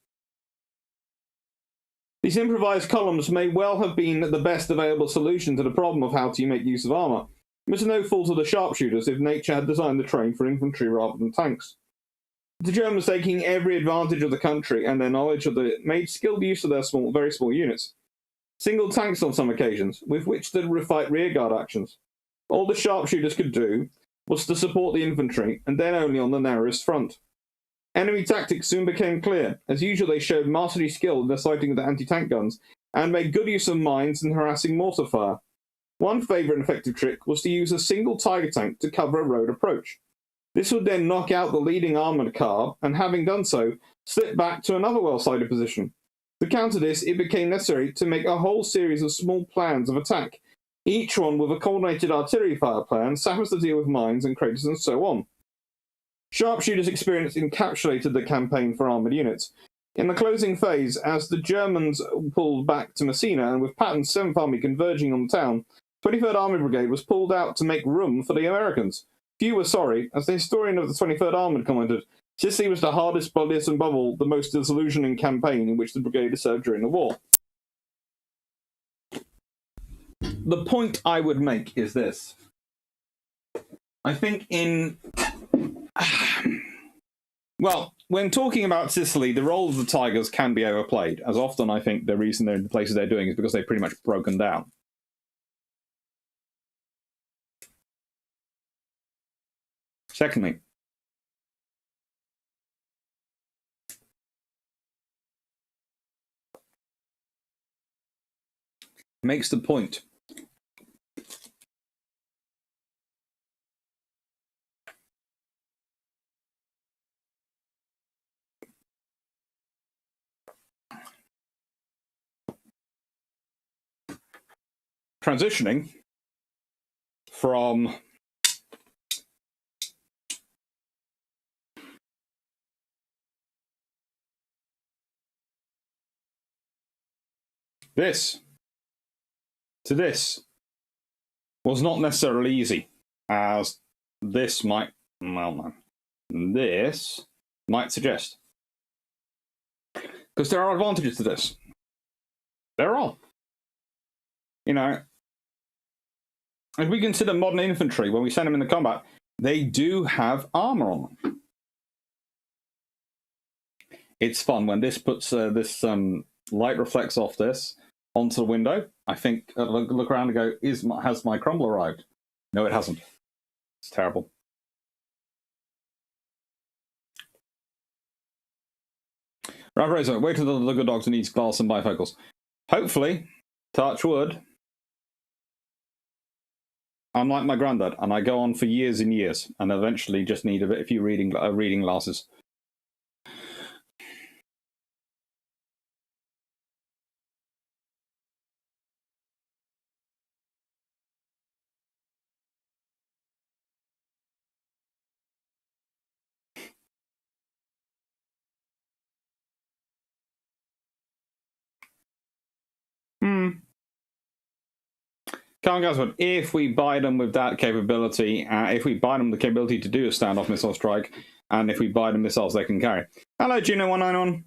These improvised columns may well have been the best available solution to the problem of how to make use of armour. It was no fault of the sharpshooters if nature had designed the terrain for infantry rather than tanks. The Germans, taking every advantage of the country and their knowledge of it, made skilled use of their very small units. Single tanks on some occasions, with which to fight rearguard actions. All the sharpshooters could do was to support the infantry, and then only on the narrowest front. Enemy tactics soon became clear. As usual, they showed masterly skill in the sighting of the anti-tank guns, and made good use of mines and harassing mortar fire. One favourite and effective trick was to use a single Tiger tank to cover a road approach. This would then knock out the leading armoured car, and having done so, slip back to another well-sighted position. To counter this, it became necessary to make a whole series of small plans of attack, each one with a coordinated artillery fire plan, sappers to deal with mines and craters, and so on. Sharpshooters' experience encapsulated the campaign for armoured units. In the closing phase, as the Germans pulled back to Messina, and with Patton's 7th Army converging on the town, 23rd Army Brigade was pulled out to make room for the Americans. Few were sorry. As the historian of the 23rd Armoured commented, Sicily was the hardest, bloodiest, and above all, the most disillusioning campaign in which the brigade has served during the war. The point I would make is this. I think well, when talking about Sicily, the role of the Tigers can be overplayed, as often I think the reason they're in the places they're doing is because they've pretty much broken down. Secondly, makes the point transitioning from this to this was not necessarily easy, as this might, this might suggest. Because there are advantages to this. There are. You know, if we consider modern infantry, when we send them into combat, they do have armour on them. It's fun when this puts this light reflects off this onto the window. I think look around and go, has my crumble arrived? No, it hasn't. It's terrible. Razor, wait till the good doctor needs glass and bifocals. Hopefully, touch wood. I'm like my granddad, and I go on for years and years, and eventually just need a few reading glasses. Guys, if we buy them with that capability, if we buy them the capability to do a standoff missile strike, and if we buy them missiles they can carry. Hello, Juno 191.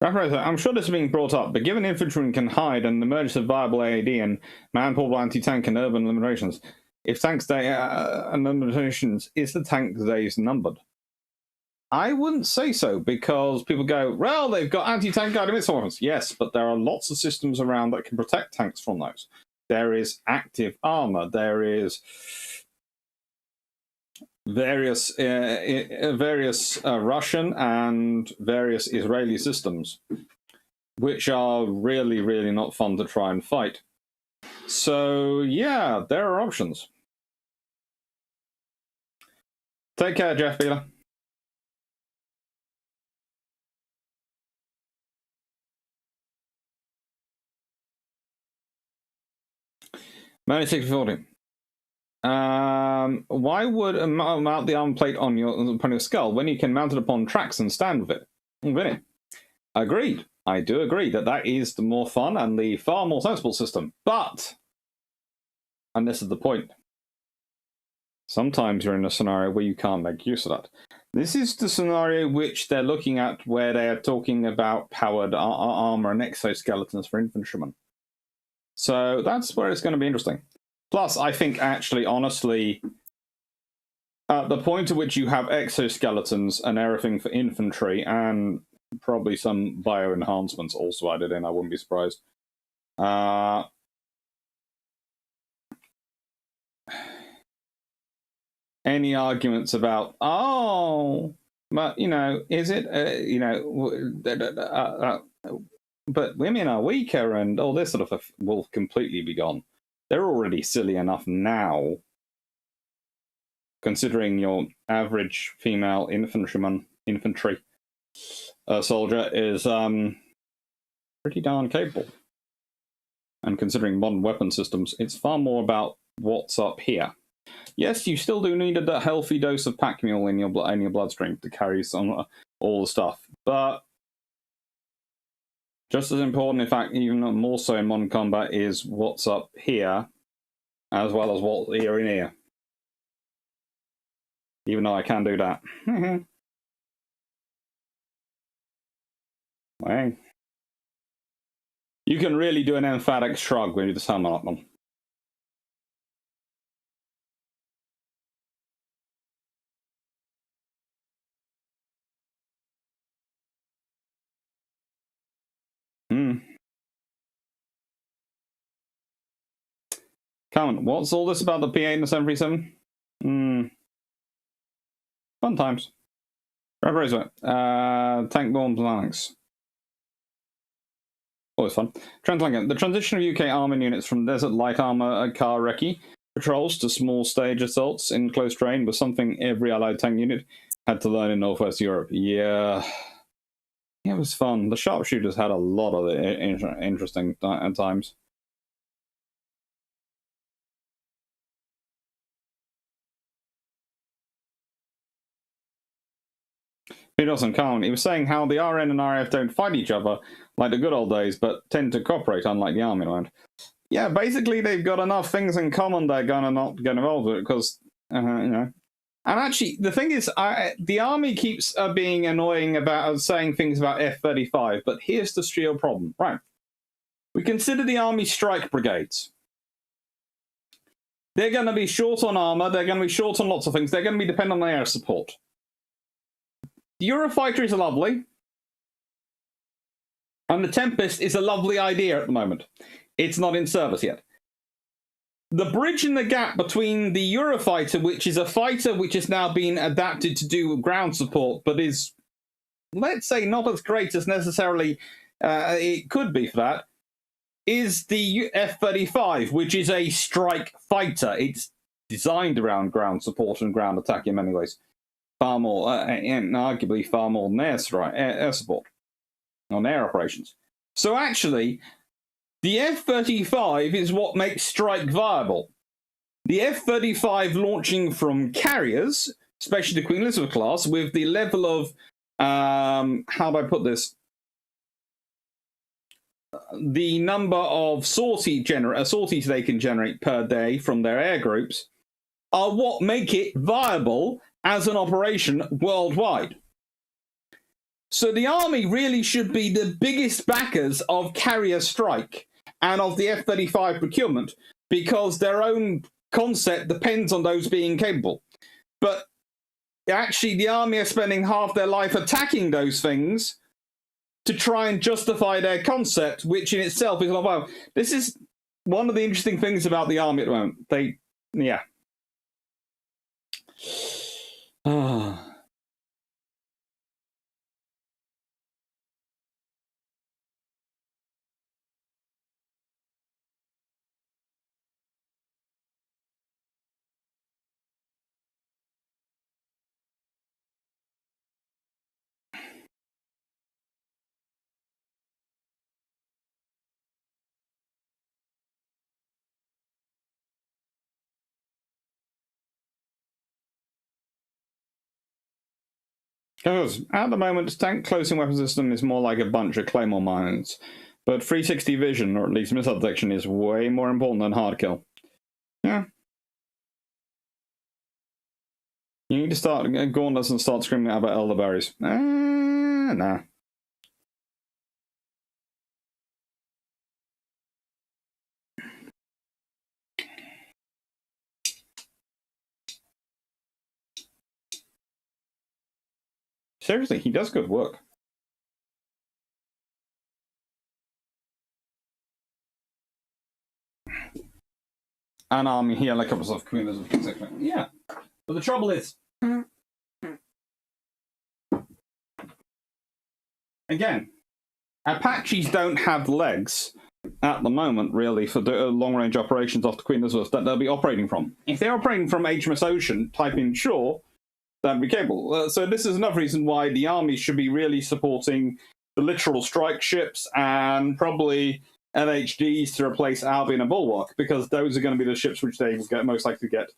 I'm sure this is being brought up, but given infantrymen can hide and the emergence of viable AAD and man-portable anti-tank and urban limitations, if tanks day and limitations, is the tank days numbered? I wouldn't say so, because people go, well, they've got anti-tank guided missile weapons. Yes, but there are lots of systems around that can protect tanks from those. There is active armor. There is various Russian and various Israeli systems, which are really, really not fun to try and fight. So, yeah, there are options. Take care, Jeff Beeler. Money 6040. Why would mount the armor plate on your skull when you can mount it upon tracks and stand with it? Really? Agreed. I do agree that that is the more fun and the far more sensible system. But, and this is the point, sometimes you're in a scenario where you can't make use of that. This is the scenario which they're looking at where they are talking about powered armor and exoskeletons for infantrymen. So that's where it's going to be interesting. Plus, I think actually, honestly, at the point at which you have exoskeletons and everything for infantry, and probably some bio-enhancements also added in, I wouldn't be surprised. Any arguments about, oh, but, you know, is it, you know, but women are weaker and all this sort of stuff will completely be gone. They're already silly enough now, considering your average female infantry soldier is pretty darn capable. And considering modern weapon systems, it's far more about what's up here. Yes, you still do need a healthy dose of pack mule in your bloodstream to carry some all the stuff, but just as important, in fact, even more so in modern combat, is what's up here, as well as what's here in here. Even though I can do that. Well, you can really do an emphatic shrug when you just summon up them. Come on, what's all this about the P8 and the 737? Fun times. Tank bomb planks. Always fun. Translinking. The transition of UK armoured units from desert light armour car recce patrols to small stage assaults in close terrain was something every Allied tank unit had to learn in Northwest Europe. Yeah. It was fun. The sharpshooters had a lot of interesting times. Peterson Khan, he was saying how the RN and RAF don't fight each other like the good old days, but tend to cooperate, unlike the Army land. Yeah, basically they've got enough things in common they're gonna not get involved with it, because, you know. And actually, the thing is, the Army keeps being annoying about saying things about F-35, but here's the real problem. Right. We consider the Army strike brigades. They're going to be short on armor, they're going to be short on lots of things, they're going to be dependent on air support. The Eurofighter is lovely, and the Tempest is a lovely idea at the moment. It's not in service yet. the bridge in the gap between the Eurofighter, which is a fighter which has now been adapted to do ground support, but is, let's say, not as great as necessarily it could be for that, is the F-35, which is a strike fighter. It's designed around ground support and ground attack in many ways. Far more, and arguably far more than air support on air operations. So actually, the F-35 is what makes strike viable. The F-35 launching from carriers, especially the Queen Elizabeth class, with the level of, how do I put this? The number of sorties they can generate per day from their air groups are what make it viable as an operation worldwide. So the Army really should be the biggest backers of carrier strike and of the F-35 procurement, because their own concept depends on those being capable. But actually, the Army are spending half their life attacking those things to try and justify their concept, which in itself is not viable. This is one of the interesting things about the Army at the moment. Yeah. Because at the moment, tank closing weapon system is more like a bunch of claymore mines. But 360 vision, or at least missile detection, is way more important than hard kill. Yeah. You need to start gauntlets and start screaming out about elderberries. Nah. Seriously, he does good work. An army helicopters of Queen Elizabeth. Yeah. But the trouble is, again, Apaches don't have legs at the moment, really, for the long-range operations off the Queen Elizabeth that they'll be operating from. If they're operating from HMS Ocean, type in shore, that'd be capable. So this is another reason why the Army should be really supporting the littoral strike ships and probably LHDs to replace Albion and Bulwark, because those are going to be the ships which they will get most likely to get,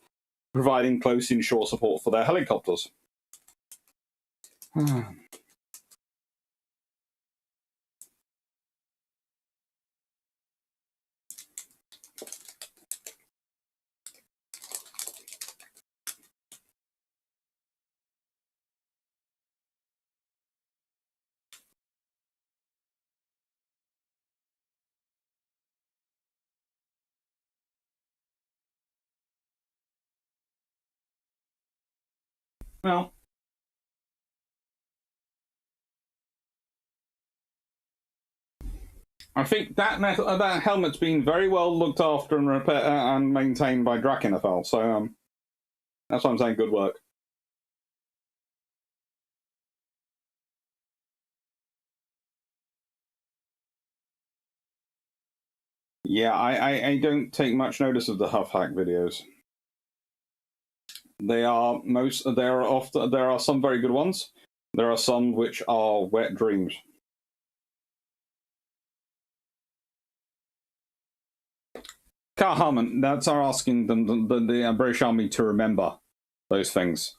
providing close inshore support for their helicopters. Well, I think that helmet's been very well looked after and and maintained by Drac NFL. So that's why I'm saying good work. Yeah, I don't take much notice of the Huff Hack videos. There are some very good ones. There are some which are wet dreams. Hardman, that's our asking the British Army to remember those things.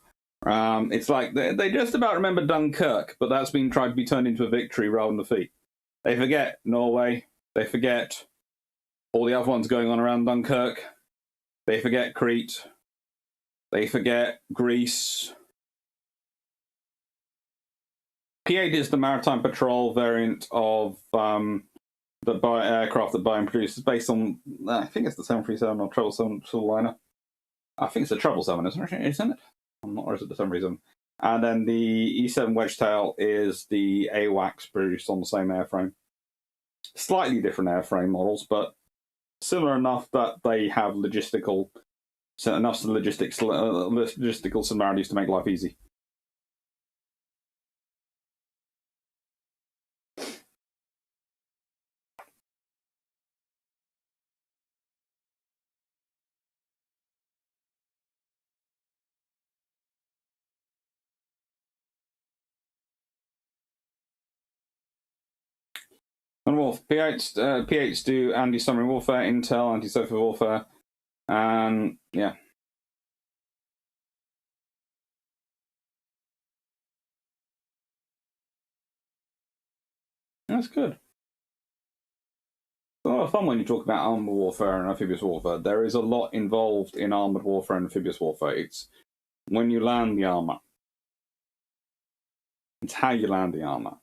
It's like they just about remember Dunkirk, but that's been tried to be turned into a victory rather than defeat. They forget Norway. They forget all the other ones going on around Dunkirk. They forget Crete. They forget Greece. P-8 is the maritime patrol variant of the aircraft that Boeing produces, based on, I think it's the 737 or 777 liner. I think it's the 777, isn't it? Or is it the 737? And then the E-7 Wedgetail is the AWACS produced on the same airframe. Slightly different airframe models, but similar enough that they have logistical similarities to make life easy. And Wolf, P8s do anti-submarine warfare, intel, anti-surface warfare, and yeah. That's good. It's a lot of fun when you talk about armored warfare and amphibious warfare. There is a lot involved in armored warfare and amphibious warfare. It's when you land the armor. It's how you land the armor.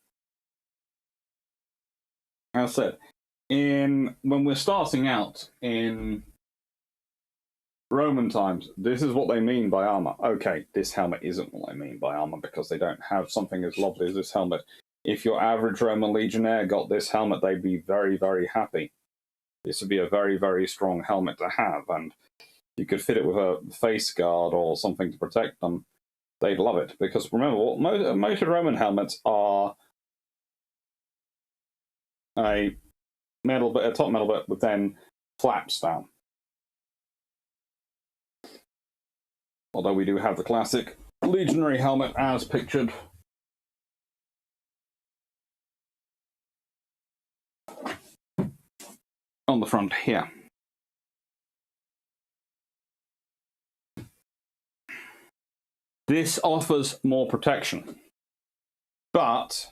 As I said, when we're starting out in Roman times, this is what they mean by armor. Okay, this helmet isn't what I mean by armor because they don't have something as lovely as this helmet. If your average Roman legionnaire got this helmet, they'd be very, very happy. This would be a very, very strong helmet to have, and you could fit it with a face guard or something to protect them. They'd love it, because remember, most Roman helmets are a top metal bit with then flaps down. Although we do have the classic legionary helmet as pictured. On the front here. This offers more protection, but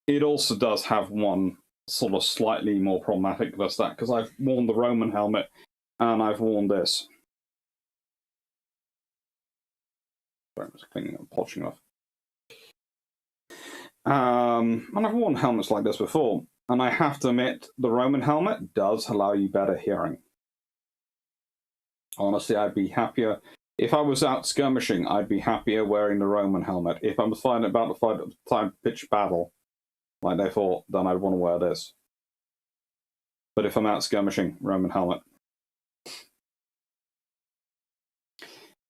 it also does have one sort of slightly more problematic than that, because I've worn the Roman helmet and I've worn this. Sorry, I'm just cleaning up, polishing off. And I've worn helmets like this before, and I have to admit, the Roman helmet does allow you better hearing. Honestly, I'd be happier. If I was out skirmishing, I'd be happier wearing the Roman helmet. If I was about to fight a time-pitched battle, like they thought, then I'd want to wear this. But if I'm out skirmishing, Roman helmet.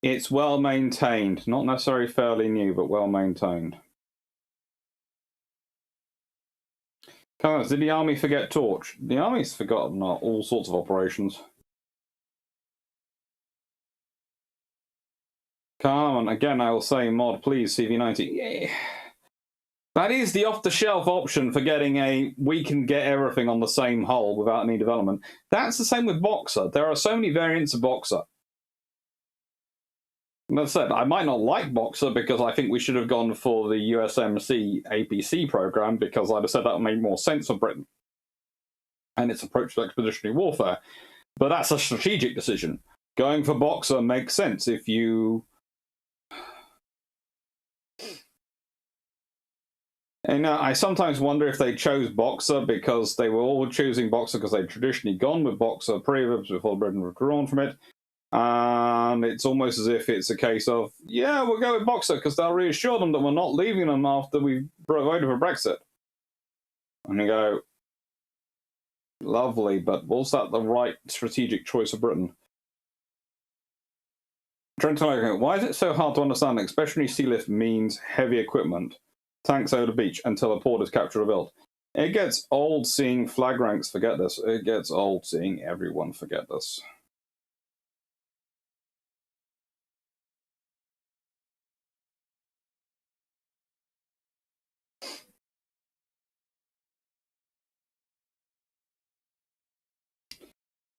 It's well maintained, not necessarily fairly new, but well maintained. Did the army forget torch? The army's forgotten all sorts of operations. Come on, again, I will say, mod, please, CV90. Yeah. That is the off-the-shelf option for getting we can get everything on the same hull without any development. That's the same with Boxer. There are so many variants of Boxer. That said, I might not like Boxer because I think we should have gone for the USMC APC program, because I'd have said that would make more sense for Britain and its approach to expeditionary warfare. But that's a strategic decision. Going for Boxer makes sense if you... And I sometimes wonder if they chose Boxer because they were all choosing Boxer because they'd traditionally gone with Boxer previous before Britain withdrawn from it. And it's almost as if it's a case of, yeah, we'll go with Boxer because they'll reassure them that we're not leaving them after we've voted for Brexit. And you go, lovely, but was that the right strategic choice of Britain? Trenton, why is it so hard to understand that expeditionary sea lift means heavy equipment? Tanks over the beach until a port is captured or built. It gets old seeing flag ranks forget this. It gets old seeing everyone forget this.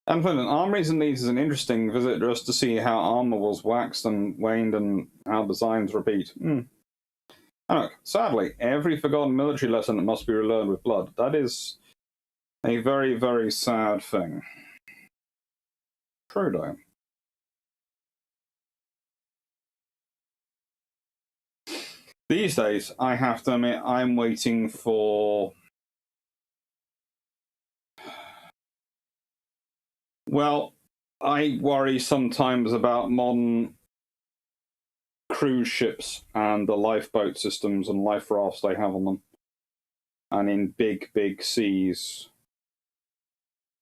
And Finland, Armories and Needs is an interesting visit just to see how armor was waxed and waned and how designs repeat. And look, sadly, every forgotten military lesson must be relearned with blood. That is a very, very sad thing. Trudeau. These days, I have to admit, I'm waiting for... Well, I worry sometimes about modern cruise ships and the lifeboat systems and life rafts they have on them. And in big, big seas.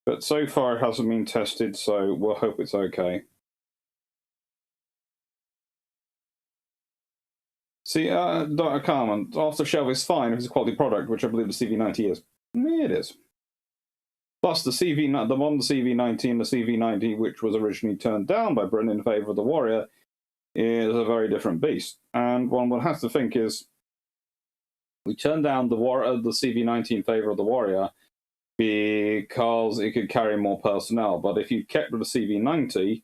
But so far it hasn't been tested, so we'll hope it's okay. See, Dr. Carmen, off the shelf is fine if it's a quality product, which I believe the CV90 is. It is. Plus, the modern CV90 and the CV90, which was originally turned down by Britain in favour of the Warrior, is a very different beast. And one would have to think is, we turned down the CV90 in favour of the Warrior because it could carry more personnel. But if you kept with the CV90,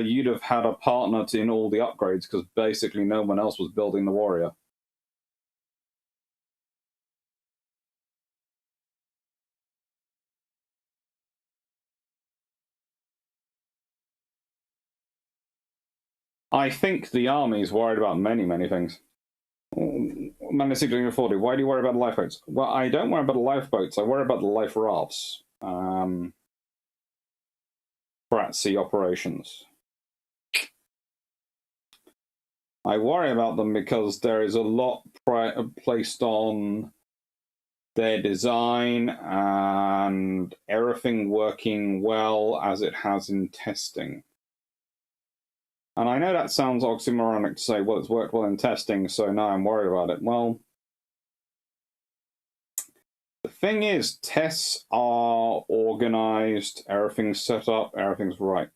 you'd have had a partner in all the upgrades, because basically no one else was building the Warrior. I think the army's worried about many, many things. Man, why do you worry about the lifeboats? Well, I don't worry about the lifeboats. I worry about the life rafts for at-sea operations. I worry about them because there is a lot placed on their design and everything working well as it has in testing. And I know that sounds oxymoronic to say, well, it's worked well in testing, so now I'm worried about it. Well, the thing is, tests are organized, everything's set up, everything's right.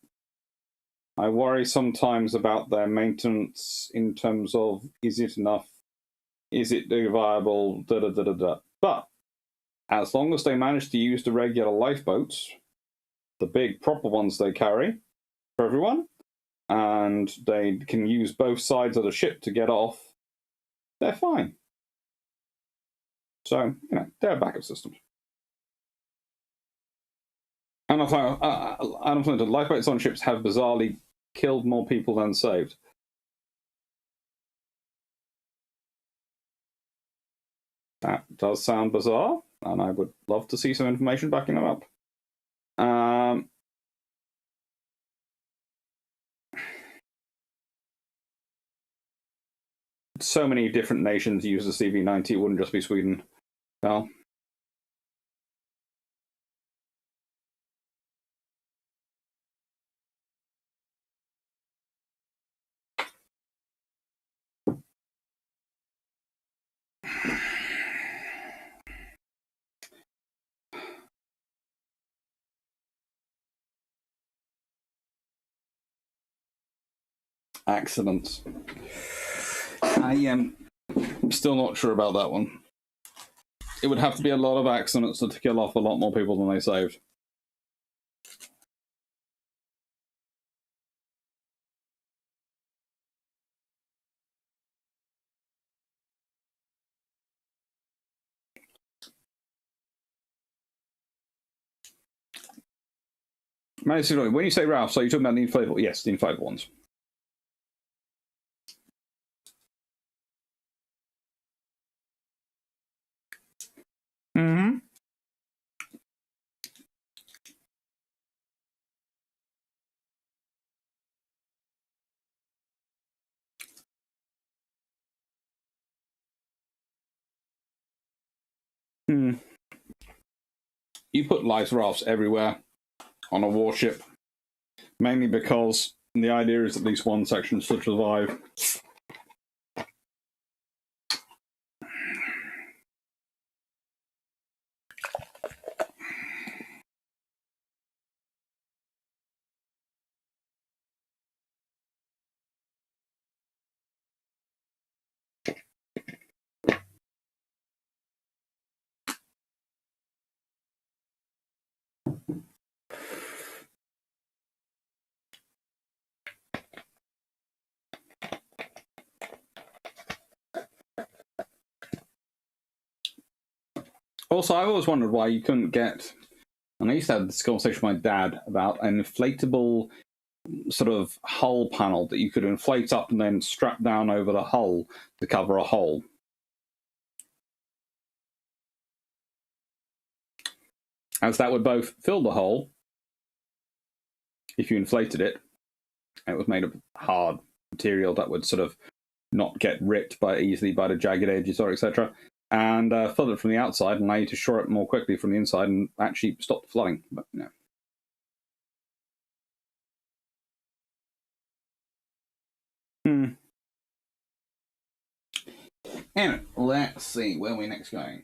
I worry sometimes about their maintenance in terms of, is it enough? Is it viable? But as long as they manage to use the regular lifeboats, the big proper ones they carry for everyone, and they can use both sides of the ship to get off, they're fine. So, they're backup systems. And the lifeboats on ships have bizarrely killed more people than saved. That does sound bizarre, and I would love to see some information backing them up. So many different nations use the CV90, it wouldn't just be Sweden. Well, accidents. I am still not sure about that one. It would have to be a lot of accidents to kill off a lot more people than they saved. When you say Ralph, so you're talking about the inflatable? Yes, the inflatable ones. Mm-hmm. You put life rafts everywhere on a warship, mainly because the idea is at least one section should survive. Also, I always wondered why you couldn't get, and I used to have this conversation with my dad about an inflatable sort of hull panel that you could inflate up and then strap down over the hull to cover a hole. As that would both fill the hole, if you inflated it, it was made of hard material that would sort of not get ripped easily by the jagged edges or etc. and flood it from the outside and allow you to shore it more quickly from the inside and actually stop the flooding. But no. Anyway, let's see where we're next going.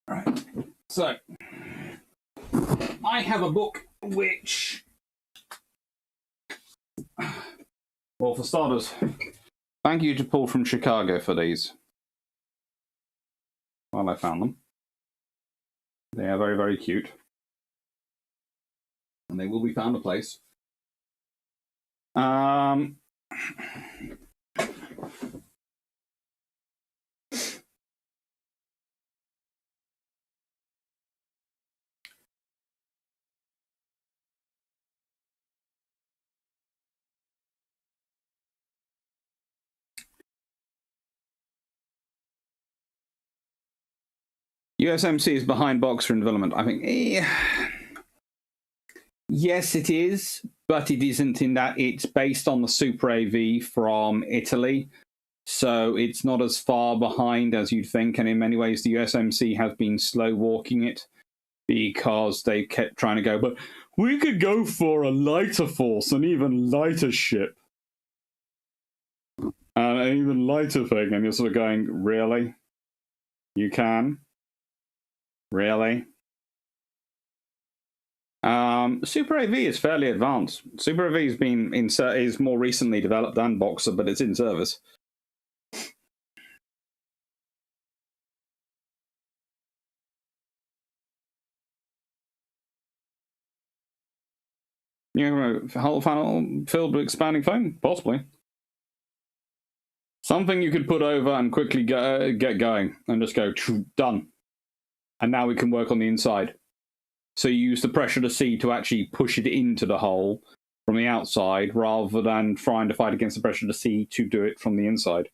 Right. So, I have a book which, well, for starters, thank you to Paul from Chicago for these. Well, I found them. They are very, very cute. And they will be found a place. USMC is behind Boxer in development. I think, yes, it is, but it isn't in that it's based on the Super AV from Italy. So it's not as far behind as you'd think. And in many ways, the USMC has been slow walking it because they kept trying to go, but we could go for a lighter force, an even lighter ship. An even lighter thing. And you're sort of going, really? You can? Really? Super AV is fairly advanced. Super AV has been is more recently developed than Boxer, but it's in service. You know, a whole funnel filled with expanding foam? Possibly. Something you could put over and quickly get going and just go, done. And now we can work on the inside. So you use the pressure to sea to actually push it into the hole from the outside rather than trying to fight against the pressure to sea to do it from the inside.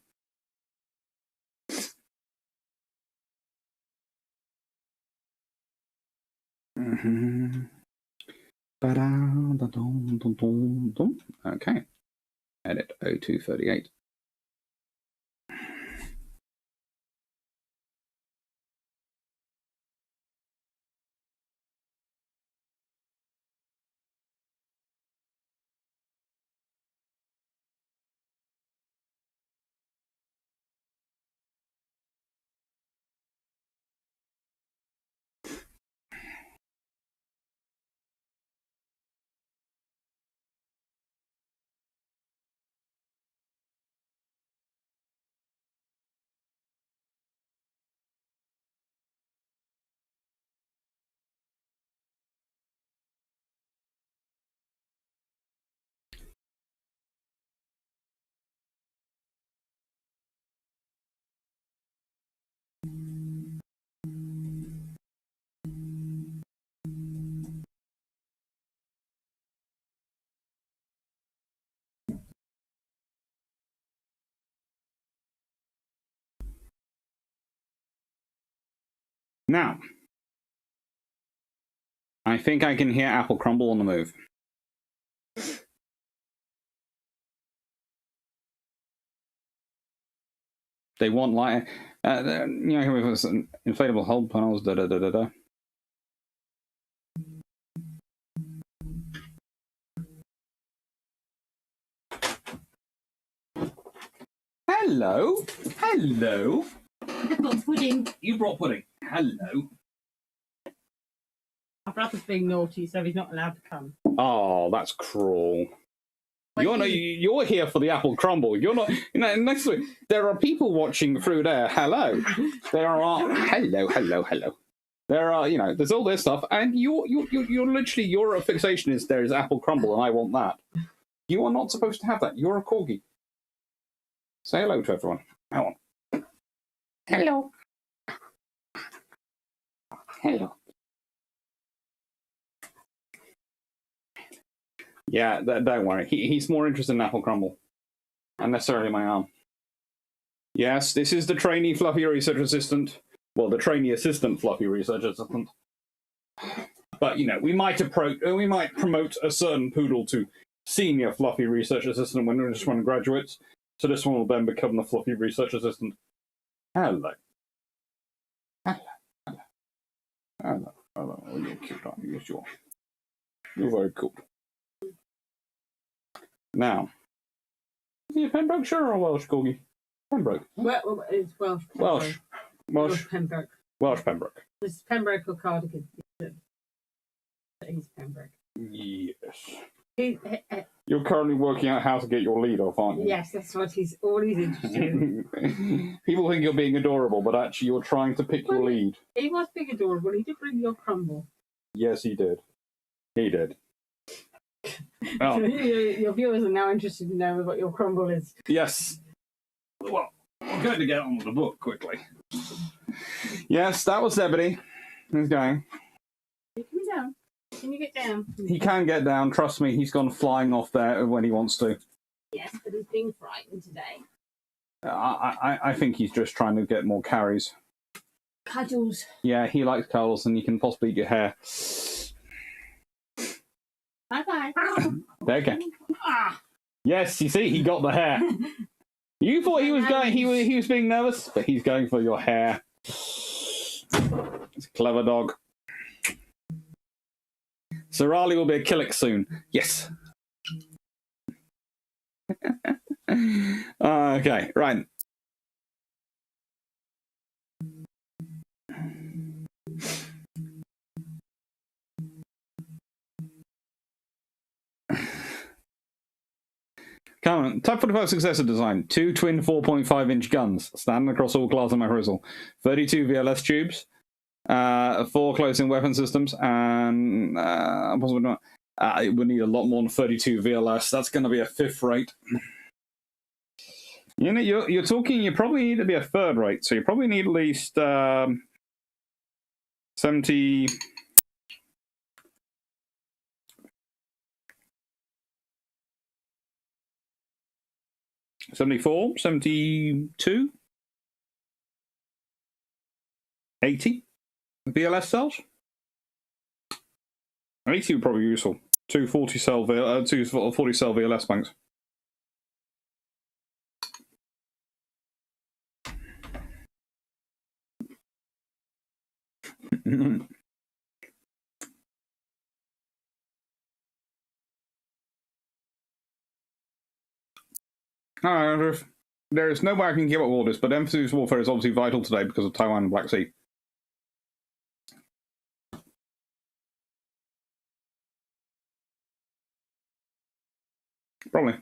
Okay. Edit 0238. Now, I think I can hear Apple crumble on the move. They want light, you know, with inflatable hull panels, da da da da da. Hello, hello. I brought pudding. You brought pudding. Hello. My brother's being naughty, so he's not allowed to come. Oh, that's cruel. But You're here for the apple crumble. You're not. You know, next week there are people watching through there. Hello. There are. Hello. There are. You know, there's all this stuff, and you're literally your fixation is there is apple crumble, and I want that. You are not supposed to have that. You're a corgi. Say hello to everyone. Come on. Hello. Hello. Yeah, don't worry. He's more interested in apple crumble. Not necessarily my arm. Yes, this is the trainee fluffy research assistant. Well, the trainee assistant fluffy research assistant. But, you know, we might promote a certain poodle to senior fluffy research assistant when we're just one graduates. So this one will then become the fluffy research assistant. Hello. Hello. Hello. Hello. Hello. Oh, you're cute, aren't you? Yes, you are. You're very cool. Now, is he a Pembrokeshire or a Welsh corgi? Pembroke. Well, it's Welsh. Welsh. Welsh. Pembroke. Welsh Pembroke. It's Pembroke or Cardigan. He's Pembroke. Yes. You're currently working out how to get your lead off, aren't you? Yes, that's what all he's interested in. People think you're being adorable, but actually you're trying to pick your lead. He was being adorable. He did bring your crumble. Yes, he did. He did. Oh. Your viewers are now interested to know what your crumble is. Yes. Well, I'm going to get on with the book quickly. Yes, that was Zebedee. He's going. Can you down? Can you get down? He can get down. Trust me, he's gone flying off there when he wants to. Yes, but he's being frightened today. I think he's just trying to get more carries. Cuddles. Yeah, he likes cuddles, and you can possibly eat your hair. Bye-bye. There you go. Yes, you see, he got the hair. You thought he was going. He was being nervous, but he's going for your hair. It's a clever dog. Sir Raleigh will be a Killick soon. Yes. Okay, right. Come on. Type 45 successor design. 2 twin 4.5-inch guns. Standard across all class and macro. 32 VLS tubes. 4 close-in weapon systems. And possibly not. It would need a lot more than 32 VLS. That's going to be a 5th rate. You know, you're talking, you probably need to be a 3rd rate. So you probably need at least 70... 74, 72, 80 VLS cells. 80 would probably be useful. 2 40 cell VLS banks. There is no way I can keep up all this, but amphibious warfare is obviously vital today because of Taiwan and Black Sea. Probably.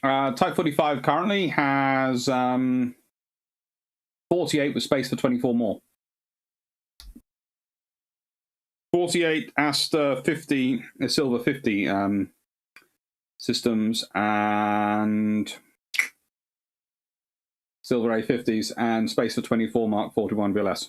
Type 45 currently has 48 with space for 24 more. 48 Asta 50, Silver 50 systems and Silver A50s and space for 24 Mark 41 VLS.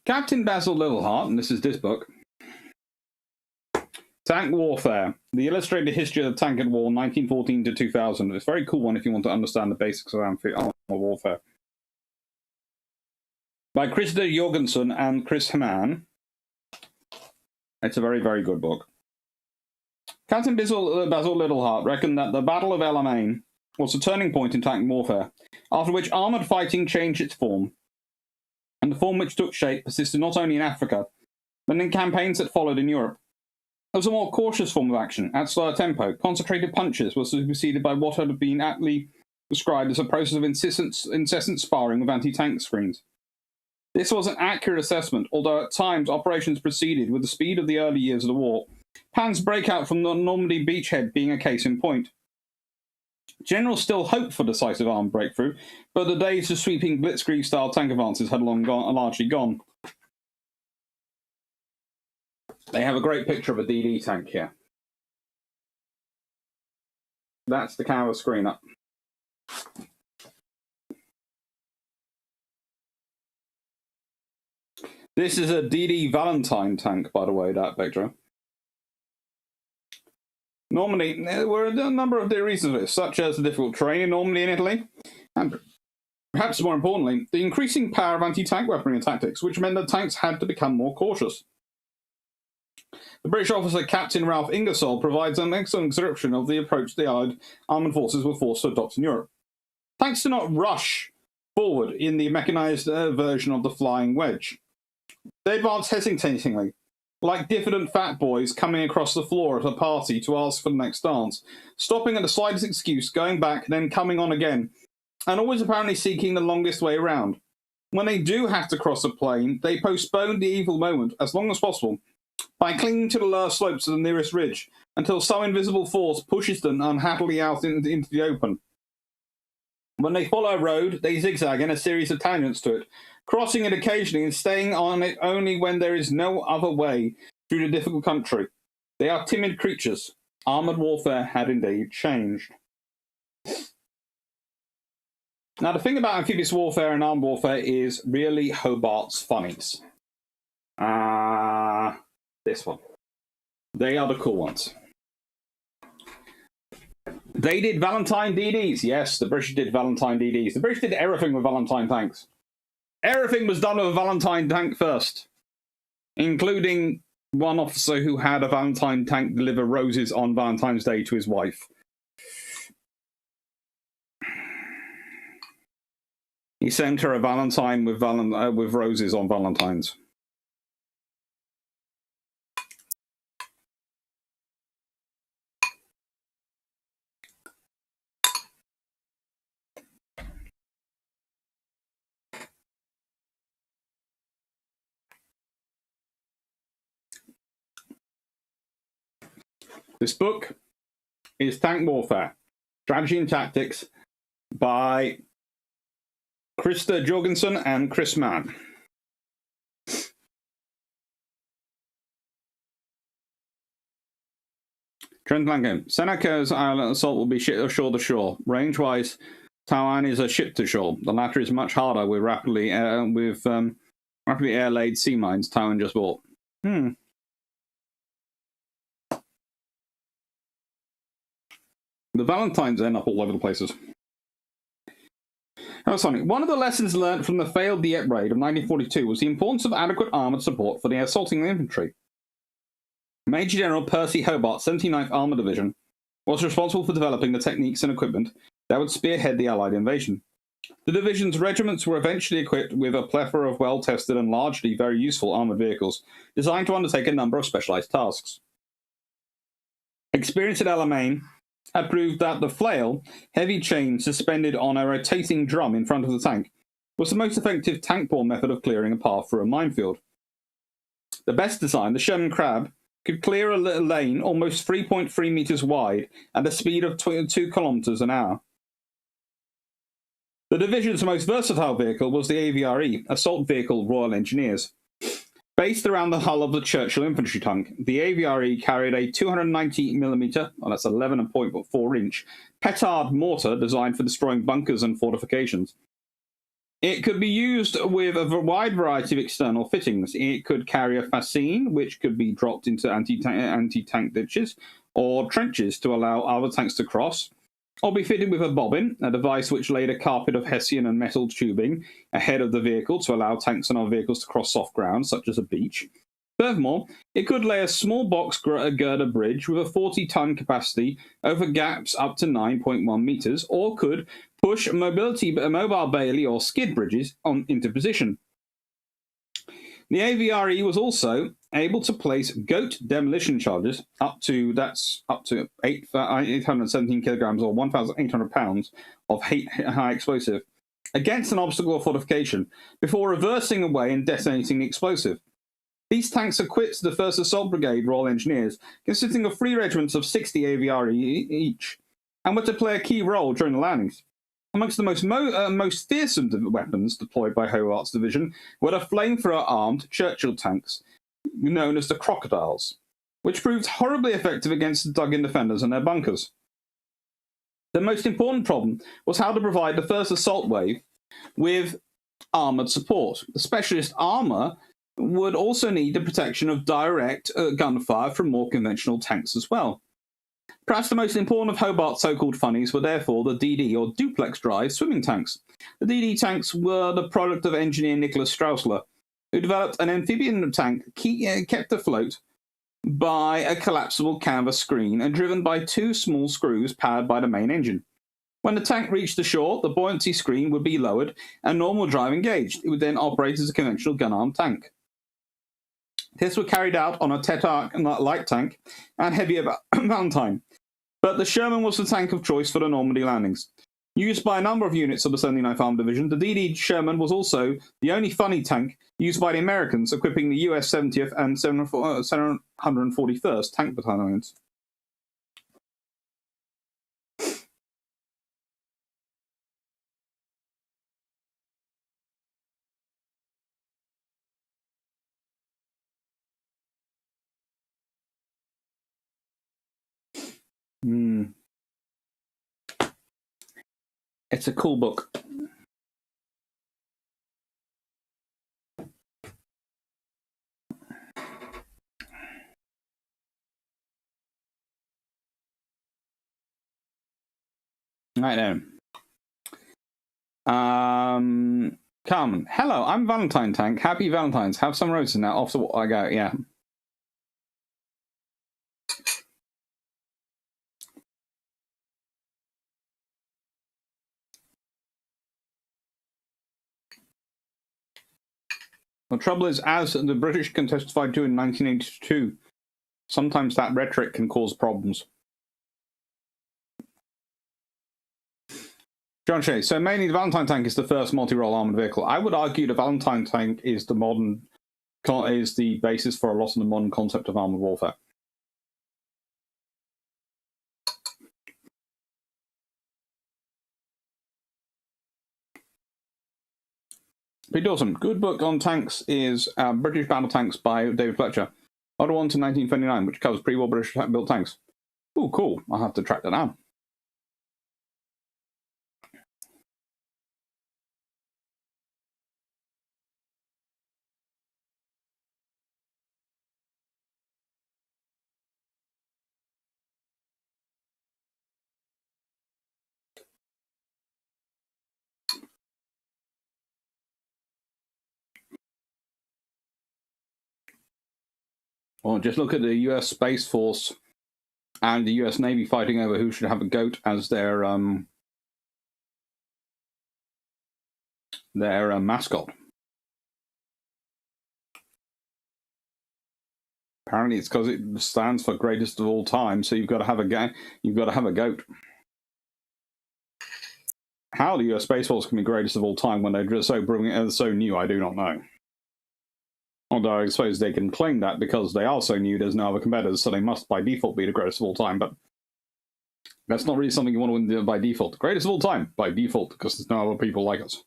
Captain Basil Littleheart, and this is this book. Tank Warfare, the illustrated history of the tank and war, 1914 to 2000. It's a very cool one if you want to understand the basics of Armour warfare. By Christa Jorgensen and Chris Mann. It's a very, very good book. Captain Basil Littleheart reckoned that the Battle of El Alamein was a turning point in tank warfare, after which armoured fighting changed its form. And the form which took shape persisted not only in Africa, but in campaigns that followed in Europe. It was a more cautious form of action, at slower tempo. Concentrated punches were superseded by what had been aptly described as a process of incessant sparring with anti-tank screens. This was an accurate assessment, although at times operations proceeded with the speed of the early years of the war, Pann's breakout from the Normandy beachhead being a case in point. Generals still hoped for decisive armed breakthrough, but the days of sweeping blitzkrieg-style tank advances had largely gone. They have a great picture of a DD tank here. That's the camera screen up. This is a DD Valentine tank, by the way, that picture. Normally, there were a number of reasons for this, such as the difficult terrain in Normandy and Italy, and perhaps more importantly, the increasing power of anti-tank weaponry and tactics, which meant that tanks had to become more cautious. The British officer Captain Ralph Ingersoll provides an excellent description of the approach the Allied armoured forces were forced to adopt in Europe. Tanks do not rush forward in the mechanised version of the flying wedge. They advance hesitatingly, like diffident fat boys coming across the floor at a party to ask for the next dance, stopping at the slightest excuse, going back, then coming on again, and always apparently seeking the longest way around. When they do have to cross a plain, they postpone the evil moment as long as possible by clinging to the lower slopes of the nearest ridge until some invisible force pushes them unhappily out into the open. When they follow a road, they zigzag in a series of tangents to it, crossing it occasionally and staying on it only when there is no other way through the difficult country. They are timid creatures. Armoured warfare had indeed changed. Now, the thing about amphibious warfare and armed warfare is really Hobart's funnies. This one. They are the cool ones. They did Valentine DDs. Yes, the British did Valentine DDs. The British did everything with Valentine tanks. Everything was done with a Valentine tank first, including one officer who had a Valentine tank deliver roses on Valentine's Day to his wife. He sent her a Valentine with roses on Valentine's. This book is Tank Warfare, Strategy and Tactics by Krista Jorgensen and Chris Mann. Trent Langham. Seneca's island assault will be shore to shore. Range-wise, Taiwan is a ship to shore. The latter is much harder with rapidly air-laid sea mines Taiwan just bought. The Valentines end up all over the places. That's funny. One of the lessons learned from the failed Dieppe raid of 1942 was the importance of adequate armoured support for the assaulting infantry. Major General Percy Hobart's 79th Armour Division was responsible for developing the techniques and equipment that would spearhead the Allied invasion. The division's regiments were eventually equipped with a plethora of well-tested and largely very useful armoured vehicles designed to undertake a number of specialised tasks. Experience at Alamein had proved that the flail, heavy chain suspended on a rotating drum in front of the tank, was the most effective tank-borne method of clearing a path through a minefield. The best design, the Sherman Crab, could clear a lane almost 3.3 metres wide at a speed of 2 kilometres an hour. The division's most versatile vehicle was the AVRE, Assault Vehicle Royal Engineers. Based around the hull of the Churchill infantry tank, the AVRE carried a 290mm, that's 11.4 inch, petard mortar designed for destroying bunkers and fortifications. It could be used with a wide variety of external fittings. It could carry a fascine, which could be dropped into anti-tank ditches or trenches to allow other tanks to cross, or be fitted with a bobbin, a device which laid a carpet of hessian and metal tubing ahead of the vehicle to allow tanks and other vehicles to cross soft ground, such as a beach. Furthermore, it could lay a small box girder bridge with a 40-ton capacity over gaps up to 9.1 metres, or could push mobile bailey or skid bridges into position. The AVRE was also able to place GOAT demolition charges up to 817 kilograms or 1,800 pounds of high explosive against an obstacle or fortification before reversing away and detonating the explosive. These tanks equipped the 1st Assault Brigade Royal Engineers, consisting of 3 regiments of 60 AVRE each, and were to play a key role during the landings. Amongst the most fearsome weapons deployed by Hobart's division were the flamethrower-armed Churchill tanks, known as the Crocodiles, which proved horribly effective against the dug-in defenders and their bunkers. The most important problem was how to provide the 1st Assault Wave with armoured support. The specialist armour would also need the protection of direct gunfire from more conventional tanks as well. Perhaps the most important of Hobart's so-called funnies were therefore the DD, or duplex-drive, swimming tanks. The DD tanks were the product of engineer Nicholas Straussler, who developed an amphibian tank kept afloat by a collapsible canvas screen and driven by 2 small screws powered by the main engine. When the tank reached the shore, the buoyancy screen would be lowered and normal drive engaged. It would then operate as a conventional gun-armed tank. This was carried out on a Tetarch light tank and heavier Valentine, but the Sherman was the tank of choice for the Normandy landings. Used by a number of units of the 79th Armored Division, the DD Sherman was also the only funny tank used by the Americans, equipping the US 70th and 741st Tank Battalions. It's a cool book. Right then. Carmen. Hello, I'm Valentine Tank. Happy Valentine's. Have some roses now. Off to what I go. Yeah. The trouble is, as the British can testify to in 1982, sometimes that rhetoric can cause problems. John Shea, so mainly the Valentine tank is the first multi-role armoured vehicle. I would argue the Valentine tank is the basis for a lot of the modern concept of armoured warfare. Pretty awesome. Good book on tanks is British Battle Tanks by David Fletcher. Other one to 1929, which covers pre-war British built tanks. Oh, cool. I'll have to track that down. Well, just look at the US Space Force and the US Navy fighting over who should have a goat as their mascot. Apparently, it's because it stands for greatest of all time, so you've got to have a goat. How the US Space Force can be greatest of all time when they're just so brilliant and so new, I do not know. Although I suppose they can claim that because they are so new, there's no other competitors, so they must by default be the greatest of all time, but that's not really something you want to win by default. The greatest of all time, by default, because there's no other people like us.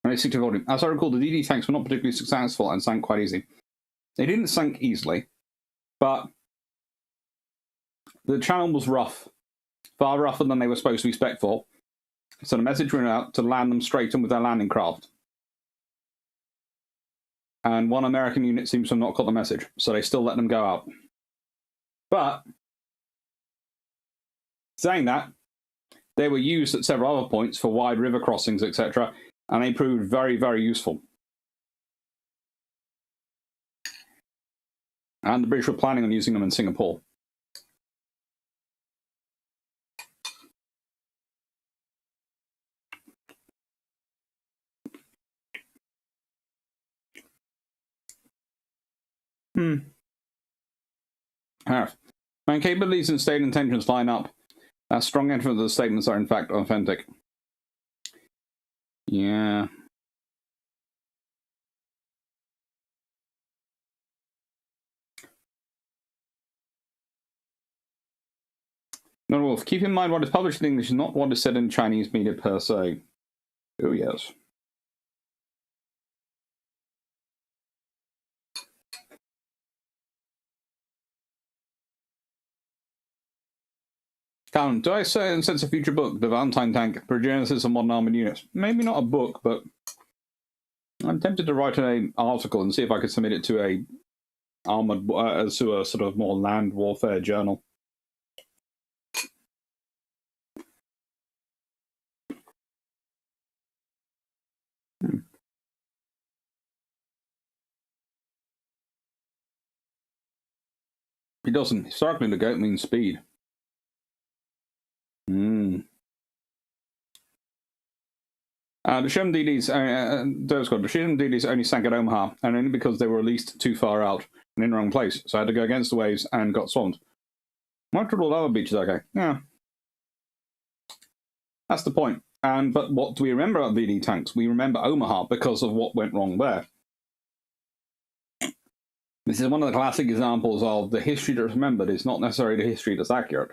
As I recall, the DD tanks were not particularly successful and sank quite easily. They didn't sink easily, but the channel was rough, far rougher than they were supposed to be spec'd for. So the message went out to land them straight in with their landing craft. And one American unit seems to have not got the message, so they still let them go out. But, saying that, they were used at several other points for wide river crossings, etc., and they proved very, very useful. And the British were planning on using them in Singapore. Have. When capabilities and state intentions line up, strong evidence that the statements are in fact authentic. Yeah. Not Wolf. Keep in mind what is published in English is not what is said in Chinese media per se. Oh, yes. Calum, do I say in sense a future book, The Valentine Tank, Progenesis of Modern Armored Units? Maybe not a book, but I'm tempted to write an article and see if I could submit it to a armored, to a sort of more land warfare journal. He doesn't. Historically, the goat means speed. The Sherman DDs, the Sherman DDs only sank at Omaha, and only because they were released too far out and in the wrong place, so I had to go against the waves and got swamped. Why did all other beaches okay? Yeah. That's the point. But what do we remember about VD tanks? We remember Omaha because of what went wrong there. This is one of the classic examples of the history that's remembered is not necessarily the history that's accurate.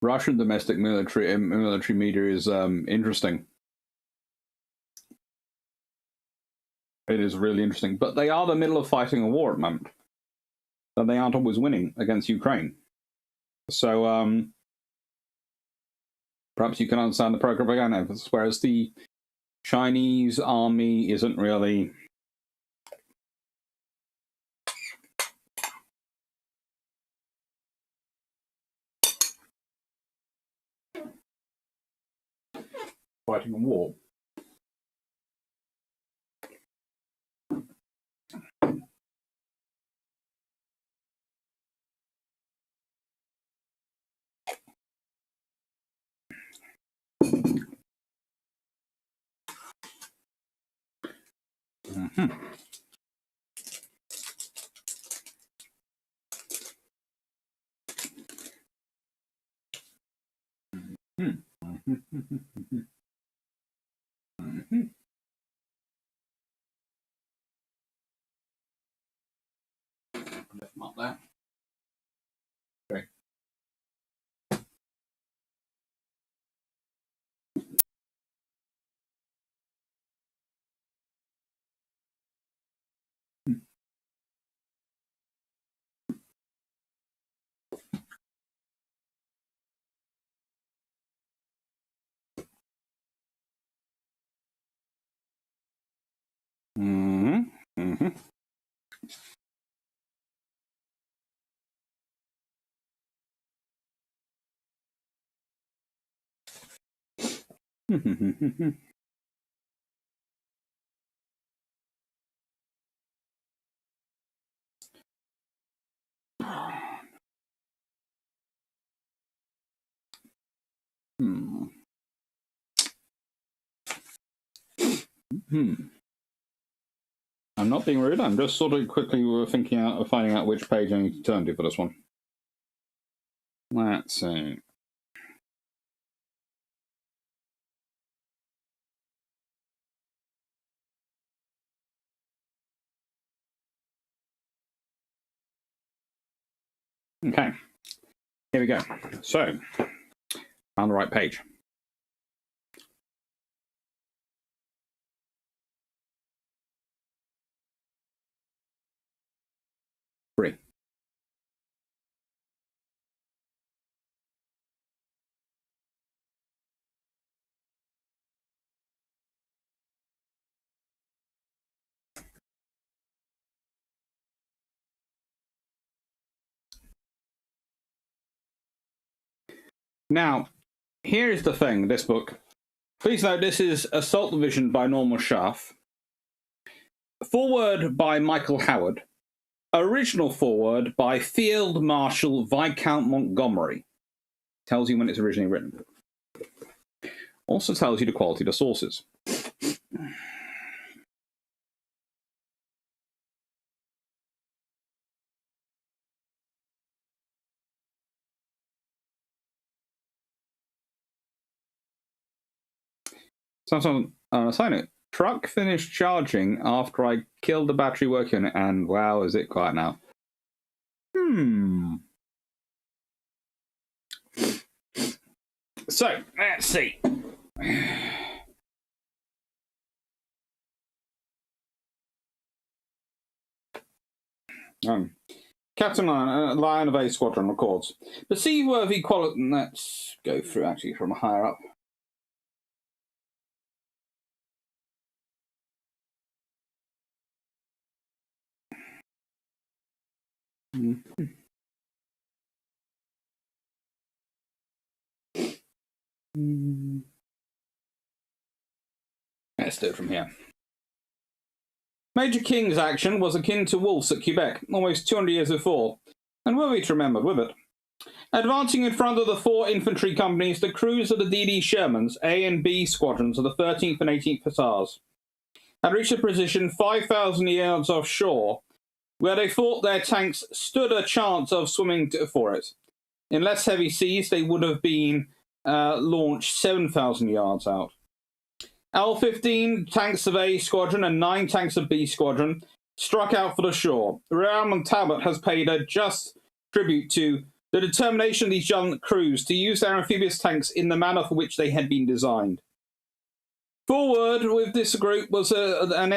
Russian domestic military media is interesting. It is really interesting, but they are in the middle of fighting a war at the moment, and they aren't always winning against Ukraine. So perhaps you can understand the propaganda, whereas the Chinese army isn't really. Fighting a war. Lift them up there. Okay. I'm not being rude. I'm just sort of quickly finding out which page I need to turn to for this one. Let's see. Okay, here we go. So, On the right page. Three. Now, here's the thing, this book. Please note, this is Assault Division by Norman Scharfe. Foreword by Michael Howard. Original foreword by Field Marshal Viscount Montgomery. Tells you when it's originally written. Also tells you the quality of the sources. So, side note, truck finished charging after I killed the battery working, and wow, is it quiet now. So, let's see. Captain Lion of A Squadron records. The seaworthy quality... Let's go through, actually, from higher up. Let's do it from here. Major King's action was akin to Wolfe's at Quebec, almost 200 years before, and worthy to remember with it. Advancing in front of the 4 infantry companies, the crews of the D.D. Shermans, A and B squadrons of the 13th and 18th Hussars, had reached a position 5,000 yards offshore, where they thought their tanks stood a chance of swimming for it. In less heavy seas, they would have been launched 7,000 yards out. L-15 tanks of A Squadron and 9 tanks of B Squadron struck out for the shore. Admiral Talbot has paid a just tribute to the determination of these young crews to use their amphibious tanks in the manner for which they had been designed. Forward with this group was an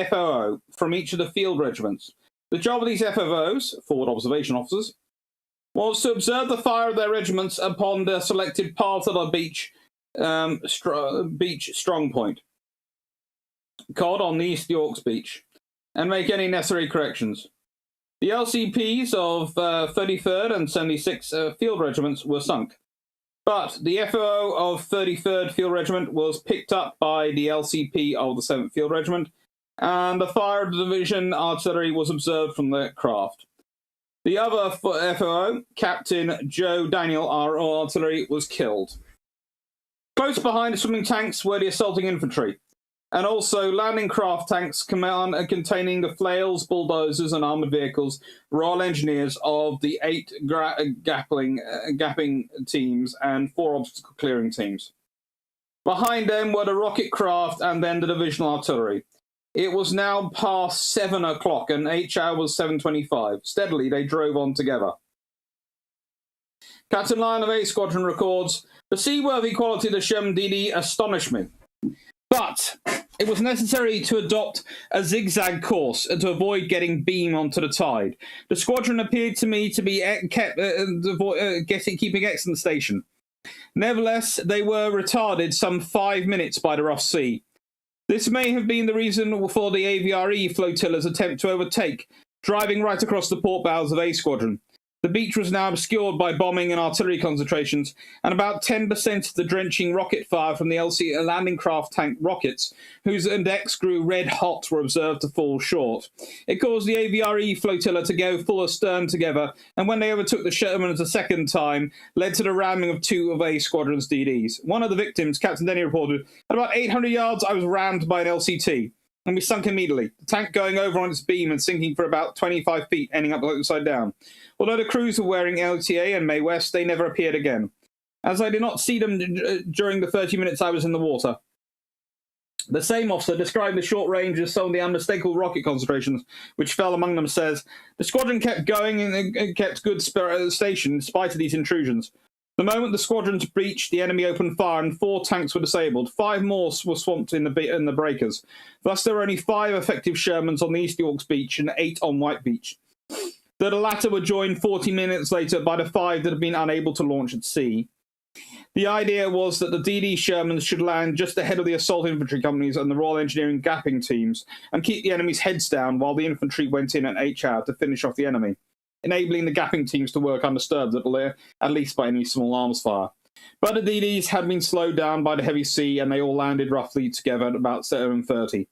FOO from each of the field regiments. The job of these FOOs, forward observation officers, was to observe the fire of their regiments upon the selected part of the beach strong point, cod on the East Yorks beach, and make any necessary corrections. The LCPs of 33rd and 76th Field Regiments were sunk, but the FOO of 33rd Field Regiment was picked up by the LCP of the 7th Field Regiment, and the fire of the division artillery was observed from the craft. The other FOO, Captain Joe Daniel, our artillery, was killed. Close behind the swimming tanks were the assaulting infantry, and also landing craft tanks containing the flails, bulldozers, and armoured vehicles, Royal Engineers of the 8 gapping teams and 4 obstacle clearing teams. Behind them were the rocket craft and then the divisional artillery. It was now past 7 o'clock, and H.hour was 7:25. Steadily, they drove on together. Captain Lion of A Squadron records, "The seaworthy quality of the Sherman DD astonished me. But it was necessary to adopt a zigzag course to avoid getting beam onto the tide. The squadron appeared to me to be keeping excellent station. Nevertheless, they were retarded some 5 minutes by the rough sea. This may have been the reason for the AVRE flotilla's attempt to overtake, driving right across the port bows of A Squadron. The beach was now obscured by bombing and artillery concentrations, and about 10% of the drenching rocket fire from the LC landing craft tank rockets, whose decks grew red hot, were observed to fall short. It caused the AVRE flotilla to go full astern together, and when they overtook the Shermans a second time, led to the ramming of 2 of A Squadron's DDs. One of the victims, Captain Denny, reported, at about 800 yards, I was rammed by an LCT, and we sunk immediately, the tank going over on its beam and sinking for about 25 feet, ending up upside down. Although the crews were wearing LTA and May West, they never appeared again, as I did not see them during the 30 minutes I was in the water." The same officer, describing the short range of some of the unmistakable rocket concentrations which fell among them, says, "The squadron kept going and kept good station in spite of these intrusions. The moment the squadrons breached, the enemy opened fire and 4 tanks were disabled. 5 more were swamped in the breakers. Thus, there were only 5 effective Shermans on the East Yorks Beach and 8 on White Beach. The latter were joined 40 minutes later by the 5 that had been unable to launch at sea. The idea was that the DD Shermans should land just ahead of the assault infantry companies and the Royal Engineering gapping teams and keep the enemy's heads down while the infantry went in at H-hour to finish off the enemy, enabling the gapping teams to work undisturbed at least by any small arms fire. But the DDs had been slowed down by the heavy sea and they all landed roughly together at about 7:30.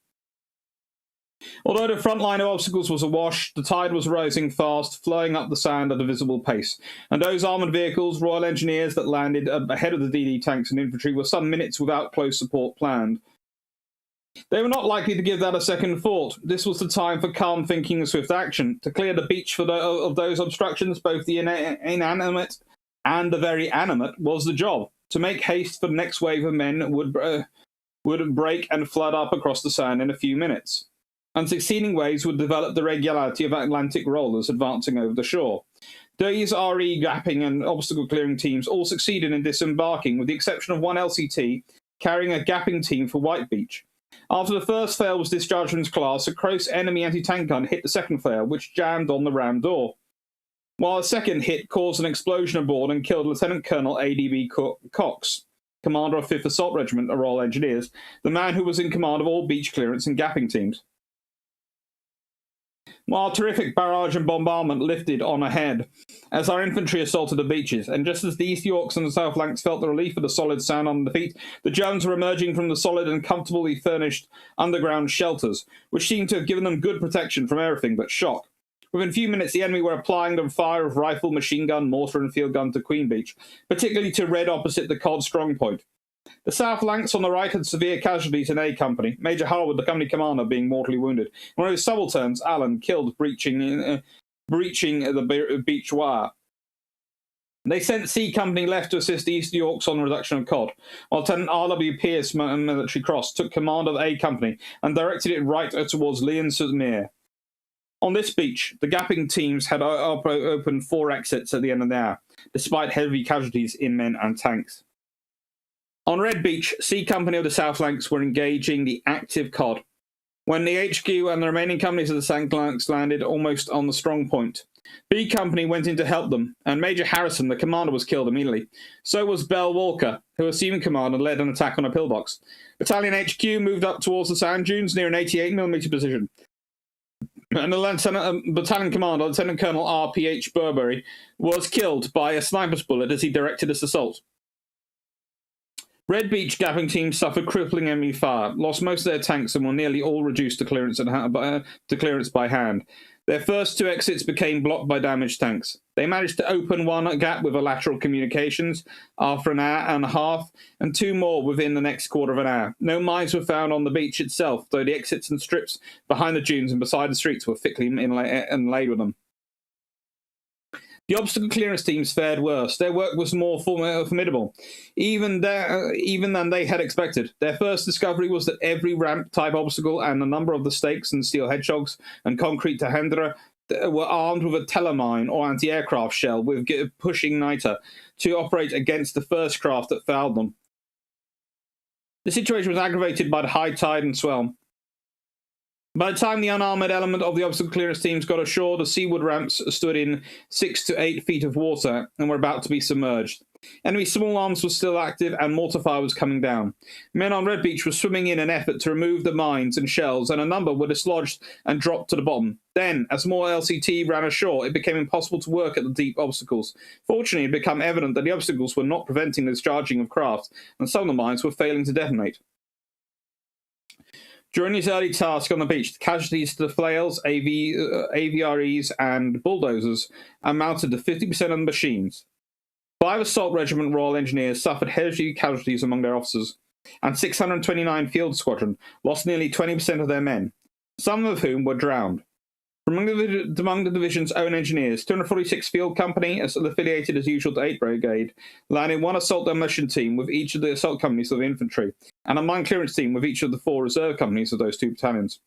Although the front line of obstacles was awash, the tide was rising fast, flowing up the sand at a visible pace, and those armoured vehicles, Royal Engineers, that landed ahead of the DD tanks and infantry were some minutes without close support planned. They were not likely to give that a second thought. This was the time for calm thinking and swift action. To clear the beach of those obstructions, both the inanimate and the very animate, was the job. To make haste for the next wave of men would break and flood up across the sand in a few minutes, and succeeding waves would develop the regularity of Atlantic rollers advancing over the shore. These RE gapping and obstacle clearing teams all succeeded in disembarking, with the exception of one LCT carrying a gapping team for White Beach. After the first flare was discharged from its class, a close enemy anti-tank gun hit the second flare, which jammed on the ram door, while a second hit caused an explosion aboard and killed Lieutenant Colonel A.D.B. Cox, commander of 5th Assault Regiment of Royal Engineers, the man who was in command of all beach clearance and gapping teams. While terrific barrage and bombardment lifted on ahead as our infantry assaulted the beaches, and just as the East Yorks and the South Lancs felt the relief of the solid sand under the feet, the Germans were emerging from the solid and comfortably furnished underground shelters, which seemed to have given them good protection from everything but shock. Within a few minutes, the enemy were applying the fire of rifle, machine gun, mortar, and field gun to Queen Beach, particularly to Red opposite the Cod strong point. The South Lancs on the right had severe casualties in A Company, Major Harwood, the company commander, being mortally wounded. One of his subalterns, Allen, killed breaching the beach wire. They sent C Company left to assist the East Yorks on the reduction of Cod, while Lieutenant R.W. Pierce, Military Cross, took command of A Company and directed it right towards Leon-sur-Mer. On this beach, the gapping teams had opened 4 exits at the end of the hour, despite heavy casualties in men and tanks. On Red Beach, C Company of the South Lancs were engaging the active Cod, when the HQ and the remaining companies of the South Lancs landed almost on the strong point. B Company went in to help them, and Major Harrison, the commander, was killed immediately. So was Bell Walker, who assumed command and led an attack on a pillbox. Battalion HQ moved up towards the sand dunes near an 88mm position, and the battalion commander, Lieutenant Colonel R.P.H. Burberry, was killed by a sniper's bullet as he directed this assault. Red Beach gapping teams suffered crippling enemy fire, lost most of their tanks, and were nearly all reduced to clearance by hand. Their first 2 exits became blocked by damaged tanks. They managed to open one gap with a lateral communications after an hour and a half, and 2 more within the next quarter of an hour. No mines were found on the beach itself, though the exits and strips behind the dunes and beside the streets were thickly inlaid with them. The obstacle clearance teams fared worse. Their work was more formidable, even than they had expected. Their first discovery was that every ramp-type obstacle and a number of the stakes and steel hedgehogs and concrete tahandra were armed with a telemine or anti-aircraft shell with pushing niter to operate against the first craft that fouled them. The situation was aggravated by the high tide and swell. By the time the unarmoured element of the obstacle clearance teams got ashore, the seaward ramps stood in 6 to 8 feet of water and were about to be submerged. Enemy small arms were still active and mortar fire was coming down. Men on Red Beach were swimming in an effort to remove the mines and shells, and a number were dislodged and dropped to the bottom. Then, as more LCT ran ashore, it became impossible to work at the deep obstacles. Fortunately, it had become evident that the obstacles were not preventing the discharging of craft, and some of the mines were failing to detonate. During his early task on the beach, the casualties to the flails, AVREs, and bulldozers amounted to 50% of the machines. 5 Assault Regiment Royal Engineers suffered heavy casualties among their officers, and 629 Field Squadron lost nearly 20% of their men, some of whom were drowned. Among the division's own engineers, 246 Field Company, affiliated as usual to 8th Brigade, landed 1 assault demolition team with each of the assault companies of the infantry, and a mine clearance team with each of the 4 reserve companies of those 2 battalions.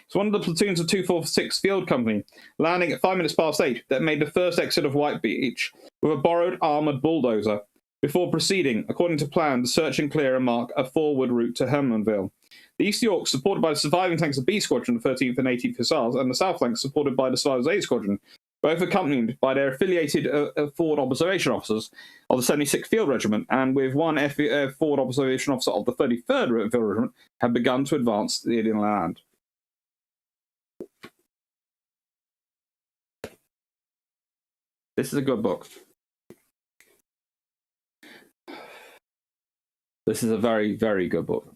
So one of the platoons of 246 Field Company, landing at 8:05 that made the first exit of White Beach with a borrowed armoured bulldozer. before proceeding, according to plan, to search and clear and mark a forward route to Hermanville. The East York, supported by the surviving tanks of B Squadron, 13th and 18th Hussars, and the South Flank, supported by the survivors A Squadron, both accompanied by their affiliated forward observation officers of the 76th Field Regiment, and with one forward observation officer of the 33rd Field Regiment, had begun to advance the Indian land. This is a good book. This is a very, very good book.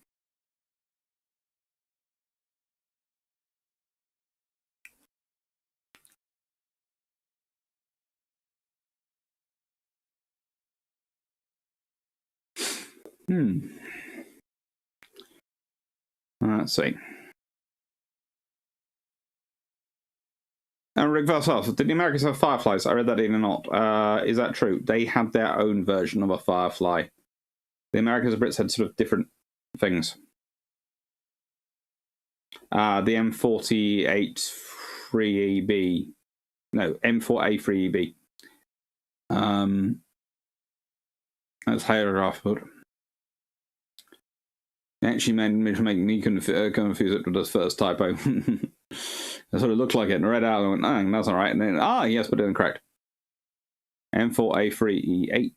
Let's see. And Rick Valshoff, did the Americans have fireflies? I read that in or not. Is that true? They had their own version of a firefly. The Americans and Brits had sort of different things. The M48-3EB. No, M4A3EB. That's hierarchy, but actually made me confuse it with the first typo. It sort of looked like it, and I read it out and I went, that's all right. And then, yes, but incorrect. M4A3E8.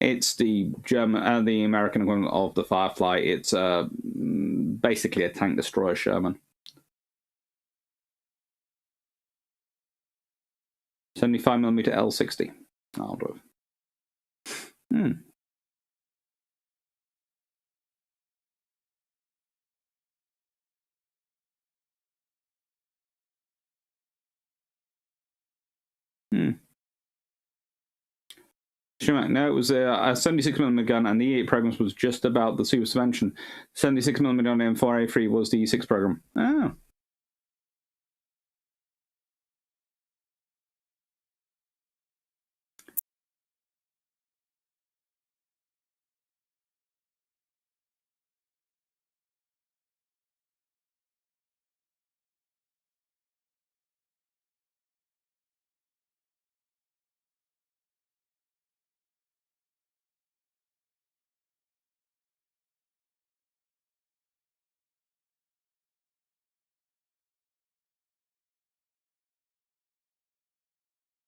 It's the German, the American equivalent of the Firefly. It's basically a tank destroyer Sherman. 75mm L60. I'll do it. No, it was a 76mm gun, and the E8 program was just about the super suspension. 76mm on the M4A3 was the E6 program. Oh.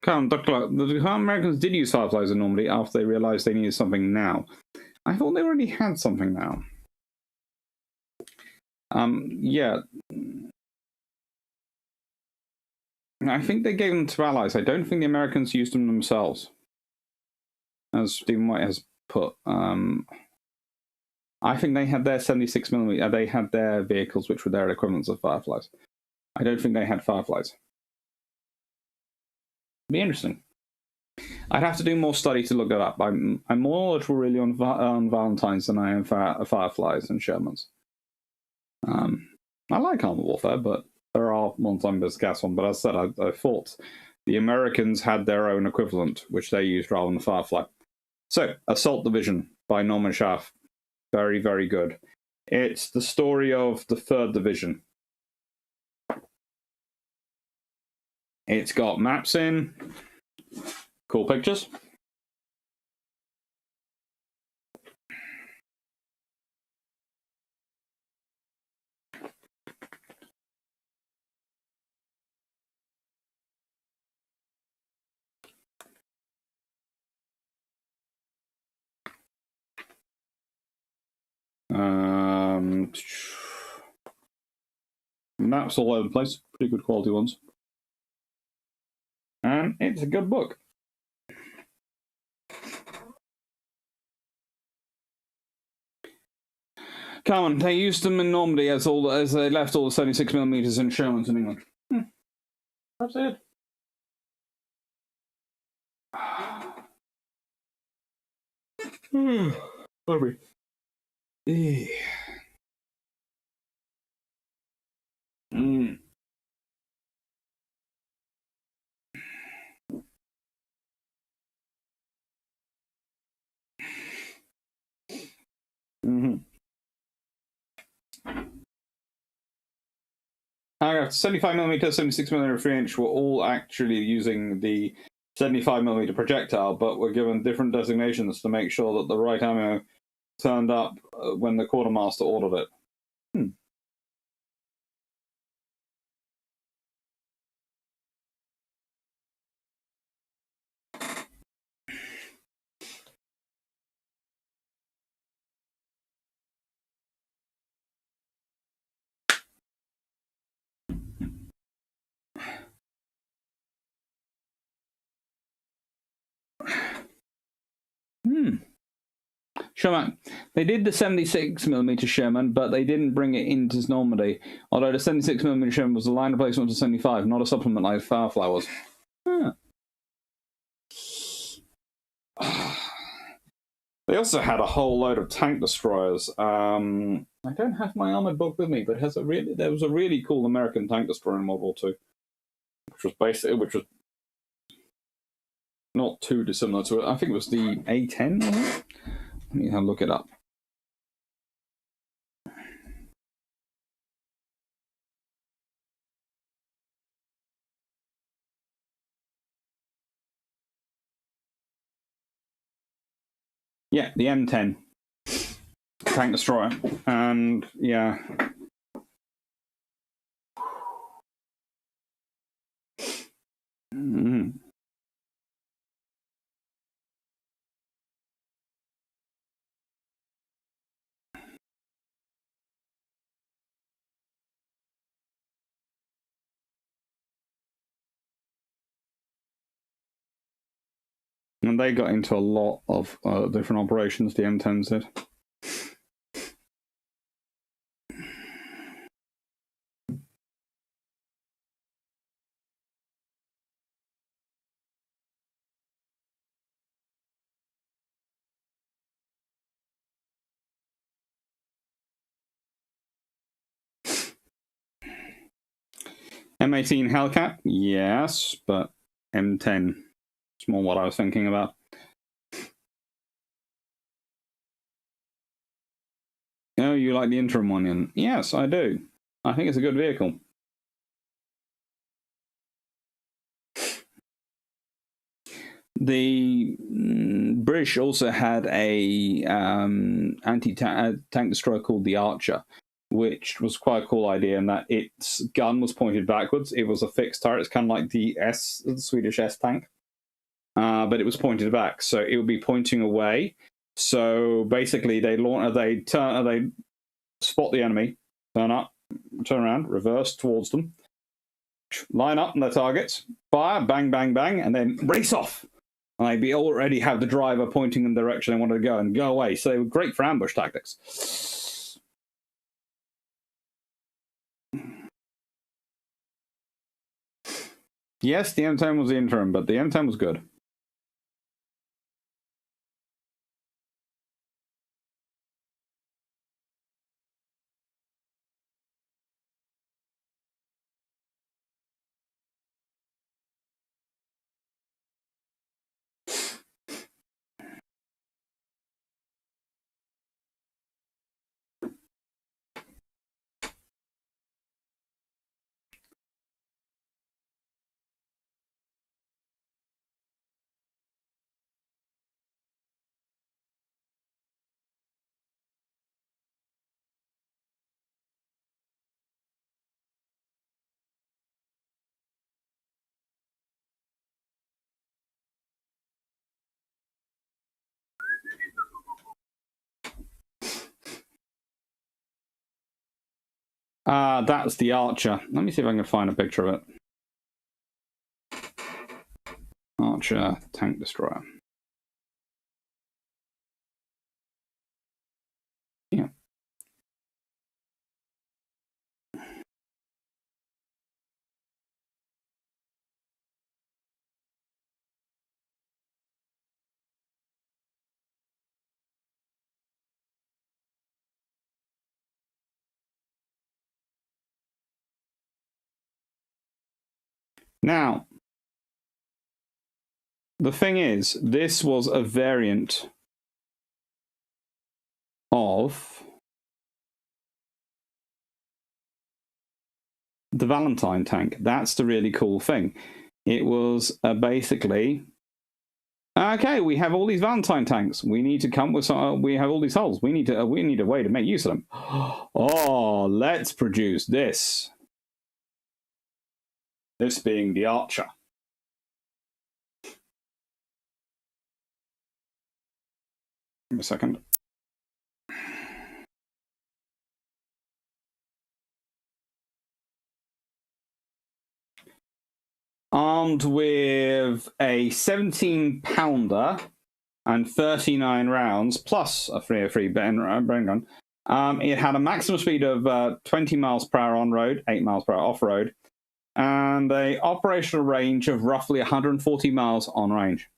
Come on, Dr. The Americans did use fireflies in Normandy after they realized they needed something now. I thought they already had something now. Yeah. I think they gave them to allies. I don't think the Americans used them themselves. As Stephen White has put. I think they had their 76mm. They had their vehicles, which were their equivalents of fireflies. I don't think they had fireflies. Be interesting. I'd have to do more study to look that up. I'm more knowledgeable really on Valentines than I am fireflies and Shermans. I like armor warfare, but there are ones I'm as gas on. But as I said, I thought the Americans had their own equivalent, which they used rather than the Firefly. So, Assault Division by Norman Scharfe. Very, very good. It's the story of the 3rd Division. It's got maps in. Cool pictures. Maps all over the place. Pretty good quality ones. And it's a good book. Come on, they used them in Normandy as they left all the 76mm in Shermans in England. That's it. Sorry. Paragraph 75mm, 76mm, 3-inch were all actually using the 75mm projectile, but were given different designations to make sure that the right ammo turned up when the quartermaster ordered it. Sherman. They did the 76mm Sherman, but they didn't bring it into Normandy. Although the 76mm Sherman was a line replacement of the 75, not a supplement like Firefly was. Huh. They also had a whole load of tank destroyers. I don't have my armored book with me, but there was a really cool American tank destroyer in World War II, which was not too dissimilar to it. I think it was the A10. Let me have a look it up. Yeah, the M10 tank destroyer, and yeah. And they got into a lot of different operations, the M10s did. M18 Hellcat, yes, but M10. It's more what I was thinking about. Oh, you like the interim one? In? Yes, I do. I think it's a good vehicle. The British also had a anti-tank destroyer called the Archer, which was quite a cool idea in that its gun was pointed backwards. It was a fixed turret. It's kind of like the Swedish S tank, but it was pointed back, so it would be pointing away. So basically, they spot the enemy, turn around, reverse towards them, line up their targets, fire, bang, bang, bang, and then race off. And they'd already have the driver pointing in the direction they wanted to go and go away. So they were great for ambush tactics. Yes, the M10 was the interim, but the M10 was good. That's the Archer. Let me see if I can find a picture of it. Archer tank destroyer. Yeah. Now, the thing is, this was a variant of the Valentine tank. That's the really cool thing. It was basically, okay, we have all these Valentine tanks. We need to come with some. We have all these hulls. We need a way to make use of them. Oh, let's produce this. This being the Archer. Give me a second. Armed with a 17-pounder and 39 rounds, plus a 303 brain gun. It had a maximum speed of 20 miles per hour on road, 8 miles per hour off road, and a operational range of roughly 140 miles on range.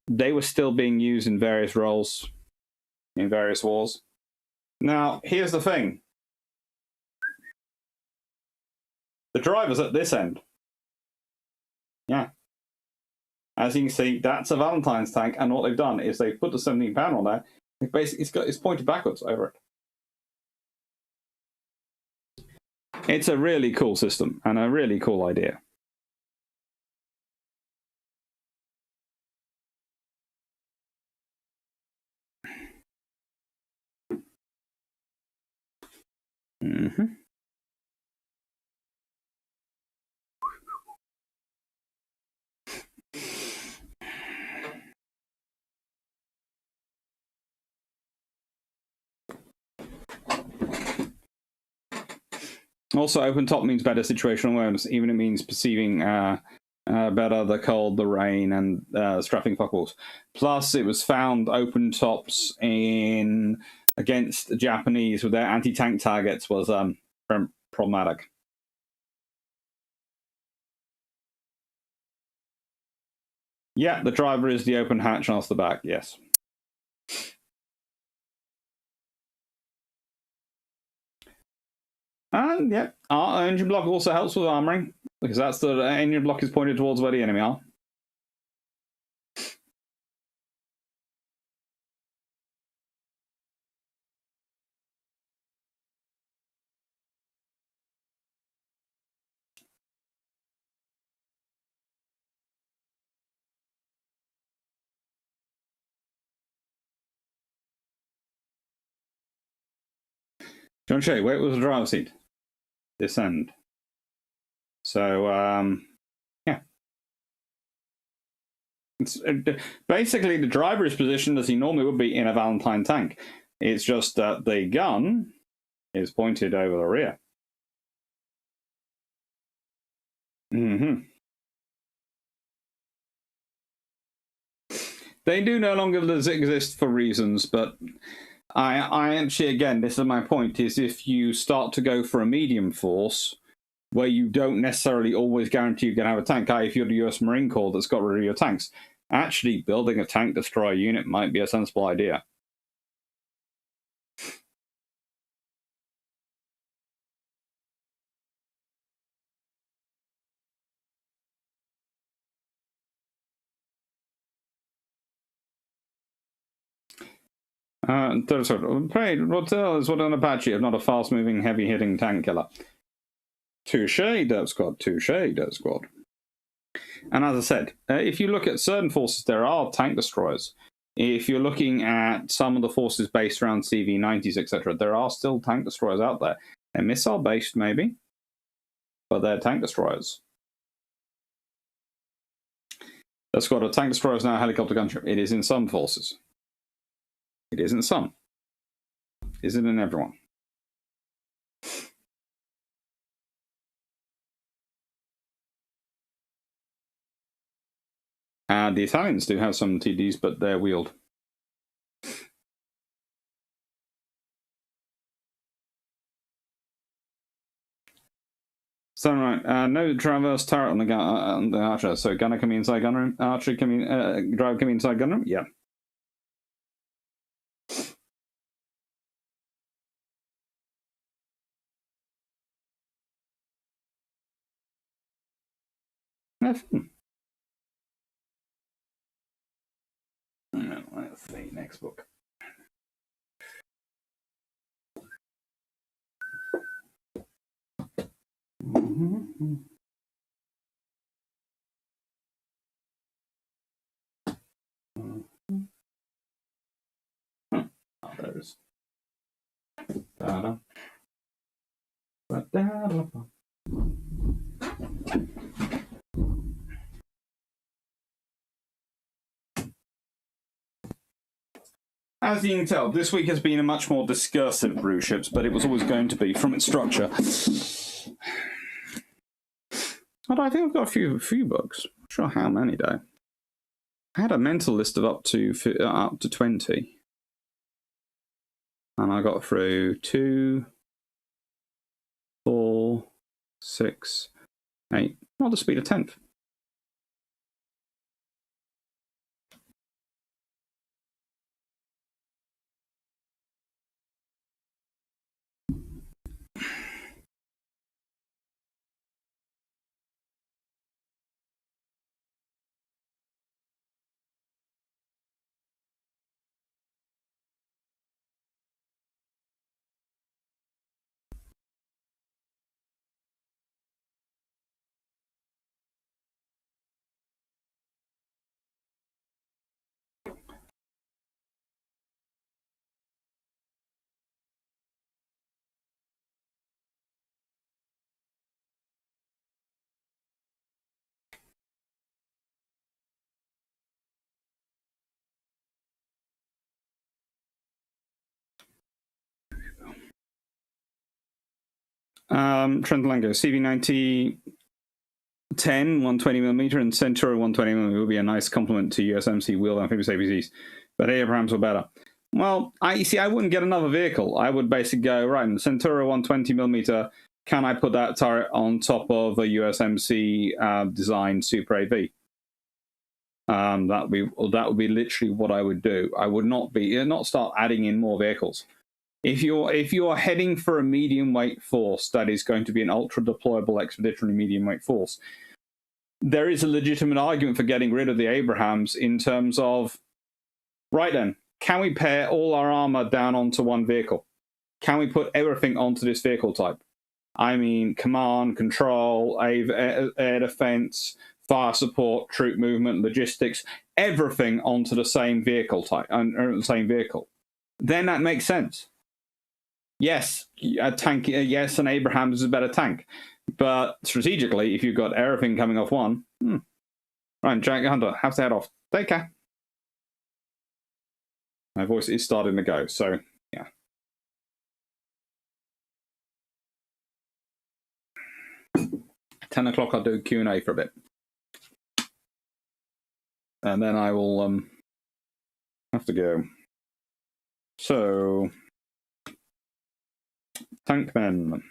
They were still being used in various roles, in various wars. Now, here's the thing. The driver's at this end. Yeah. As you can see, that's a Valentine's tank, and what they've done is they've put the 17-pounder on there. It's pointed backwards over it. It's a really cool system and a really cool idea. Mm-hmm. Also, open top means better situational awareness, even it means perceiving better the cold, the rain, and strapping fuckballs. Plus, it was found open tops against the Japanese with their anti-tank targets was problematic. Yeah, the driver is the open hatch off the back, yes. And yeah, our engine block also helps with armoring, because that's the engine block is pointed towards where the enemy are. John Shea, where was the driver's seat? This end. So, yeah. Basically, the driver is positioned as he normally would be in a Valentine tank. It's just that the gun is pointed over the rear. Mm-hmm. They do no longer exist for reasons, but I actually, again, this is my point, is if you start to go for a medium force, where you don't necessarily always guarantee you're going to have a tank, if you're the US Marine Corps that's got rid of your tanks, actually building a tank destroyer unit might be a sensible idea. Third sort of, Rodger is what an Apache, if not a fast-moving, heavy-hitting tank killer. Touche, Dirt Squad. Touche, Dirt Squad. And as I said, if you look at certain forces, there are tank destroyers. If you're looking at some of the forces based around CV-90s, etc., there are still tank destroyers out there. They're missile-based, maybe, but they're tank destroyers. Dirt Squad, a tank destroyer is now a helicopter gunship. It is in some forces. It isn't some. Isn't in everyone. The Italians do have some TDs, but they're wheeled. So right, no traverse turret on the Archer. So gunner can be inside gunroom. Archer can be driver can be inside gunroom. Yeah. Let's see, next book. Oh, there it is. Da-da. Da-da-da. As you can tell, this week has been a much more discursive Bruships, but it was always going to be from its structure. Although I think I've got a few books. Not sure how many though. I had a mental list of up to 20, and I got through 2, 4, 6, 8. Not the speed of 10th. Trentalango, CV90 10, 120mm, and Centauri 120mm would be a nice complement to USMC wheeled amphibious APCs, but Abrahams were better. Well, I wouldn't get another vehicle. I would basically go, right, in the Centauri 120mm, can I put that turret on top of a USMC designed Super AV? That would be literally what I would do. I would not start adding in more vehicles. If you're heading for a medium weight force that is going to be an ultra deployable expeditionary medium weight force, there is a legitimate argument for getting rid of the Abrahams in terms of, right then, can we pair all our armor down onto one vehicle? Can we put everything onto this vehicle type? I mean, command, control, air defense, fire support, troop movement, logistics, everything onto the same vehicle type, or the same vehicle. Then that makes sense. Yes, a tank. Yes, an Abrahams is a better tank, but strategically, if you've got everything coming off one, right, Jack Hunter, have to head off. Take care. My voice is starting to go, so yeah. $10 I'll do Q&A for a bit, and then I will have to go. So. Tankmen.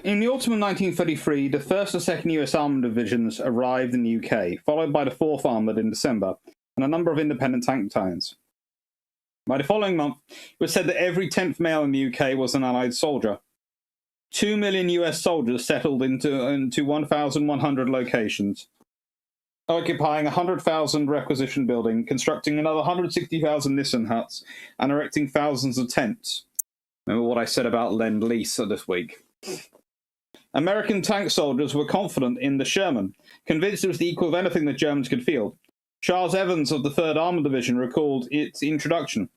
In the autumn of 1933, the 1st and 2nd US Armoured Divisions arrived in the UK, followed by the 4th Armoured in December, and a number of independent tank battalions. By the following month, it was said that every 10th male in the UK was an Allied soldier. 2 million US soldiers settled into 1,100 locations, occupying 100,000 requisition building, constructing another 160,000 Nissen huts, and erecting thousands of tents. Remember what I said about Lend-Lease this week. American tank soldiers were confident in the Sherman, convinced it was the equal of anything the Germans could field. Charles Evans of the 3rd Armored Division recalled its introduction.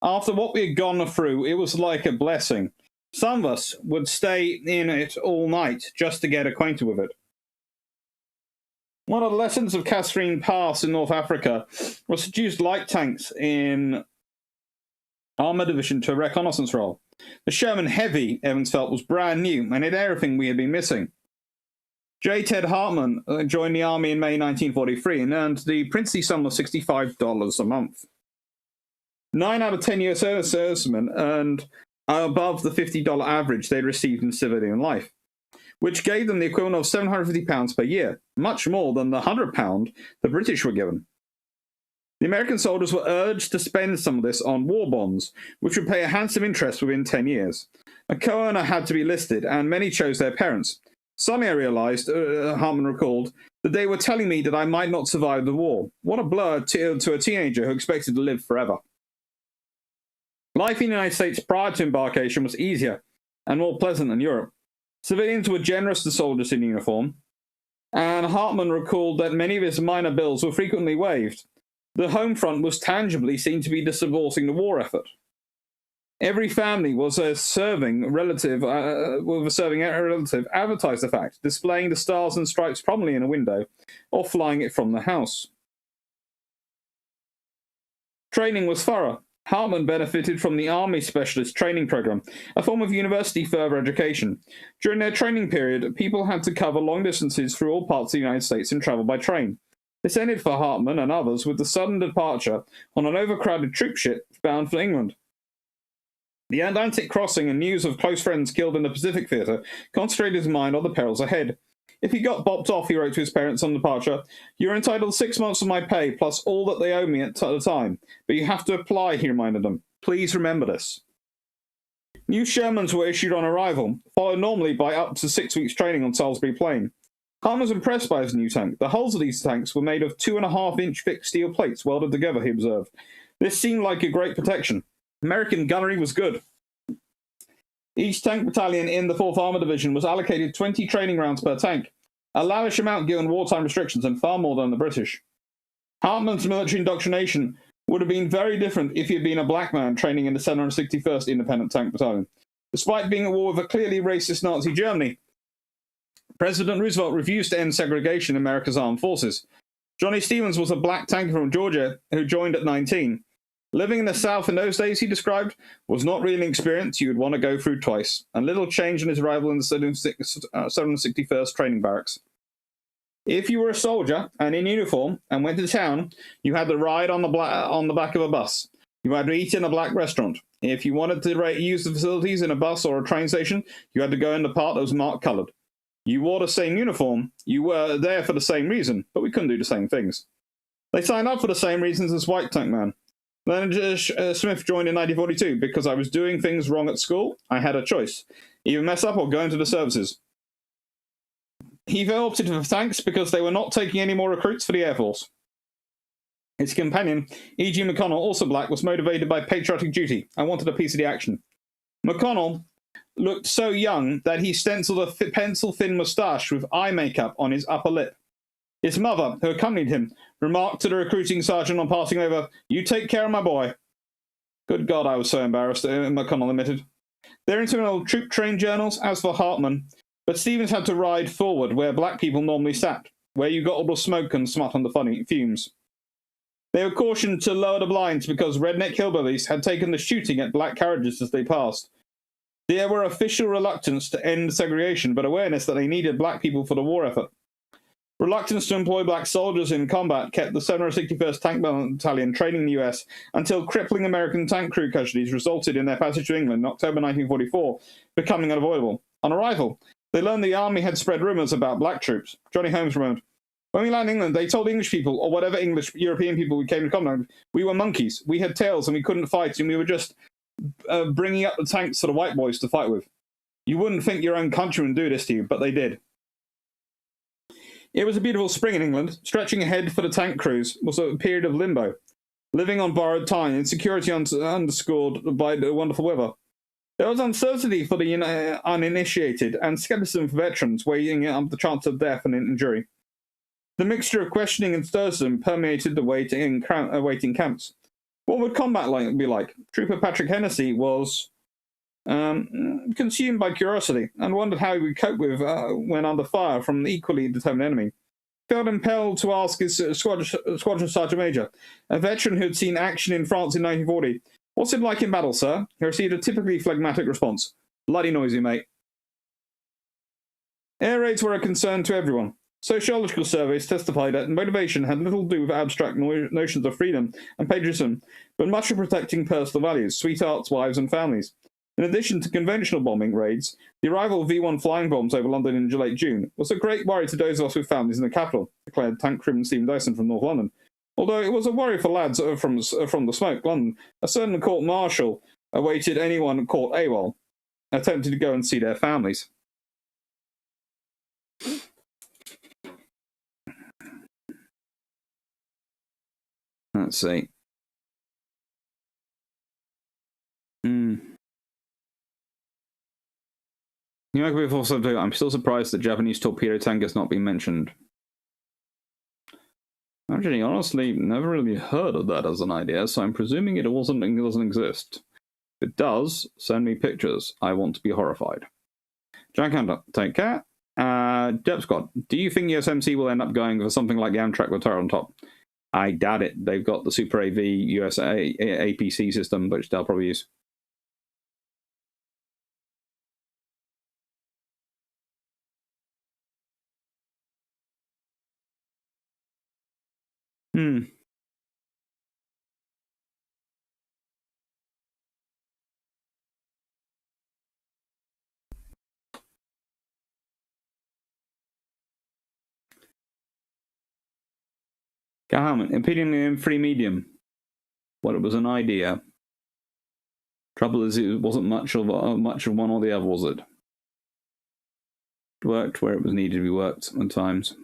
After what we had gone through, it was like a blessing. Some of us would stay in it all night just to get acquainted with it. One of the lessons of Kasserine Pass in North Africa was to use light tanks in Armored Division to a reconnaissance role. The Sherman Heavy, Evans felt, was brand new and had everything we had been missing. J. Ted Hardman joined the Army in May 1943 and earned the princely sum of $65 a month. 9 out of 10 U.S. servicemen earned above the $50 average they'd received in civilian life, which gave them the equivalent of £750 per year, much more than the £100 the British were given. The American soldiers were urged to spend some of this on war bonds, which would pay a handsome interest within 10 years. A co-owner had to be listed, and many chose their parents. Suddenly I realized, Hardman recalled, that they were telling me that I might not survive the war. What a blow to a teenager who expected to live forever. Life in the United States prior to embarkation was easier and more pleasant than Europe. Civilians were generous to soldiers in uniform, and Hardman recalled that many of his minor bills were frequently waived. The home front was tangibly seen to be supporting the war effort. Every family was a serving relative, advertised the fact, displaying the stars and stripes prominently in a window, or flying it from the house. Training was thorough. Hardman benefited from the Army Specialist Training Program, a form of university further education. During their training period, people had to cover long distances through all parts of the United States and travel by train. This ended for Hardman and others with the sudden departure on an overcrowded troop ship bound for England. The Atlantic crossing and news of close friends killed in the Pacific theatre concentrated his mind on the perils ahead. If he got bopped off, he wrote to his parents on departure, "You're entitled to 6 months of my pay, plus all that they owe me at the time. But you have to apply," he reminded them. "Please remember this." New Shermans were issued on arrival, followed normally by up to 6 weeks' training on Salisbury Plain. Hardman was impressed by his new tank. The hulls of these tanks were made of 2.5-inch thick steel plates welded together, he observed. This seemed like a great protection. American gunnery was good. Each tank battalion in the 4th Armored Division was allocated 20 training rounds per tank, a lavish amount given wartime restrictions and far more than the British. Hardman's military indoctrination would have been very different if he had been a black man training in the 761st Independent Tank Battalion. Despite being at war with a clearly racist Nazi Germany, President Roosevelt refused to end segregation in America's armed forces. Johnny Stevens was a black tanker from Georgia who joined at 19. Living in the South in those days, he described, was not really an experience you would want to go through twice, and little changed on his arrival in the 761st Training Barracks. If you were a soldier and in uniform and went to town, you had to ride on the back of a bus. You had to eat in a black restaurant. If you wanted to use the facilities in a bus or a train station, you had to go in the part that was marked coloured. You wore the same uniform, you were there for the same reason, but we couldn't do the same things. They signed up for the same reasons as white tank man. Leonard Smith joined in 1942 because I was doing things wrong at school. I had a choice. Either mess up or go into the services. He opted for tanks because they were not taking any more recruits for the Air Force. His companion, E.G. McConnell, also black, was motivated by patriotic duty and wanted a piece of the action. McConnell looked so young that he stenciled a pencil-thin moustache with eye makeup on his upper lip. His mother, who accompanied him, remarked to the recruiting sergeant on passing over, "You take care of my boy." Good God, I was so embarrassed, McConnell admitted. They're into old troop train journals, as for Hartman, but Stevens had to ride forward where black people normally sat, where you got all the smoke and smut on the funny fumes. They were cautioned to lower the blinds because redneck hillbillies had taken the shooting at black carriages as they passed. There were official reluctance to end segregation, but awareness that they needed black people for the war effort. Reluctance to employ black soldiers in combat kept the 761st Tank Battalion training in the US until crippling American tank crew casualties resulted in their passage to England in October 1944, becoming unavoidable. On arrival, they learned the army had spread rumours about black troops. Johnny Holmes remembered, "When we landed in England, they told English people, or whatever English European people we came to contact with, we were monkeys. We had tails and we couldn't fight, and we were just bringing up the tanks for the white boys to fight with. You wouldn't think your own countrymen do this to you, but they did." It was a beautiful spring in England. Stretching ahead for the tank crews was a period of limbo, living on borrowed time, insecurity underscored by the wonderful weather. There was uncertainty for the uninitiated and skepticism for veterans, weighing up the chance of death and injury. The mixture of questioning and stoicism permeated the waiting camps. What would combat be like? Trooper Patrick Hennessy was consumed by curiosity and wondered how he would cope with when under fire from an equally determined enemy. Felt impelled to ask his squadron sergeant major, a veteran who had seen action in France in 1940, "What's it like in battle, sir?" He received a typically phlegmatic response. "Bloody noisy, mate." Air raids were a concern to everyone. Sociological surveys testified that motivation had little to do with abstract notions of freedom and patriotism, but much with protecting personal values, sweethearts, wives, and families. In addition to conventional bombing raids, the arrival of V-1 flying bombs over London in late June was a great worry to those of us with families in the capital, declared tank crewman Stephen Dyson from North London. Although it was a worry for lads from the smoke, London, a certain court-martial awaited anyone caught AWOL, attempting to go and see their families. Let's see. I'm still surprised that Japanese torpedo tank has not been mentioned. Actually, honestly, never really heard of that as an idea, so I'm presuming it doesn't exist. If it does, send me pictures. I want to be horrified. Jack Hunter, take care. Depth Squad, do you think USMC will end up going for something like the Amtrak with turret on top? I doubt it. They've got the Super AV USA APC system, which they'll probably use. Hardman, opinion in free medium. Well, it was an idea. Trouble is, it wasn't much of one or the other, was it? It worked where it was needed to be worked at times.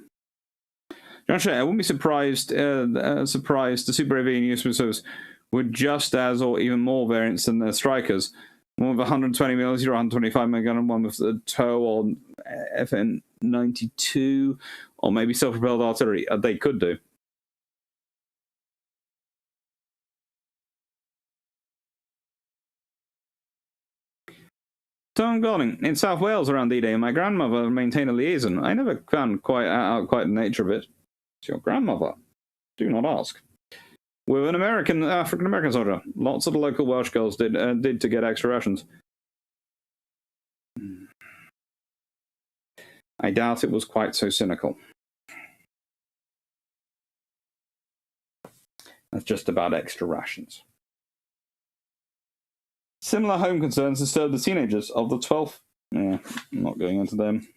John Shea, I wouldn't be surprised. The Super AV and US Service were just as, or even more variants than the Strikers. One with 120 mm, 125 mm gun, and one with the TOW or FN-92, or maybe self-propelled artillery. They could do. Tom Golding, in South Wales around D-Day, my grandmother maintained a liaison. I never found quite the nature of it. It's your grandmother. Do not ask. With an African-American soldier. Lots of the local Welsh girls did to get extra rations. I doubt it was quite so cynical. That's just about extra rations. Similar home concerns disturbed the teenagers of the 12th. Yeah, I'm not going into them.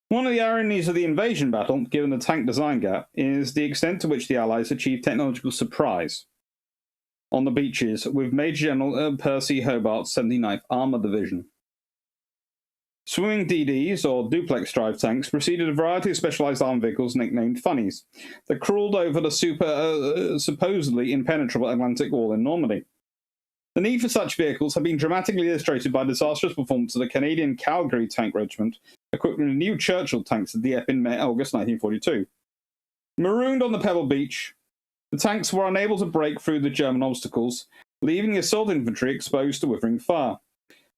One of the ironies of the invasion battle, given the tank design gap, is the extent to which the Allies achieved technological surprise on the beaches with Major General Percy Hobart's 79th Armour Division. Swimming DDs, or duplex drive tanks, preceded a variety of specialized armed vehicles nicknamed Funnies that crawled over the supposedly impenetrable Atlantic Wall in Normandy. The need for such vehicles had been dramatically illustrated by the disastrous performance of the Canadian Calgary Tank Regiment, equipped with new Churchill tanks at Dieppe in August 1942. Marooned on the Pebble Beach, the tanks were unable to break through the German obstacles, leaving the assault infantry exposed to withering fire.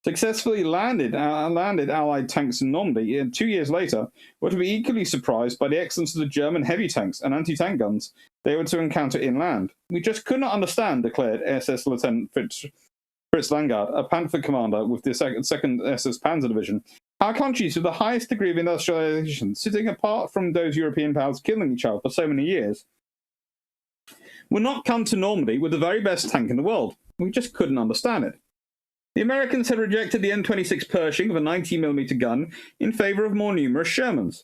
Successfully landed Allied tanks in Normandy 2 years later were to be equally surprised by the excellence of the German heavy tanks and anti-tank guns they were to encounter inland. We just could not understand, declared SS Lieutenant Fritz Langard, a Panther commander with the 2nd SS Panzer Division, how countries with the highest degree of industrialization, sitting apart from those European powers killing each other for so many years, would not come to Normandy with the very best tank in the world. We just couldn't understand it. The Americans had rejected the M26 Pershing of a 90mm gun in favour of more numerous Shermans.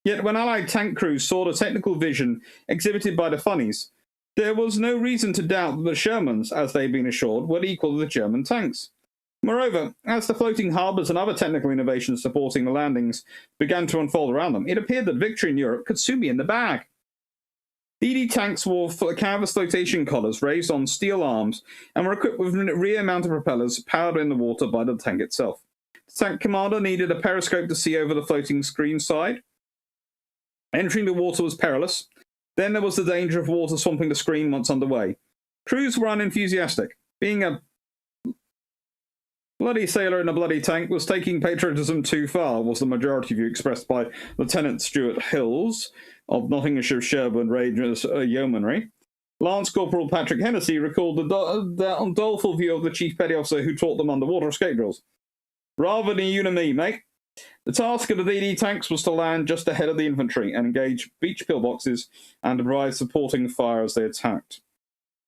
Yet when Allied tank crews saw the technical vision exhibited by the Funnies, there was no reason to doubt that the Shermans, as they had been assured, would equal the German tanks. Moreover, as the floating harbours and other technical innovations supporting the landings began to unfold around them, it appeared that victory in Europe could soon be in the bag. DD tanks wore canvas flotation collars raised on steel arms and were equipped with rear-mounted propellers powered in the water by the tank itself. The tank commander needed a periscope to see over the floating screen side. Entering the water was perilous. Then there was the danger of water swamping the screen once underway. Crews were unenthusiastic. Being a bloody sailor in a bloody tank was taking patriotism too far, was the majority view expressed by Lieutenant Stuart Hills of Nottinghamshire Sherburne Rangers Yeomanry. Lance Corporal Patrick Hennessy recalled the doleful view of the chief petty officer who taught them underwater escape drills. Rather than you and me, mate. The task of the DD tanks was to land just ahead of the infantry and engage beach pillboxes and to provide supporting fire as they attacked.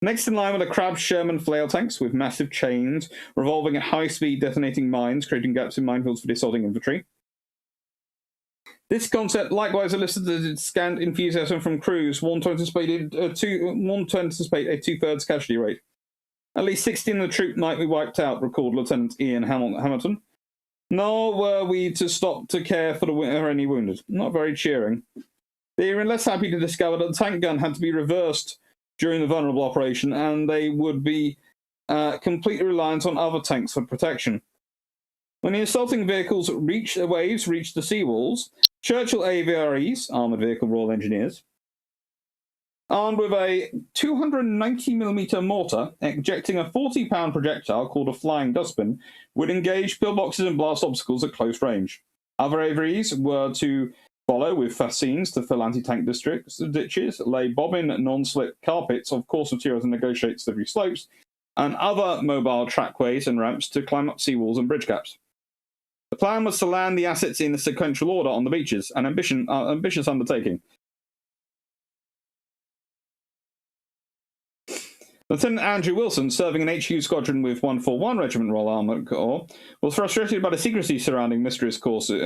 Next in line were the Crab Sherman flail tanks with massive chains revolving at high speed detonating mines, creating gaps in minefields for the assaulting infantry. This concept likewise elicited scant enthusiasm from crews, warned to anticipate a two-thirds casualty rate. At least 16 of the troop might be wiped out, recalled Lieutenant Ian Hamilton. Nor were we to stop to care for any wounded. Not very cheering. They were less happy to discover that the tank gun had to be reversed during the vulnerable operation, and they would be completely reliant on other tanks for protection. When the assaulting vehicles reached the seawalls, Churchill AVREs, Armoured Vehicle Royal Engineers, armed with a 290mm mortar, ejecting a 40-pound projectile called a flying dustbin, would engage pillboxes and blast obstacles at close range. Other AVREs were to follow with fascines to fill anti-tank ditches, lay bobbin non-slip carpets of coarse materials and negotiate slippery slopes, and other mobile trackways and ramps to climb up seawalls and bridge gaps. The plan was to land the assets in a sequential order on the beaches, an ambitious undertaking. Lieutenant Andrew Wilson, serving an HQ squadron with 141 Regiment Royal Armoured Corps, was frustrated by the secrecy surrounding mysterious courses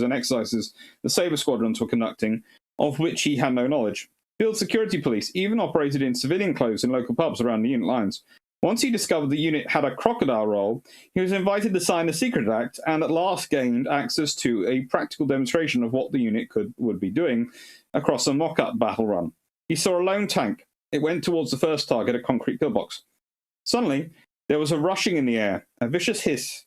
and exercises the Sabre squadrons were conducting, of which he had no knowledge. Field security police even operated in civilian clothes in local pubs around the unit lines. Once he discovered the unit had a crocodile role, he was invited to sign the Secret Act and at last gained access to a practical demonstration of what the unit would be doing across a mock-up battle run. He saw a lone tank. It went towards the first target, a concrete pillbox. Suddenly, there was a rushing in the air, a vicious hiss.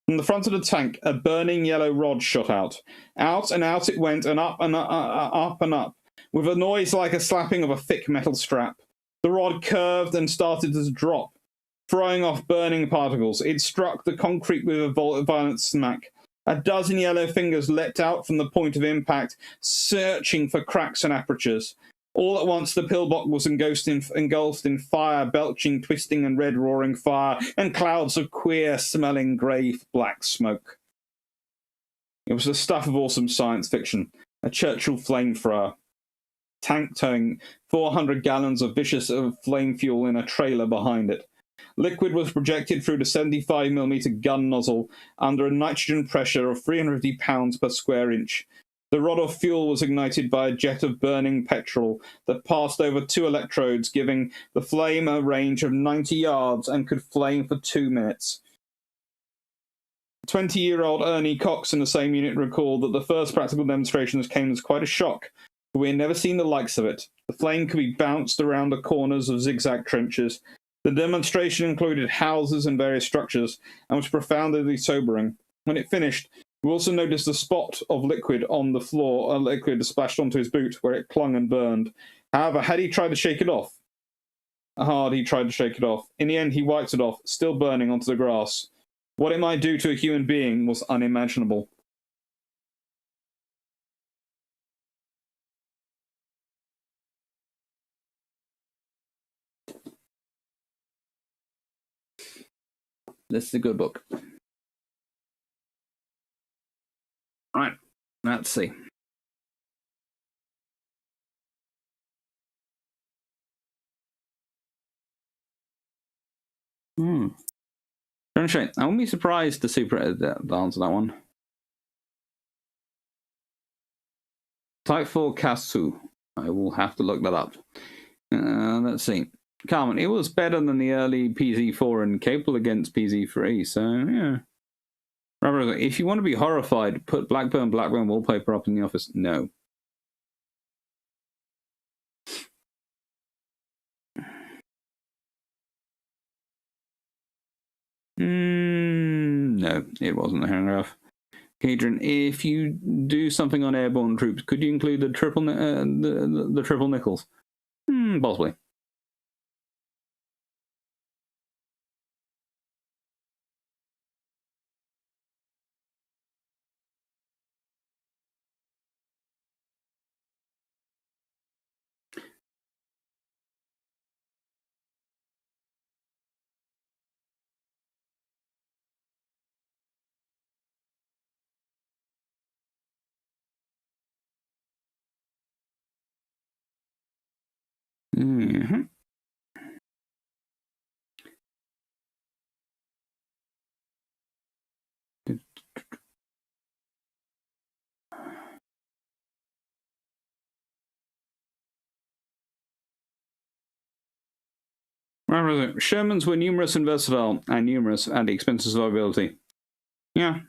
From the front of the tank, a burning yellow rod shot out. Out and out it went, and up and up and up, with a noise like a slapping of a thick metal strap. The rod curved and started to drop, throwing off burning particles. It struck the concrete with a violent smack. A dozen yellow fingers leapt out from the point of impact, searching for cracks and apertures. All at once the pillbox was engulfed in fire, belching, twisting and red roaring fire, and clouds of queer-smelling grey-black smoke. It was the stuff of awesome science fiction, a Churchill flamethrower. Tank towing 400 gallons of vicious flame fuel in a trailer behind it. Liquid was projected through the 75mm gun nozzle under a nitrogen pressure of 350 pounds per square inch. The rod of fuel was ignited by a jet of burning petrol that passed over 2 electrodes, giving the flame a range of 90 yards and could flame for 2 minutes. 20-year-old Ernie Cox in the same unit recalled that the first practical demonstrations came as quite a shock, for we had never seen the likes of it. The flame could be bounced around the corners of zigzag trenches. The demonstration included houses and various structures and was profoundly sobering. When it finished, we also noticed a spot of liquid on the floor, a liquid splashed onto his boot, where it clung and burned. However, had he tried to shake it off? Hard, he tried to shake it off. In the end, he wiped it off, still burning onto the grass. What it might do to a human being was unimaginable. This is a good book. Right, let's see. I wouldn't be surprised to see the answer that one. Type 4 Kasu. I will have to look that up. Let's see. Carmen, it was better than the early PZ4 and capable against PZ3, so yeah. Robert, if you want to be horrified, put Blackburn wallpaper up in the office. No. No, it wasn't the Hangraph. Hadrian, if you do something on airborne troops, could you include the triple nickels? Possibly. Shermans were numerous and versatile, and numerous at the expense of survivability. Yeah.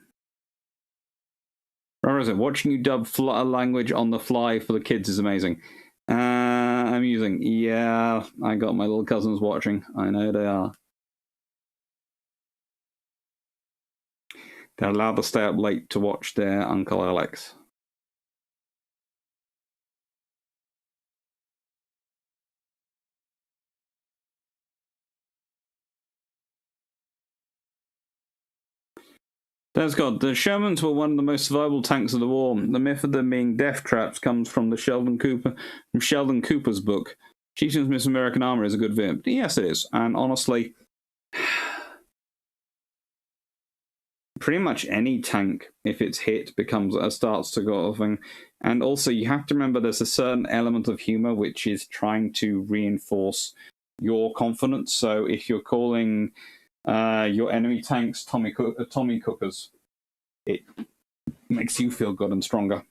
Watching you dub language on the fly for the kids is amazing. Amusing. Yeah, I got my little cousins watching. I know they are. They're allowed to stay up late to watch their Uncle Alex. There's God. The Shermans were one of the most survivable tanks of the war. The myth of them being death traps comes from Sheldon Cooper's book. Cheatham's Miss American Armour is a good vip. Yes, it is. And honestly, pretty much any tank, if it's hit, starts to go off. And also, you have to remember there's a certain element of humor which is trying to reinforce your confidence. So if you're calling your enemy tanks Tommy Cookers, it makes you feel good and stronger.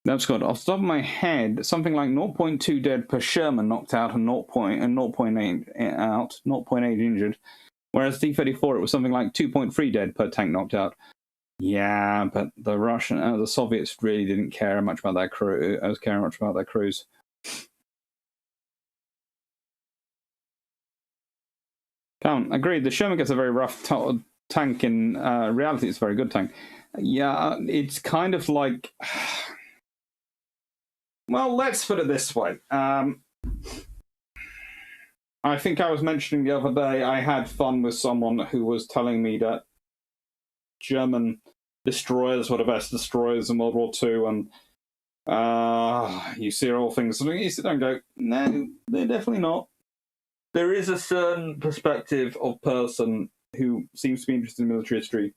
That's good. Off the top of my head, something like 0.2 dead per Sherman knocked out and 0.8 injured. Whereas D-34, it was something like 2.3 dead per tank knocked out. Yeah, but the Soviets really didn't care much about their crew. I was caring much about their crews. Agreed. The Sherman gets a very rough tank. In reality, it's a very good tank. Yeah, it's kind of like. Well, let's put it this way. I think I was mentioning the other day I had fun with someone who was telling me that German destroyers were the best destroyers in World War II, and you see all things. You sit there and go, no, they're definitely not. There is a certain perspective of person who seems to be interested in military history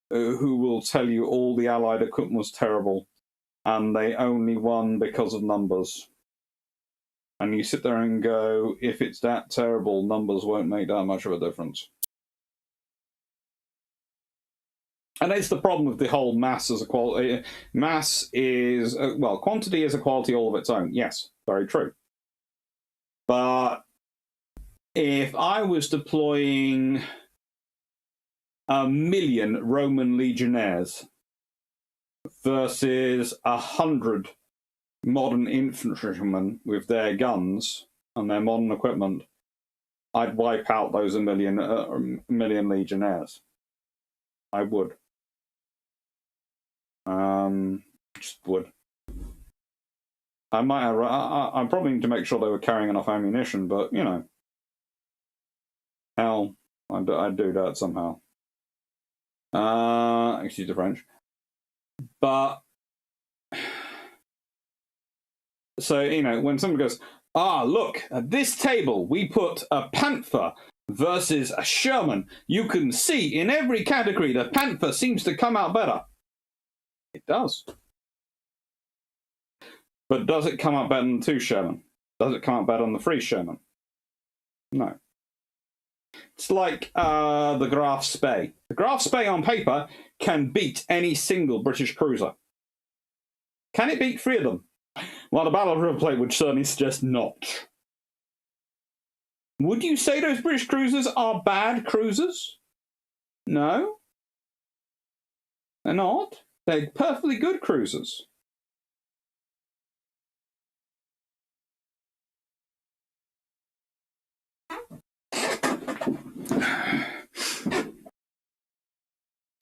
who will tell you all the Allied equipment was terrible. And they only won because of numbers. And you sit there and go, if it's that terrible, numbers won't make that much of a difference. And it's the problem with the whole mass as a quality. Mass is, well, quantity is a quality all of its own. Yes, very true. But if I was deploying 1,000,000 Roman legionnaires versus 100 modern infantrymen with their guns and their modern equipment, I'd wipe out those 1,000,000 legionnaires. I would. Just would. I might have. I probably need to make sure they were carrying enough ammunition, but you know, hell, I'd do that somehow. Excuse the French, but so you know, when someone goes, look at this table, we put a Panther versus a Sherman. You can see in every category the Panther seems to come out better. It does. But does it come out better than the 2 Sherman? Does it come out better than the 3 Sherman? No. It's like the Graf Spee. The Graf Spee on paper can beat any single British cruiser. Can it beat 3 of them? Well, the Battle of River Plate would certainly suggest not. Would you say those British cruisers are bad cruisers? No. They're not. They're perfectly good cruisers.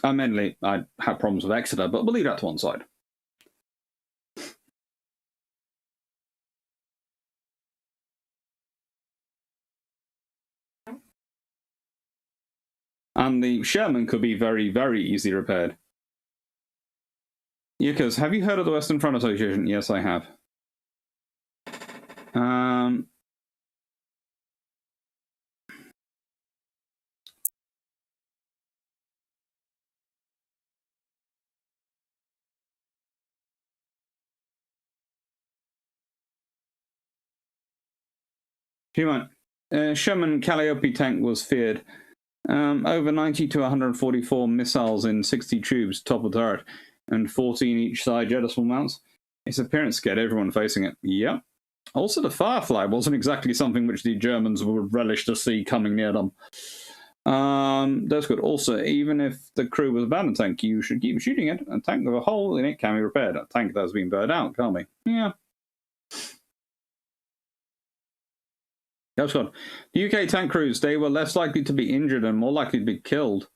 Mainly, I had problems with Exeter, but we'll leave that to one side. And the Sherman could be very, very easily repaired. Yukos, have you heard of the Western Front Association? Yes, I have. Sherman Calliope tank was feared. Over 90 to 144 missiles in 60 tubes, top of turret, and 14 each side jettismal mounts. Its appearance scared everyone facing it. Yep. Also, the Firefly wasn't exactly something which the Germans would relish to see coming near them. That's good. Also, even if the crew was a abandoned tank, you should keep shooting it. A tank with a hole in it can be repaired. A tank that's been burned out can't be. Yeah. That's good. The UK tank crews, they were less likely to be injured and more likely to be killed.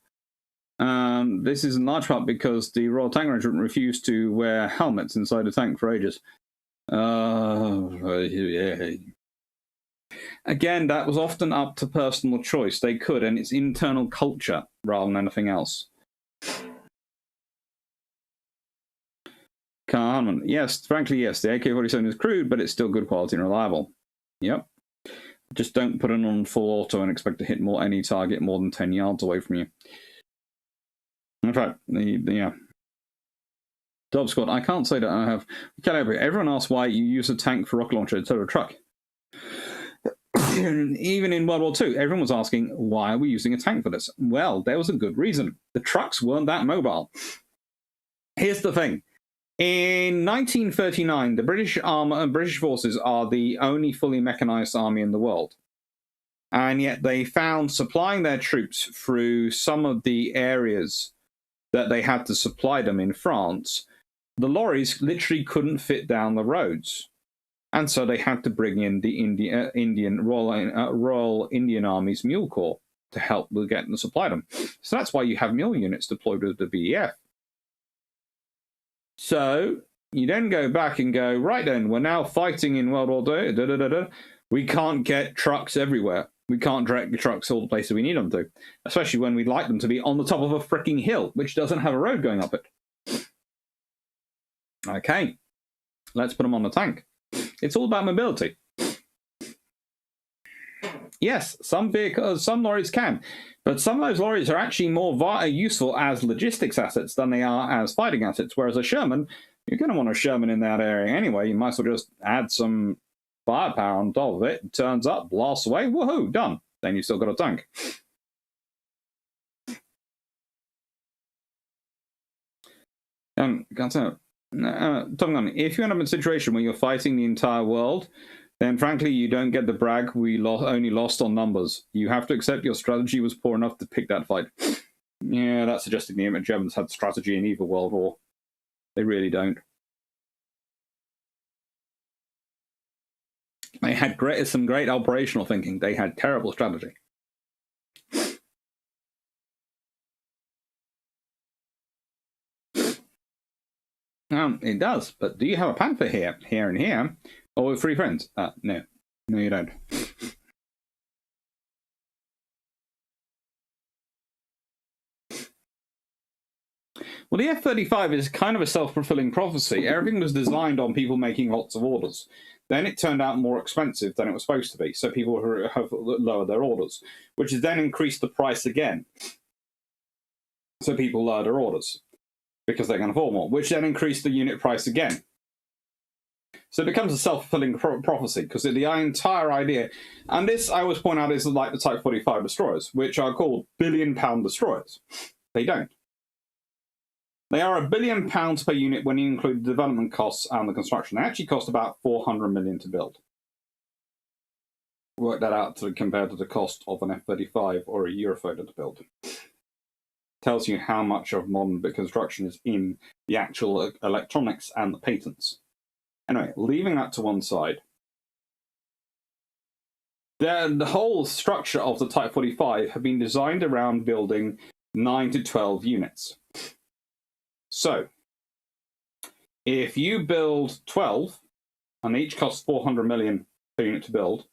This is in large part because the Royal Tank Regiment refused to wear helmets inside the tank for ages. Again, that was often up to personal choice. They could, and it's internal culture rather than anything else. Hardman, yes, frankly, yes. The AK-47 is crude, but it's still good quality and reliable. Yep. Just don't put it on full auto and expect to hit any target more than 10 yards away from you. In fact, yeah. Dub Squad, I can't say that I have. Everyone asks why you use a tank for rocket launcher instead of a truck. Even in World War II, everyone was asking, why are we using a tank for this? Well, there was a good reason. The trucks weren't that mobile. Here's the thing. In 1939, the British forces are the only fully mechanized army in the world. And yet they found supplying their troops through some of the areas that they had to supply them in France, the lorries literally couldn't fit down the roads. And so they had to bring in the Royal Indian Army's Mule Corps to help with getting to supply them. So that's why you have mule units deployed with the VEF. So you then go back and go, right then, we're now fighting in World War II. We can't get trucks everywhere. We can't direct the trucks all the places we need them to, especially when we'd like them to be on the top of a freaking hill, which doesn't have a road going up it. Okay, let's put them on the tank. It's all about mobility. Yes, some lorries can, but some of those lorries are actually more useful as logistics assets than they are as fighting assets, whereas a Sherman, you're going to want a Sherman in that area anyway. You might as well just add some firepower on top of it, turns up, blasts away, woohoo, done. Then you've still got a tank. Tom Gunn, if you end up in a situation where you're fighting the entire world, then frankly you don't get the brag, we only lost on numbers. You have to accept your strategy was poor enough to pick that fight. Yeah, that's suggesting the Germans had strategy in either World War. They really don't. They had some great operational thinking. They had terrible strategy. It does, but do you have a panther here, and here? Or with 3 friends? No. No, you don't. Well, the F-35 is kind of a self-fulfilling prophecy. Everything was designed on people making lots of orders. Then it turned out more expensive than it was supposed to be, so people have lowered their orders, which has then increased the price again. So people lowered their orders because they can afford more, which then increased the unit price again. So it becomes a self-fulfilling prophecy, because the entire idea, and this I always point out is like the Type 45 destroyers, which are called billion-pound destroyers. They don't. They are £1 billion per unit when you include the development costs and the construction. They actually cost about 400 million to build. Work that out compared to the cost of an F-35 or a Eurofighter to build. Tells you how much of modern construction is in the actual electronics and the patents. Anyway, leaving that to one side. The whole structure of the Type 45 have been designed around building 9 to 12 units. So, if you build 12, and each costs 400 million per unit to build,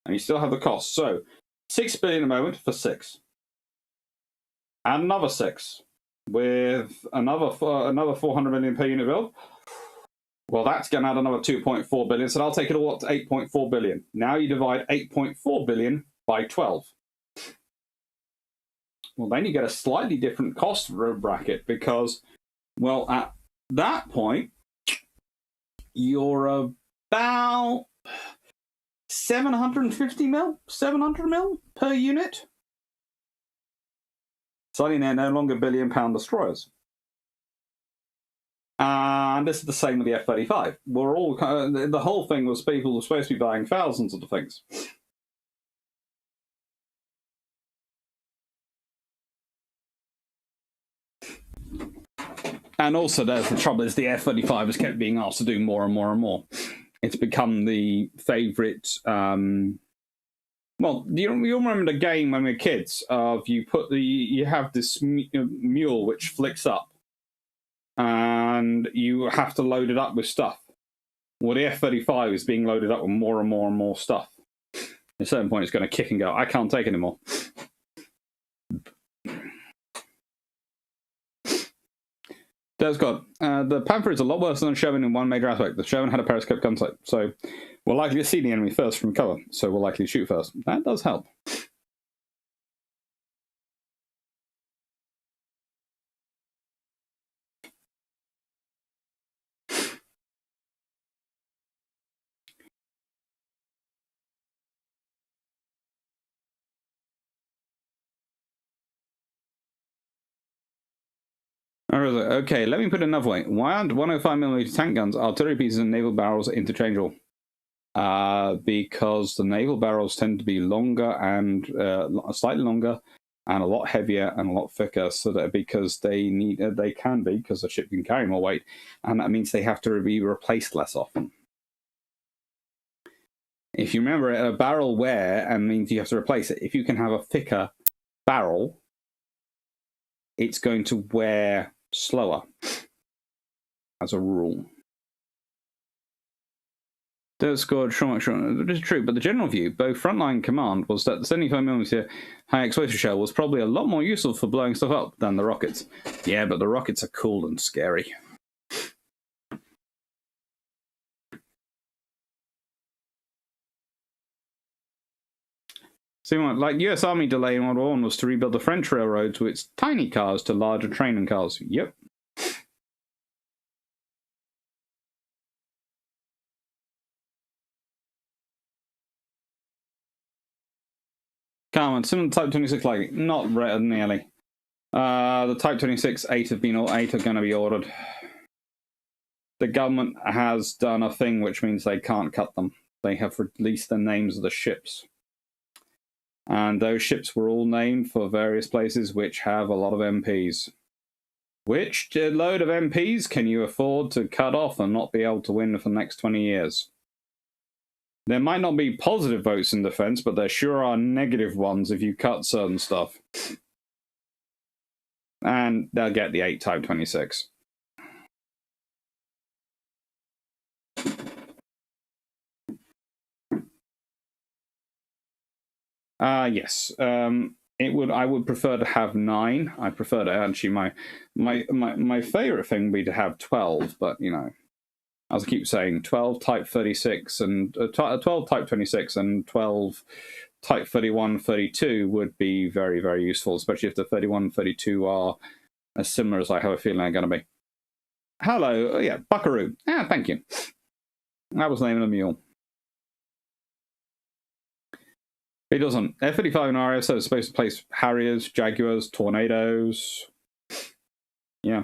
and you still have the cost, so 6 billion a moment for 6. Add another 6 with another 400 million per unit build. Well, that's going to add another 2.4 billion, so I'll take it all up to 8.4 billion. Now you divide 8.4 billion by 12. Well, then you get a slightly different cost bracket because, well, at that point, you're about 700 mil per unit. Suddenly they're no longer billion-pound destroyers. And this is the same with the F-35. We're all the whole thing was people were supposed to be buying thousands of the things. And also, there's the trouble is the F-35 has kept being asked to do more and more and more. It's become the favourite. Well, you remember the game when we were kids of you have this mule which flicks up. And you have to load it up with stuff. Well, the F-35 is being loaded up with more and more and more stuff. At a certain point, it's going to kick and go. I can't take anymore. Des God, the Panther is a lot worse than the Sherman in one major aspect. The Sherman had a periscope gun sight, so we're likely to see the enemy first from cover, so we're likely to shoot first. That does help. Okay, let me put it another way. Why aren't 105mm tank guns, artillery pieces, and naval barrels interchangeable? Because the naval barrels tend to be longer and slightly longer, and a lot heavier and a lot thicker. So that because they can be because the ship can carry more weight, and that means they have to be replaced less often. If you remember, a barrel wear and means you have to replace it. If you can have a thicker barrel, it's going to wear slower, as a rule. Third scored it is true, but the general view, both frontline command, was that the 75mm high explosive shell was probably a lot more useful for blowing stuff up than the rockets. Yeah, but the rockets are cool and scary. So, like US Army delay in World War I was to rebuild the French railroads with its tiny cars to larger training cars. Yep. Come on, some Type 26 like not nearly. The Type 26 8 are going to be ordered. The government has done a thing which means they can't cut them. They have released the names of the ships. And those ships were all named for various places which have a lot of MPs. Which load of MPs can you afford to cut off and not be able to win for the next 20 years? There might not be positive votes in defense, but there sure are negative ones if you cut certain stuff. And they'll get the 8 Type 26. Yes. I would prefer to have 9. I prefer to actually my favorite thing would be to have 12, but you know, as I keep saying, 12 Type 36 and 12 Type 26 and 12 Type 31, 32 would be very, very useful, especially if the 31 and 32 are as similar as I have a feeling they're going to be. Hello, yeah, Buckaroo. Ah, thank you. That was the name of the mule. It doesn't. F-35 and RSO is supposed to place Harriers, Jaguars, Tornadoes. Yeah.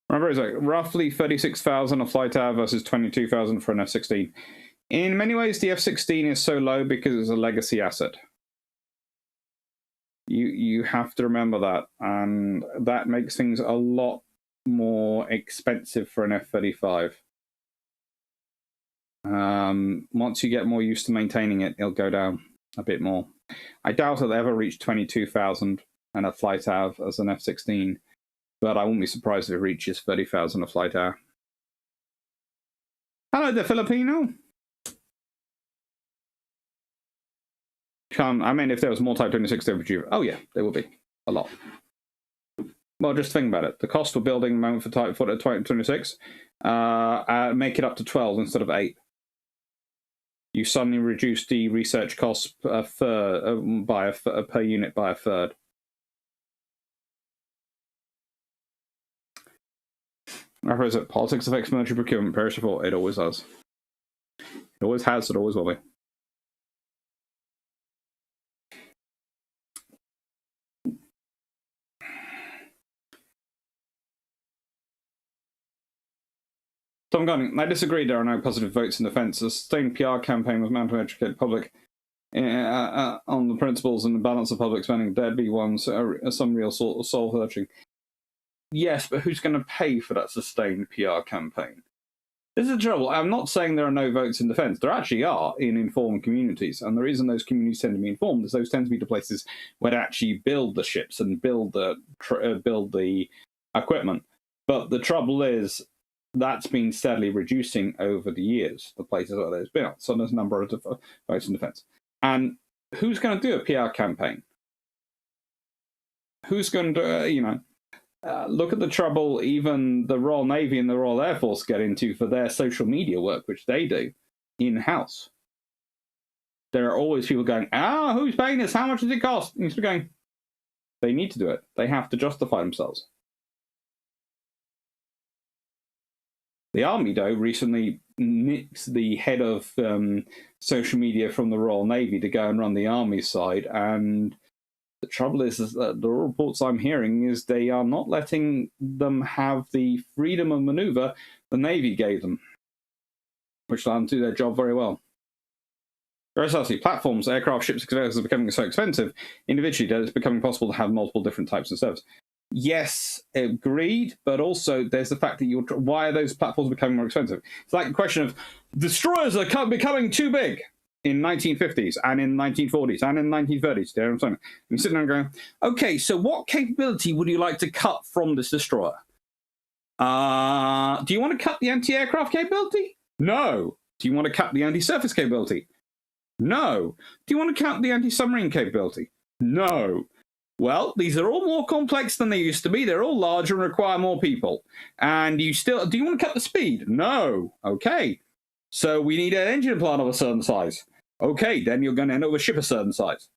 Remember, it's like roughly 36,000 a flight hour versus 22,000 for an F-16. In many ways, the F-16 is so low because it's a legacy asset. You have to remember that, and that makes things a lot more expensive for an F-35. Once you get more used to maintaining it, it'll go down a bit more. I doubt it'll ever reach 22,000 and a flight hour as an F-16, but I wouldn't be surprised if it reaches 30,000 a flight hour. Hello there, Filipino. I mean, if there was more Type 26, they would. Oh yeah, there will be a lot. Well, just think about it. The cost for building the moment for Type 26, make it up to 12 instead of 8. You suddenly reduce the research costs per unit by a third. Or is it politics affects military procurement? Perishable. It always does. It always has. It always will be. Tom Gunning, I disagree. There are no positive votes in defence. A sustained PR campaign was meant to educate the public on the principles and the balance of public spending. There'd be some real sort of soul searching. Yes, but who's going to pay for that sustained PR campaign? This is the trouble. I'm not saying there are no votes in defence. There actually are in informed communities, and the reason those communities tend to be informed is those tend to be the places where they actually build the ships and build the equipment. But the trouble is, that's been steadily reducing over the years, the places where there's been. So there's a number of votes in defence. And who's going to do a PR campaign? Who's going to, look at the trouble even the Royal Navy and the Royal Air Force get into for their social media work, which they do in-house. There are always people going, who's paying this? How much does it cost? And you're going, they need to do it. They have to justify themselves. The Army, though, recently nixed the head of social media from the Royal Navy to go and run the Army side. And the trouble is that the reports I'm hearing is they are not letting them have the freedom of maneuver the Navy gave them, which will do their job very well. Precisely, platforms, aircraft, ships, etc. are becoming so expensive individually that it's becoming possible to have multiple different types of service. Yes, agreed, but also there's the fact that why are those platforms becoming more expensive? It's like a question of destroyers are becoming too big in 1950s and in 1940s and in 1930s. You know what I'm saying? And you sit there and go, okay, so what capability would you like to cut from this destroyer? Do you want to cut the anti-aircraft capability? No. Do you want to cut the anti-surface capability? No. Do you want to cut the anti-submarine capability? No. Well, these are all more complex than they used to be. They're all larger and require more people. And do you want to cut the speed? No. Okay. So we need an engine plant of a certain size. Okay, then you're going to end up with a ship a certain size.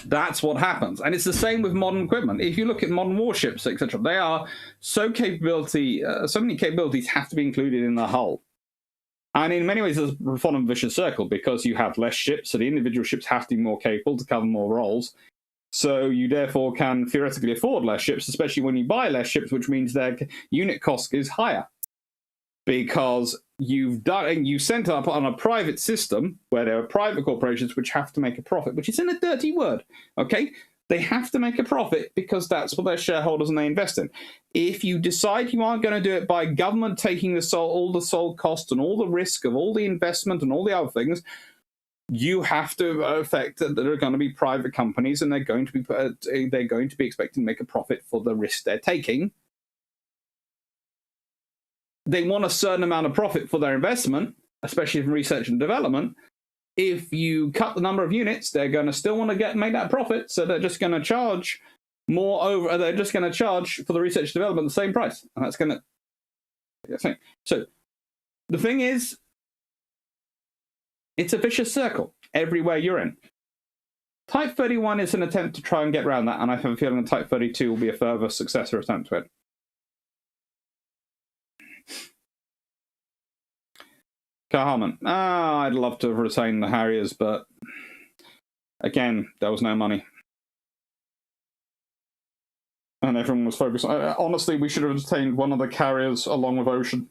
That's what happens. And it's the same with modern equipment. If you look at modern warships, etc., they are so many capabilities have to be included in the hull. And in many ways, it's a fun and vicious circle because you have less ships, so the individual ships have to be more capable to cover more roles. So you therefore can theoretically afford less ships, especially when you buy less ships, which means their unit cost is higher. Because you sent up on a private system where there are private corporations which have to make a profit, which isn't a dirty word, okay? They have to make a profit because that's what their shareholders and they invest in. If you decide you aren't going to do it by government taking all the sole cost and all the risk of all the investment and all the other things, you have to affect that there are going to be private companies and they're going to be expecting to make a profit for the risk they're taking. They want a certain amount of profit for their investment, especially from research and development. If you cut the number of units, they're going to still want to make that profit, so they're just going to charge more over. They're just going to charge for the research and development the same price, and that's going to. So the thing is, it's a vicious circle everywhere you're in. Type 31 is an attempt to try and get around that, and I have a feeling that Type 32 will be a further successor attempt to it. Hardman. I'd love to retain the Harriers, but again, there was no money. And everyone was focused on... honestly, we should have retained one of the carriers along with Ocean.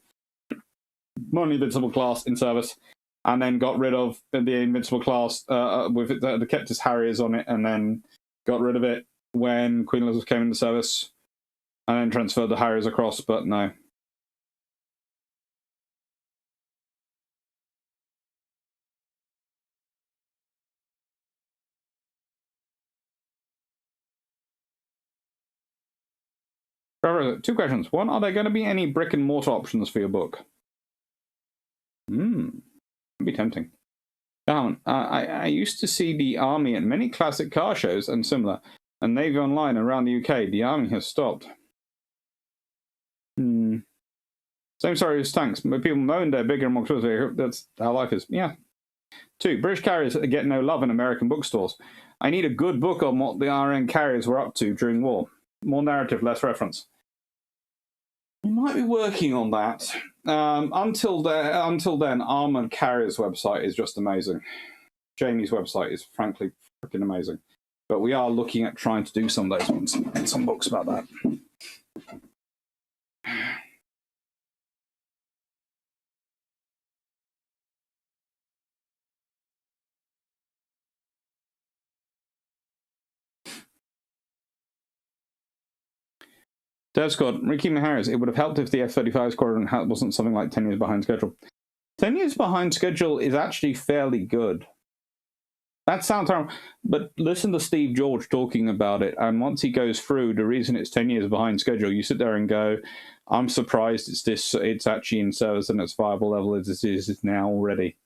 Not an Invincible class in service. And then got rid of the Invincible class with it, that kept his Harriers on it, and then got rid of it when Queen Elizabeth came into service. And then transferred the Harriers across, but no. Two questions. One, are there going to be any brick and mortar options for your book? It'd be tempting. I used to see the Army at many classic car shows and similar, and Navy Online around the UK. The Army has stopped. Same story as tanks. People moan they're bigger and more expensive. That's how life is. Yeah. 2, British carriers get no love in American bookstores. I need a good book on what the RN carriers were up to during war. More narrative, less reference. We might be working on that. Until then, Armoured Carrier's website is just amazing. Jamie's website is frankly freaking amazing. But we are looking at trying to do some of those ones and some books about that. Dev Squad, Ricky Harris, it would have helped if the F-35 squadron wasn't something like 10 years behind schedule. 10 years behind schedule is actually fairly good. That sounds terrible, but listen to Steve George talking about it, and once he goes through the reason it's 10 years behind schedule, you sit there and go, I'm surprised it's actually in service and its viable level as it is now already.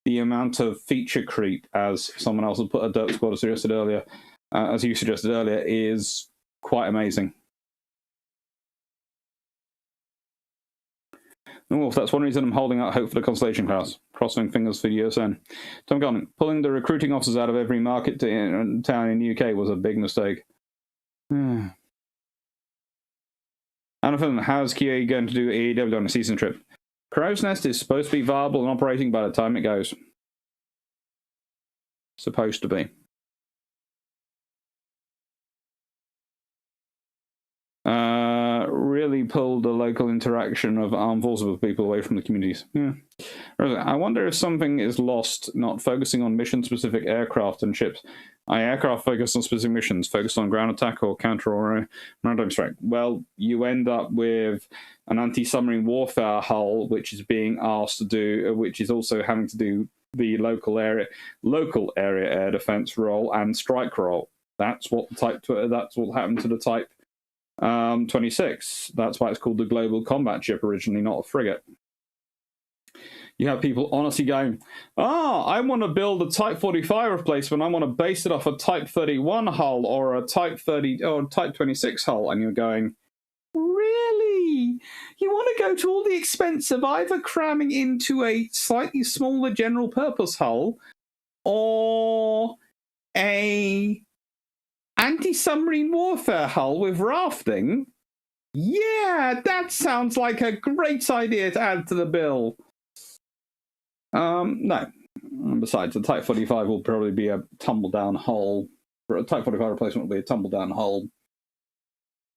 The amount of feature creep, as someone else had put a Dirt Squad suggested earlier, as you suggested earlier, is quite amazing. Oh, that's one reason I'm holding out hope for the Constellation class. Crossing fingers for USN. Tom Gunn, pulling the recruiting officers out of every market town in the UK was a big mistake. Anna Finn, how's QA going to do AEW on a season trip? Crow's Nest is supposed to be viable and operating by the time it goes. Supposed to be. Really pulled the local interaction of armed forces with people away from the communities. Yeah. I wonder if something is lost, not focusing on mission-specific aircraft and ships. Aircraft focus on specific missions, focus on ground attack or counter or maritime strike. Well, you end up with an anti-submarine warfare hull, which is being asked to do, which is also having to do the local area air defense role and strike role. That's what happened to the Type 26. That's why it's called the Global Combat Ship originally, not a frigate. You have people honestly going, I want to build a Type 45 replacement. I want to base it off a Type 31 hull or a Type 30 or Type 26 hull. And you're going, really? You want to go to all the expense of either cramming into a slightly smaller general purpose hull or a anti-submarine warfare hull with rafting? Yeah, that sounds like a great idea to add to the bill. No. Besides, the Type 45 will probably be a tumble-down hull. A Type 45 replacement will be a tumble-down hull.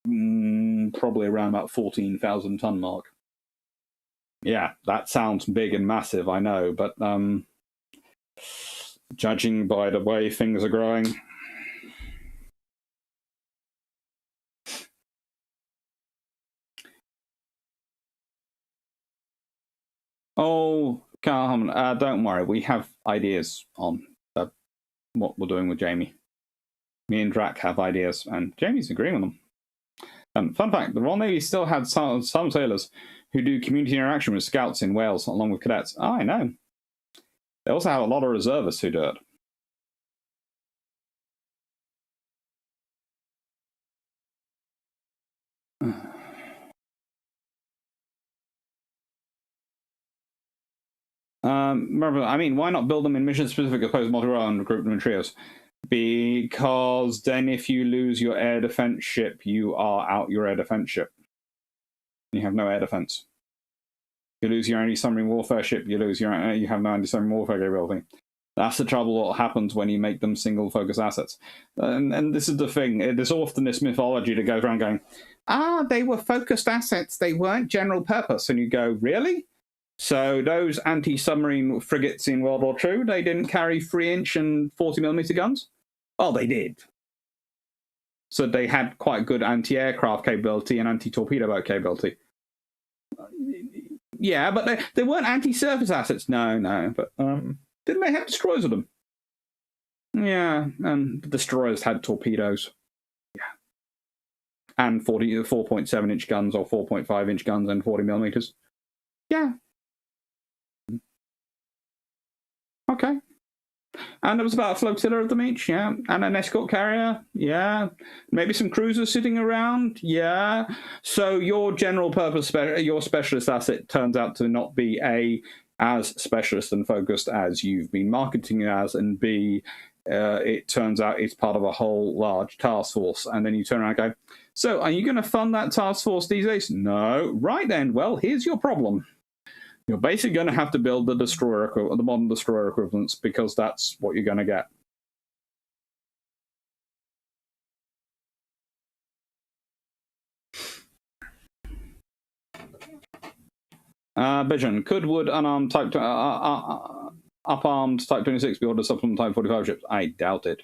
Probably around about 14,000 ton mark. Yeah, that sounds big and massive, I know, but judging by the way things are growing. Oh, Carl, don't worry. We have ideas on what we're doing with Jamie. Me and Drac have ideas, and Jamie's agreeing with them. Fun fact, the Royal Navy still had some sailors who do community interaction with scouts in Wales, along with cadets. Oh, I know. They also have a lot of reservists who do it. I mean, why not build them in mission-specific opposed to multi-role and recruit them in trios? Because then if you lose your air defense ship, you are out your air defense ship. You have no air defense. You lose your anti-submarine warfare ship, you have no anti-submarine warfare capability. That's the trouble what happens when you make them single-focus assets. And this is the thing. There's often this mythology that goes around going, they were focused assets, they weren't general purpose. And you go, really? So those anti-submarine frigates in World War II, they didn't carry 3-inch and 40mm guns? Well, they did. So they had quite good anti-aircraft capability and anti-torpedo boat capability. Yeah, but they weren't anti-surface assets. No. But didn't they have destroyers with them? Yeah, and the destroyers had torpedoes. Yeah. And 4.7-inch guns or 4.5-inch guns and 40mm. Yeah. Okay. And there was about a flotilla of them each, yeah. And an escort carrier, yeah. Maybe some cruisers sitting around, yeah. So your general purpose, your specialist asset turns out to not be A, as specialist and focused as you've been marketing it as, and B, it turns out it's part of a whole large task force. And then you turn around and go, so are you going to fund that task force these days? No. Right then, well, here's your problem. You're basically going to have to build the the modern destroyer equivalents, because that's what you're going to get. Vision, could would unarmed type up-armed Type 26 be ordered supplement Type 45 ships? I doubt it.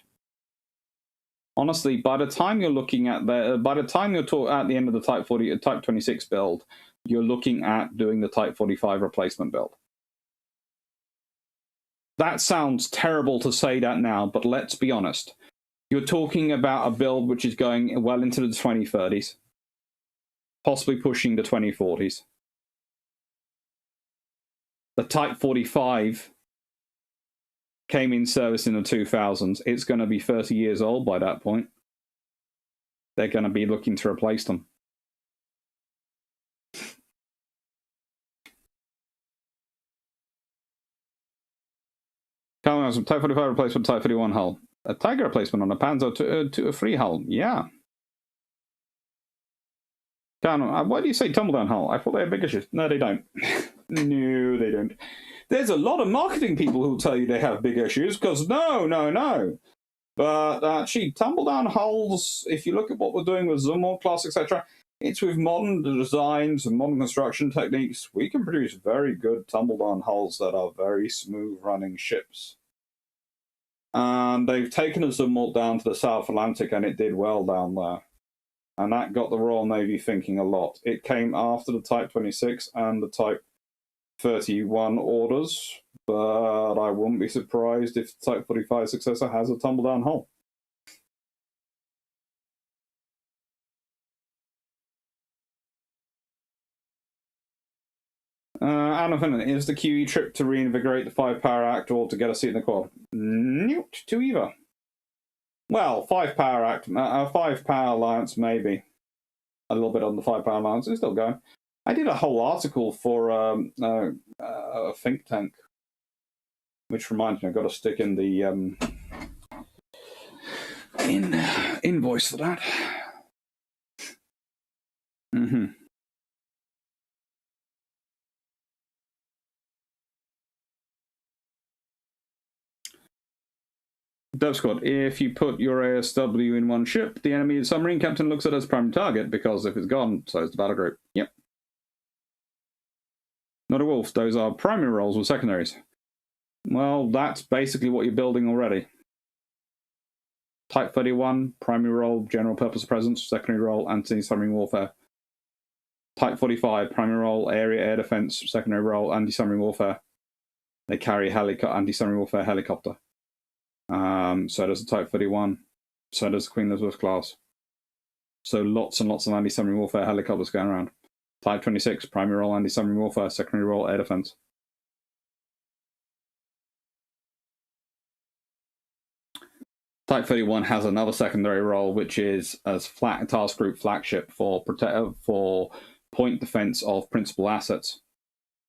Honestly, by the time you're looking at by the time you're at the end of the Type 26 build, you're looking at doing the Type 45 replacement build. That sounds terrible to say that now, but let's be honest. You're talking about a build which is going well into the 2030s, possibly pushing the 2040s. The Type 45 came in service in the 2000s. It's going to be 30 years old by that point. They're going to be looking to replace them. Type 45 replacement, Type 31 hull. A Tiger replacement on a Panzer to a free hull. Yeah. Why do you say tumble-down hull? I thought they had big issues. No, they don't. No, they don't. There's a lot of marketing people who'll tell you they have big issues, because no. But actually, tumble-down hulls, if you look at what we're doing with Zumwalt class, etc., it's with modern designs and modern construction techniques, we can produce very good tumble-down hulls that are very smooth-running ships. And they've taken a Zumwalt down to the South Atlantic, and it did well down there. And that got the Royal Navy thinking a lot. It came after the Type 26 and the Type 31 orders, but I wouldn't be surprised if the Type 45 successor has a tumble-down hull. Adam, is the QE trip to reinvigorate the 5-power act or to get a seat in the quad? Nope, to either. Well, 5-power act, 5-power alliance, maybe. A little bit on the 5-power alliance, it's still going. I did a whole article for a think tank, which reminds me, I've got to stick in the invoice for that. Dove Squad, if you put your ASW in one ship, the enemy submarine captain looks at it as primary target, because if it's gone, so is the battle group. Yep. Not a wolf, those are primary roles with secondaries. Well, that's basically what you're building already. Type 31, primary role, general purpose presence, secondary role, anti-submarine warfare. Type 45, primary role, area air defense, secondary role, anti-submarine warfare. They carry anti-submarine warfare helicopter. So does the Type 31. So does the Queen Elizabeth class. So lots and lots of anti-submarine warfare helicopters going around. Type 26, primary role, anti-submarine warfare, secondary role, air defense. Type 31 has another secondary role, which is as task group flagship for point defense of principal assets.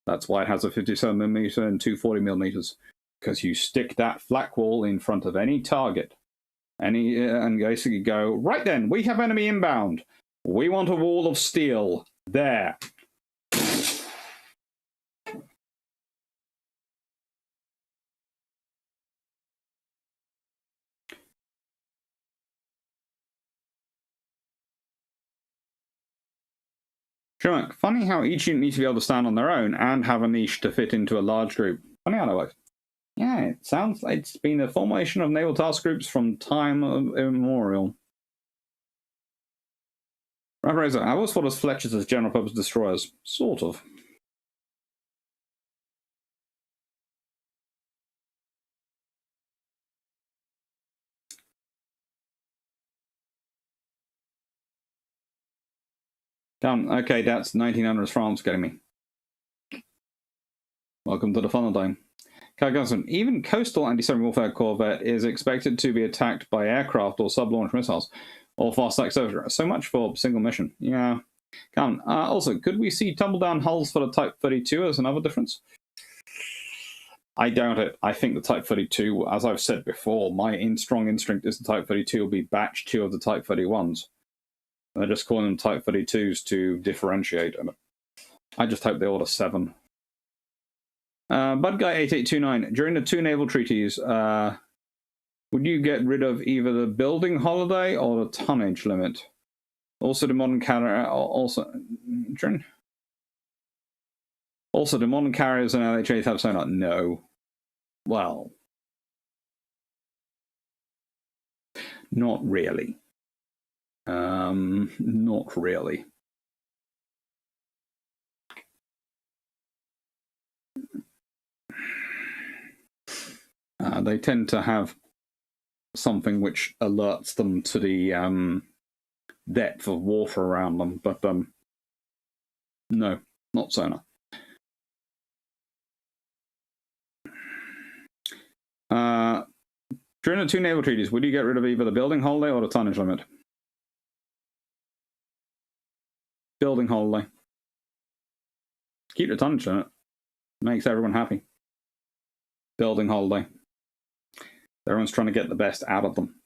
That's why it has a 57mm and 240mm, because you stick that flak wall in front of any target, and basically go, right then, we have enemy inbound. We want a wall of steel. There. Sure, funny how each unit needs to be able to stand on their own and have a niche to fit into a large group. Funny how that works. Yeah, it sounds like it's been a formation of naval task groups from time immemorial. Razor, I always thought of Fletchers as general purpose destroyers. Sort of. Done. Okay, that's 1900s France getting me. Welcome to the Funnel Dome. Corrigan, even coastal anti-submarine warfare corvette is expected to be attacked by aircraft or sub-launch missiles or fast-attack service. So much for single mission. Yeah. Come on. Also, could we see tumble-down hulls for the Type 32 as another difference? I doubt it. I think the Type 32, as I've said before, my strong instinct is the Type 32 will be batch 2 of the Type 31s. They're just calling them Type 32s to differentiate. I just hope they order 7. Bud Guy 8829, during the 2 naval treaties, would you get rid of either the building holiday or the tonnage limit? Also, the modern carrier, also the modern carriers and LHAs have sonar. No. Well, not really. Not really. They tend to have something which alerts them to the depth of water around them, but no, not sonar. During the 2 naval treaties, would you get rid of either the building holiday or the tonnage limit? Building holiday. Keep the tonnage limit. Makes everyone happy. Building holiday. Everyone's trying to get the best out of them.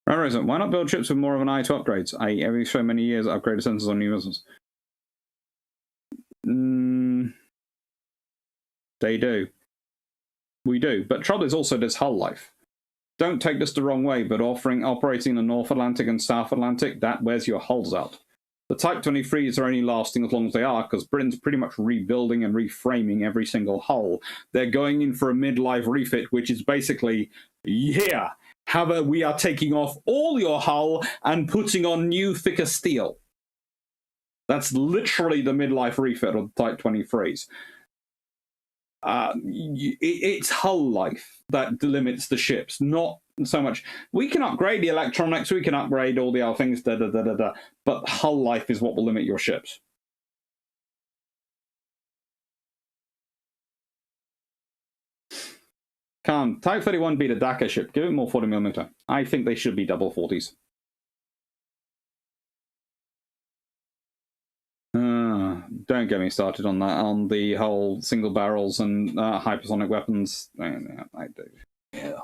Right, why not build ships with more of an eye to upgrades? I.e., every so many years upgrade the sensors on new missiles. They do. We do. But trouble is also this hull life. Don't take this the wrong way, but operating in the North Atlantic and South Atlantic, that wears your hulls out. The Type 23s are only lasting as long as they are, because Britain's pretty much rebuilding and reframing every single hull. They're going in for a midlife refit, which is basically, yeah, we are taking off all your hull and putting on new, thicker steel. That's literally the midlife refit of the Type 23s. It's hull life that limits the ships, not so much. We can upgrade the electronics, we can upgrade all the other things, but hull life is what will limit your ships. Can Type 31 beat a Dakar ship? Give it more 40mm. I think they should be double 40s. Don't get me started on that, on the whole single barrels and hypersonic weapons. I do. Yeah.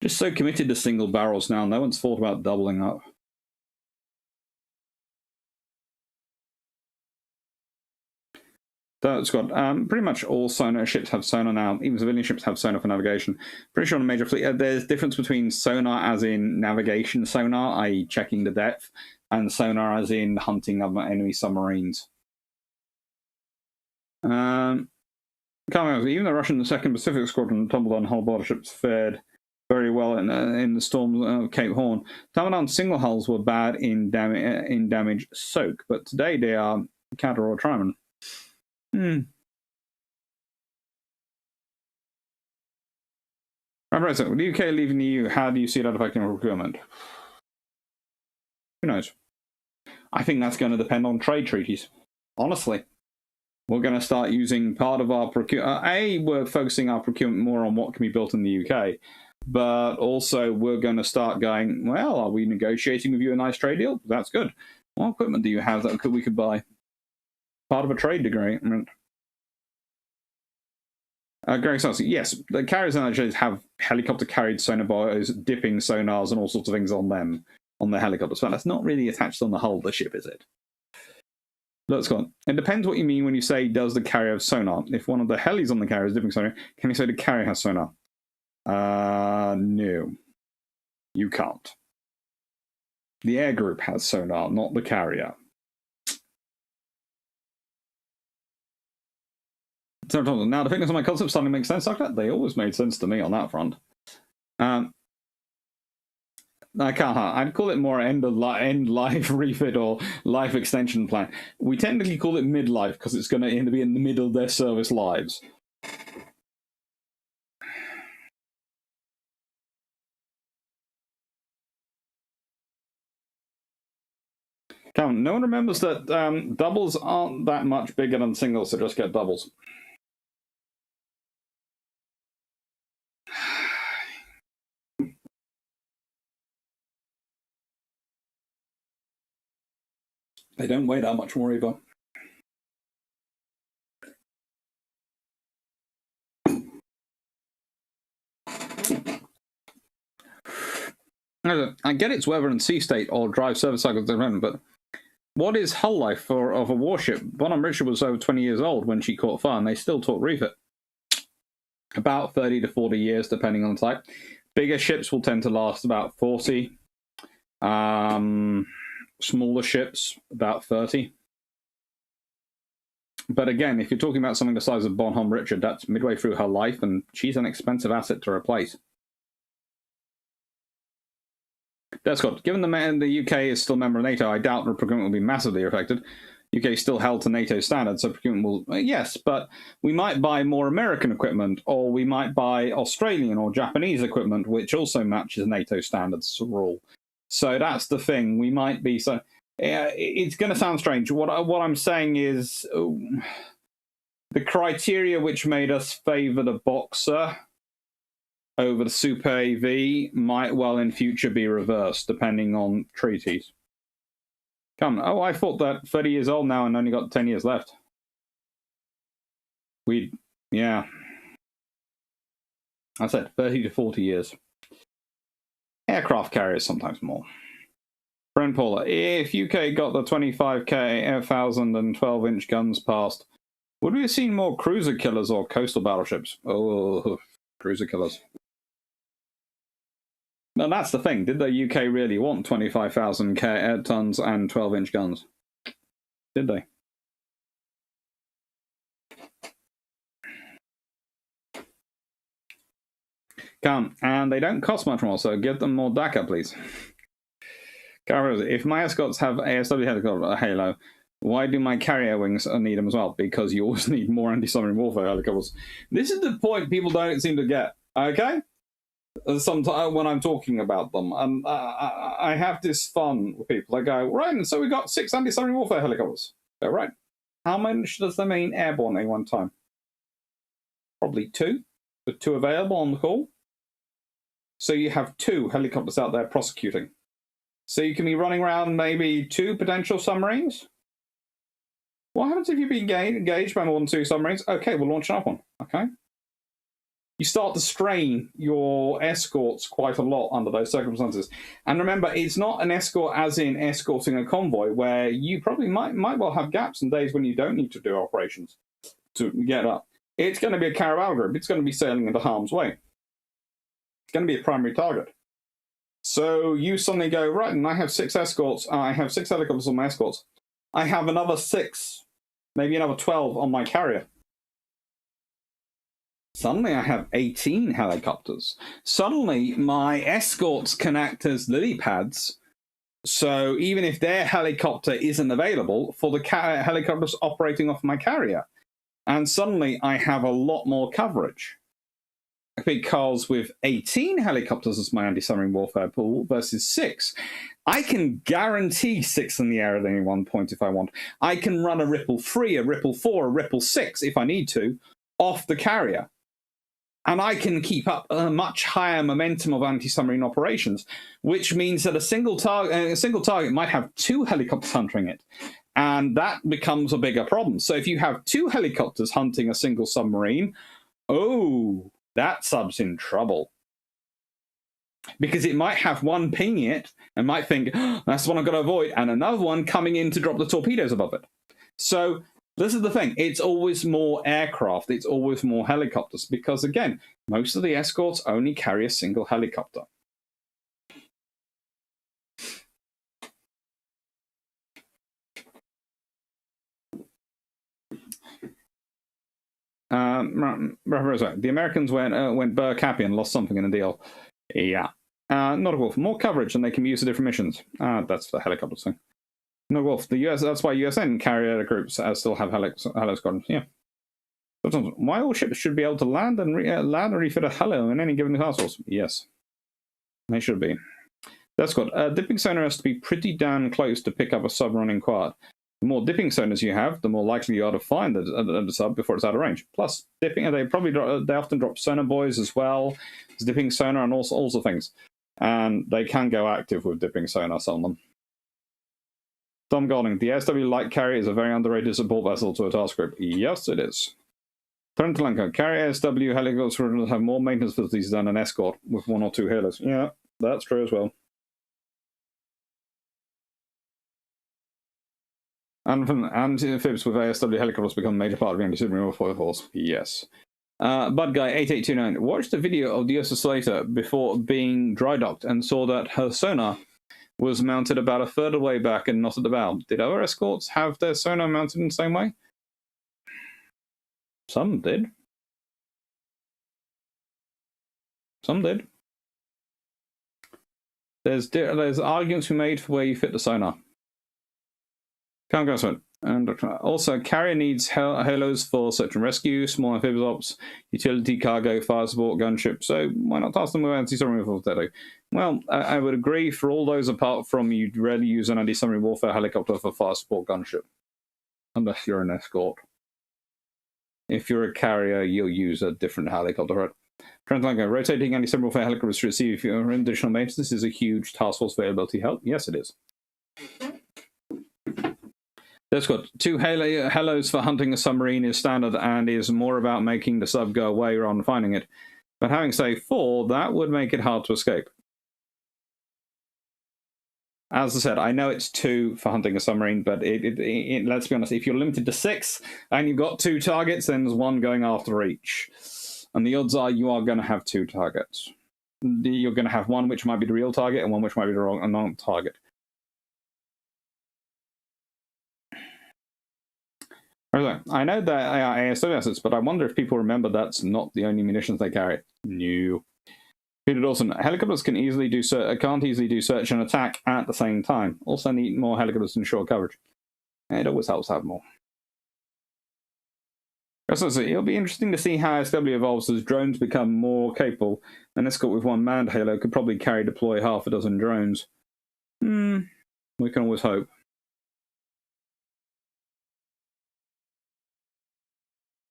Just so committed to single barrels now, no one's thought about doubling up. That's got pretty much all sonar ships have sonar now. Even civilian ships have sonar for navigation. Pretty sure on a major fleet, there's difference between sonar as in navigation sonar, i.e. checking the depth, and sonar as in hunting other enemy submarines. Even the Russian 2nd Pacific Squadron tumbled on hull border ships fared very well in the storms of Cape Horn. Tamadon single hulls were bad in damage soak, but today they are counter or triman. Right, so with the UK leaving the EU, how do you see that affecting procurement? Who knows? I think that's going to depend on trade treaties. Honestly, we're going to start using part of our procurement. We're focusing our procurement more on what can be built in the UK, but also we're going to start going, well, are we negotiating with you a nice trade deal? That's good. What equipment do you have that we could buy? Part of a trade agreement. Greg says, yes, the carriers nowadays have helicopter-carried sonar buoys, dipping sonars, and all sorts of things on them, on the helicopters. But that's not really attached on the hull of the ship, is it? Let's go on. It depends what you mean when you say, does the carrier have sonar? If one of the helis on the carrier is dipping sonar, can you say the carrier has sonar? No. You can't. The air group has sonar, not the carrier. Now, the fitness of my concept starting to make sense like that. They always made sense to me on that front. I can't. I'd call it more end life refit or life extension plan. We technically call it midlife because it's going to be in the middle of their service lives. Come, no one remembers that doubles aren't that much bigger than singles, so just get doubles. They don't weigh that much more either. I get its weather and sea state or drive service cycles, but what is hull life of a warship? Bonham Richard was over 20 years old when she caught fire, and they still taught refit. About 30 to 40 years, depending on the type. Bigger ships will tend to last about 40. Smaller ships, about 30. But again, if you're talking about something the size of Bonhomme Richard, that's midway through her life, and she's an expensive asset to replace. That's good. Given the UK is still a member of NATO, I doubt the procurement will be massively affected. UK is still held to NATO standards, so procurement will... Yes, but we might buy more American equipment, or we might buy Australian or Japanese equipment, which also matches NATO standards as a rule. So that's the thing. We might be... So it's going to sound strange. What I'm saying is the criteria which made us favour the Boxer over the Super AV might well in future be reversed, depending on treaties. Come, oh, I thought that 30 years old now and only got 10 years left. Yeah. I said 30 to 40 years. Aircraft carriers sometimes more. Brent Paula, if UK got the 25k 1,000 and 12-inch guns passed, would we have seen more cruiser killers or coastal battleships? Oh, cruiser killers. Now that's the thing. Did the UK really want 25,000 tons and 12-inch guns? Did they? Can't. And they don't cost much more, so give them more DACA, please. If my escorts have ASW helicopter Halo, why do my carrier wings need them as well? Because you always need more anti-submarine warfare helicopters. This is the point people don't seem to get, okay? Sometimes when I'm talking about them, and I have this fun with people. I go, right, so we got 6 anti-submarine warfare helicopters. Go, right. How much does that mean airborne at one time? Probably 2, with 2 available on the call. So you have 2 helicopters out there prosecuting. So you can be running around maybe 2 potential submarines. What happens if you've been engaged by more than 2 submarines? Okay, we'll launch another one. Okay. You start to strain your escorts quite a lot under those circumstances. And remember, it's not an escort as in escorting a convoy, where you probably might well have gaps and days when you don't need to do operations. to get up. It's going to be a caravel group. It's going to be sailing into harm's way. It's going to be a primary target. So you suddenly go, right, and I have 6 escorts. I have 6 helicopters on my escorts. I have another 6, maybe another 12 on my carrier. Suddenly I have 18 helicopters. Suddenly my escorts can act as lily pads. So even if their helicopter isn't available, for the helicopters operating off my carrier. And suddenly I have a lot more coverage. Because with 18 helicopters as my anti-submarine warfare pool versus 6, I can guarantee 6 in the air at any one point if I want. I can run a Ripple 3, a Ripple 4, a Ripple 6 if I need to, off the carrier. And I can keep up a much higher momentum of anti-submarine operations, which means that a single target might have 2 helicopters hunting it. And that becomes a bigger problem. So if you have 2 helicopters hunting a single submarine, oh, that sub's in trouble. Because it might have one pinging it and might think, oh, that's the one I've got to avoid, and another one coming in to drop the torpedoes above it. So this is the thing. It's always more aircraft. It's always more helicopters. Because, again, most of the escorts only carry a single helicopter. The Americans went Burke happy and lost something in the deal. Yeah. Not a wolf. More coverage and they can use the different missions. That's the helicopter thing. No wolf. The US. That's why USN carrier groups still have heli squadrons. Yeah. Sometimes, why all ships should be able to land and refit a helo in any given task force? Yes, they should be. That's good. Dipping sonar has to be pretty damn close to pick up a sub running quad. The more dipping sonars you have, the more likely you are to find the sub before it's out of range. Plus, dipping, they often drop sonar buoys as well as dipping sonar and all sorts of things. And they can go active with dipping sonar, some of them. Tom Golding, the ASW light carrier is a very underrated support vessel to a task group. Yes, it is. Trentalanka, carrier ASW helicopters have more maintenance facilities than an escort with 1 or 2 halos. Yeah, that's true as well. And from amphibious with ASW helicopters become a major part of the anti-submarine warfare force. Yes. Bud Guy 8829 watched a video of the USS Slater before being dry docked and saw that her sonar was mounted about a third of the way back and not at the bow. Did other escorts have their sonar mounted in the same way? Some did. Some did. There's arguments we made for where you fit the sonar. Can't go so. And also, carrier needs halos for search and rescue, small amphibious ops, utility, cargo, fire support, gunship. So why not task them with anti-submarine warfare? Well, I would agree. For all those apart from, you'd rarely use an anti-submarine warfare helicopter for fire support gunship, unless you're an escort. If you're a carrier, you'll use a different helicopter. Right? Trentalanka, rotating anti-submarine warfare helicopters to receive your additional maintenance is a huge task force availability help. Yes, it is. That's good. 2 halos for hunting a submarine is standard and is more about making the sub go away rather than finding it. But having, say, 4, that would make it hard to escape. As I said, I know it's 2 for hunting a submarine, but let's be honest, if you're limited to 6 and you've got 2 targets, then there's 1 going after each. And the odds are you are going to have 2 targets. You're going to have 1 which might be the real target and 1 which might be the wrong non-target. I know that they are ASW assets, but I wonder if people remember that's not the only munitions they carry. No. Peter Dawson, helicopters can't easily do search and attack at the same time. Also need more helicopters to ensure coverage. It always helps to have more. It'll be interesting to see how SW evolves as drones become more capable. An escort with 1 manned halo could probably deploy half a dozen drones. We can always hope.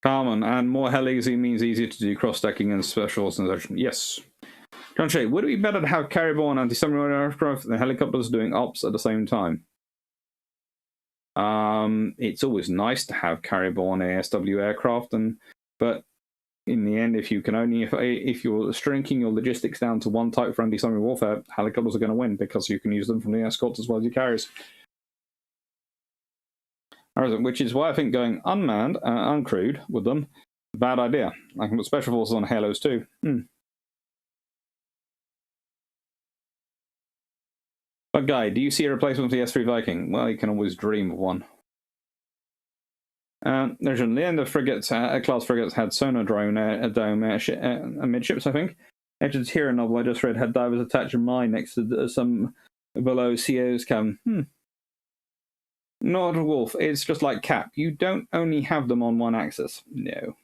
Carmen, and more helis means easier to do cross-stacking and special organization. Yes. John Shea, would it be better to have carrier-borne anti-submarine aircraft than helicopters doing ops at the same time? It's always nice to have carrier-borne ASW aircraft, but in the end, if you're shrinking your logistics down to 1 type for anti-submarine warfare, helicopters are going to win because you can use them from the escorts as well as your carriers. Which is why I think going unmanned, uncrewed with them, bad idea. I can put special forces on Halos too. But Guy, do you see a replacement for the S3 Viking? Well, you can always dream of one. There's the end of frigates, class frigates had sonar drone dome amidships, I think. After the Tyrion novel I just read had divers attached to mine next to some below CO's cabin. Not a wolf. It's just like Cap. You don't only have them on one axis. No.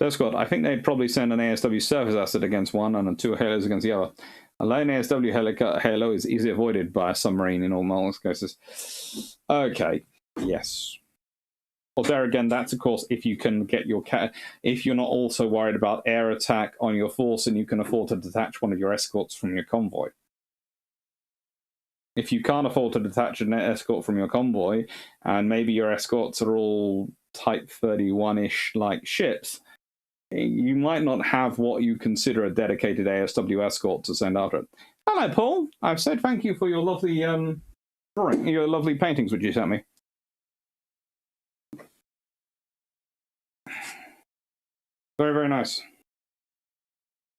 Squad, I think they'd probably send an ASW surface asset against one and 2 Halos against the other. A lone ASW Halo is easily avoided by a submarine in all most cases. Okay, yes. Well, there again, that's of course if you can get your if you're not also worried about air attack on your force and you can afford to detach one of your escorts from your convoy. If you can't afford to detach an escort from your convoy, and maybe your escorts are all Type 31-ish like ships, you might not have what you consider a dedicated ASW escort to send after it. Hello, Paul. I've said thank you for your lovely drawing, your lovely paintings which you sent me. Very, very nice.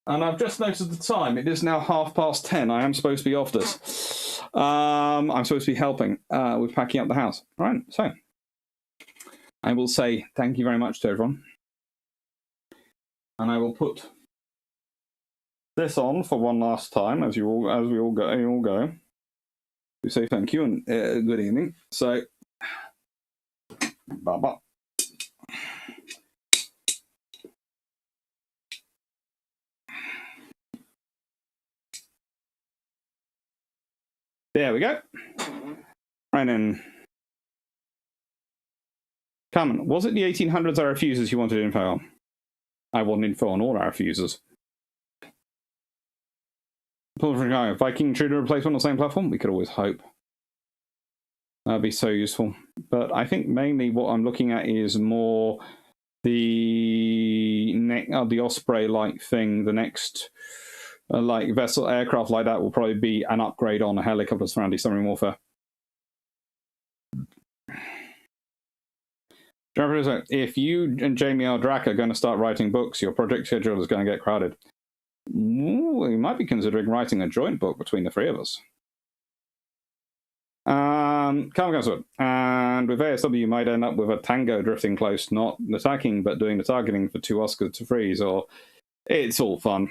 And I've just noticed the time. It is now 10:30. I am supposed to be off this. I'm supposed to be helping with packing up the house. All right, so I will say thank you very much to everyone. And I will put this on for one last time as we all go. We say thank you and good evening. So, bye-bye. There we go. Right then. Come on. Was it the 1800s our refusers you wanted info on? I want info on all our refusers. Viking intruder replacement on the same platform? We could always hope. That'd be so useful. But I think mainly what I'm looking at is more the Osprey-like thing. The next like vessel aircraft like that will probably be an upgrade on a helicopters for anti-submarine warfare. If you and Jamie L. Drack are going to start writing books, your project schedule is going to get crowded. Ooh, we might be considering writing a joint book between the three of us. And with ASW, you might end up with a Tango drifting close, not attacking, but doing the targeting for 2 Oscars to freeze, or it's all fun.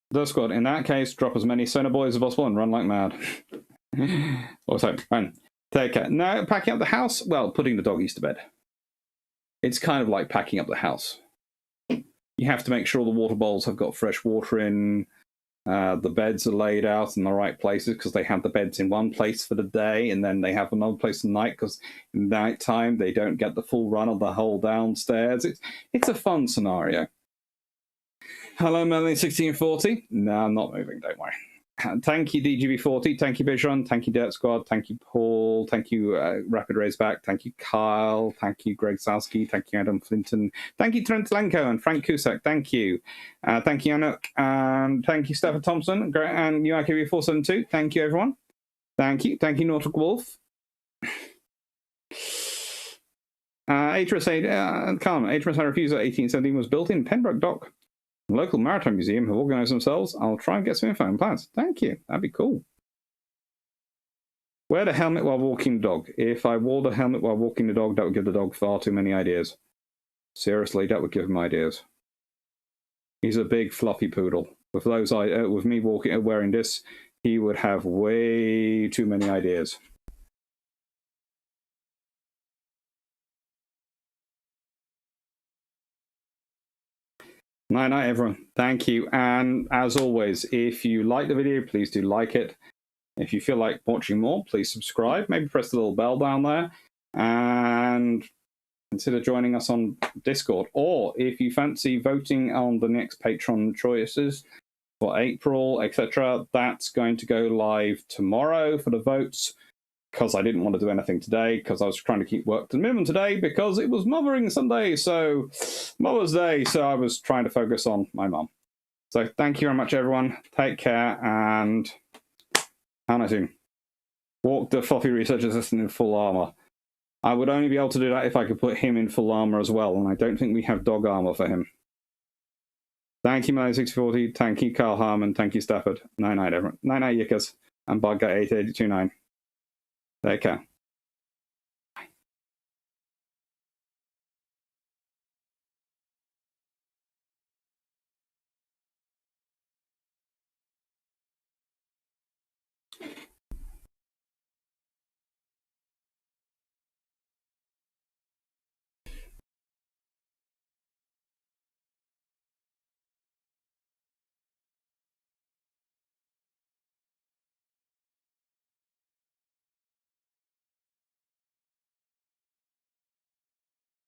The squad, in that case, drop as many sonar boys as possible and run like mad. Also, take care. Now, packing up the house, well, putting the doggies to bed. It's kind of like packing up the house. You have to make sure the water bowls have got fresh water in, the beds are laid out in the right places because they have the beds in one place for the day and then they have another place at night because in night time they don't get the full run of the whole downstairs. It's a fun scenario. Hello, Melanie1640. No, I'm not moving, don't worry. Thank you, DGB40. Thank you, Bijan. Thank you, Dirt Squad. Thank you, Paul. Thank you, Rapid Raceback. Thank you, Kyle. Thank you, Greg Salsky. Thank you, Adam Flinton. Thank you, Trent Lenko and Frank Cusack. Thank you. Thank you, Anuk. And thank you, Stephen Thompson. And UIKB472. Thank you, everyone. Thank you. Thank you, Nautic Wolf. HMS Refuser 1817 was built in Pembroke Dock. The local maritime museum have organised themselves. I'll try and get some info and plans. Thank you. That'd be cool. Wear the helmet while walking the dog. If I wore the helmet while walking the dog, that would give the dog far too many ideas. Seriously, that would give him ideas. He's a big fluffy poodle. With me wearing this, he would have way too many ideas. Night, everyone. Thank you. And as always, if you like the video, please do like it. If you feel like watching more, please subscribe. Maybe press the little bell down there. And consider joining us on Discord. Or if you fancy voting on the next Patreon choices for April, etc., that's going to go live tomorrow for the votes. because I didn't want to do anything today, because I was trying to keep work to the minimum today, because it was Mothering Sunday, so Mother's Day, so I was trying to focus on my mum. So thank you very much, everyone. Take care, and how nice soon. Walk the Fluffy Research Assistant in full armor. I would only be able to do that if I could put him in full armor as well, and I don't think we have dog armor for him. Thank you, Melody640. Thank you, Carl Harmon. Thank you, Stafford. Night, everyone. Night, Yickers. And Bugger 88229. Take care.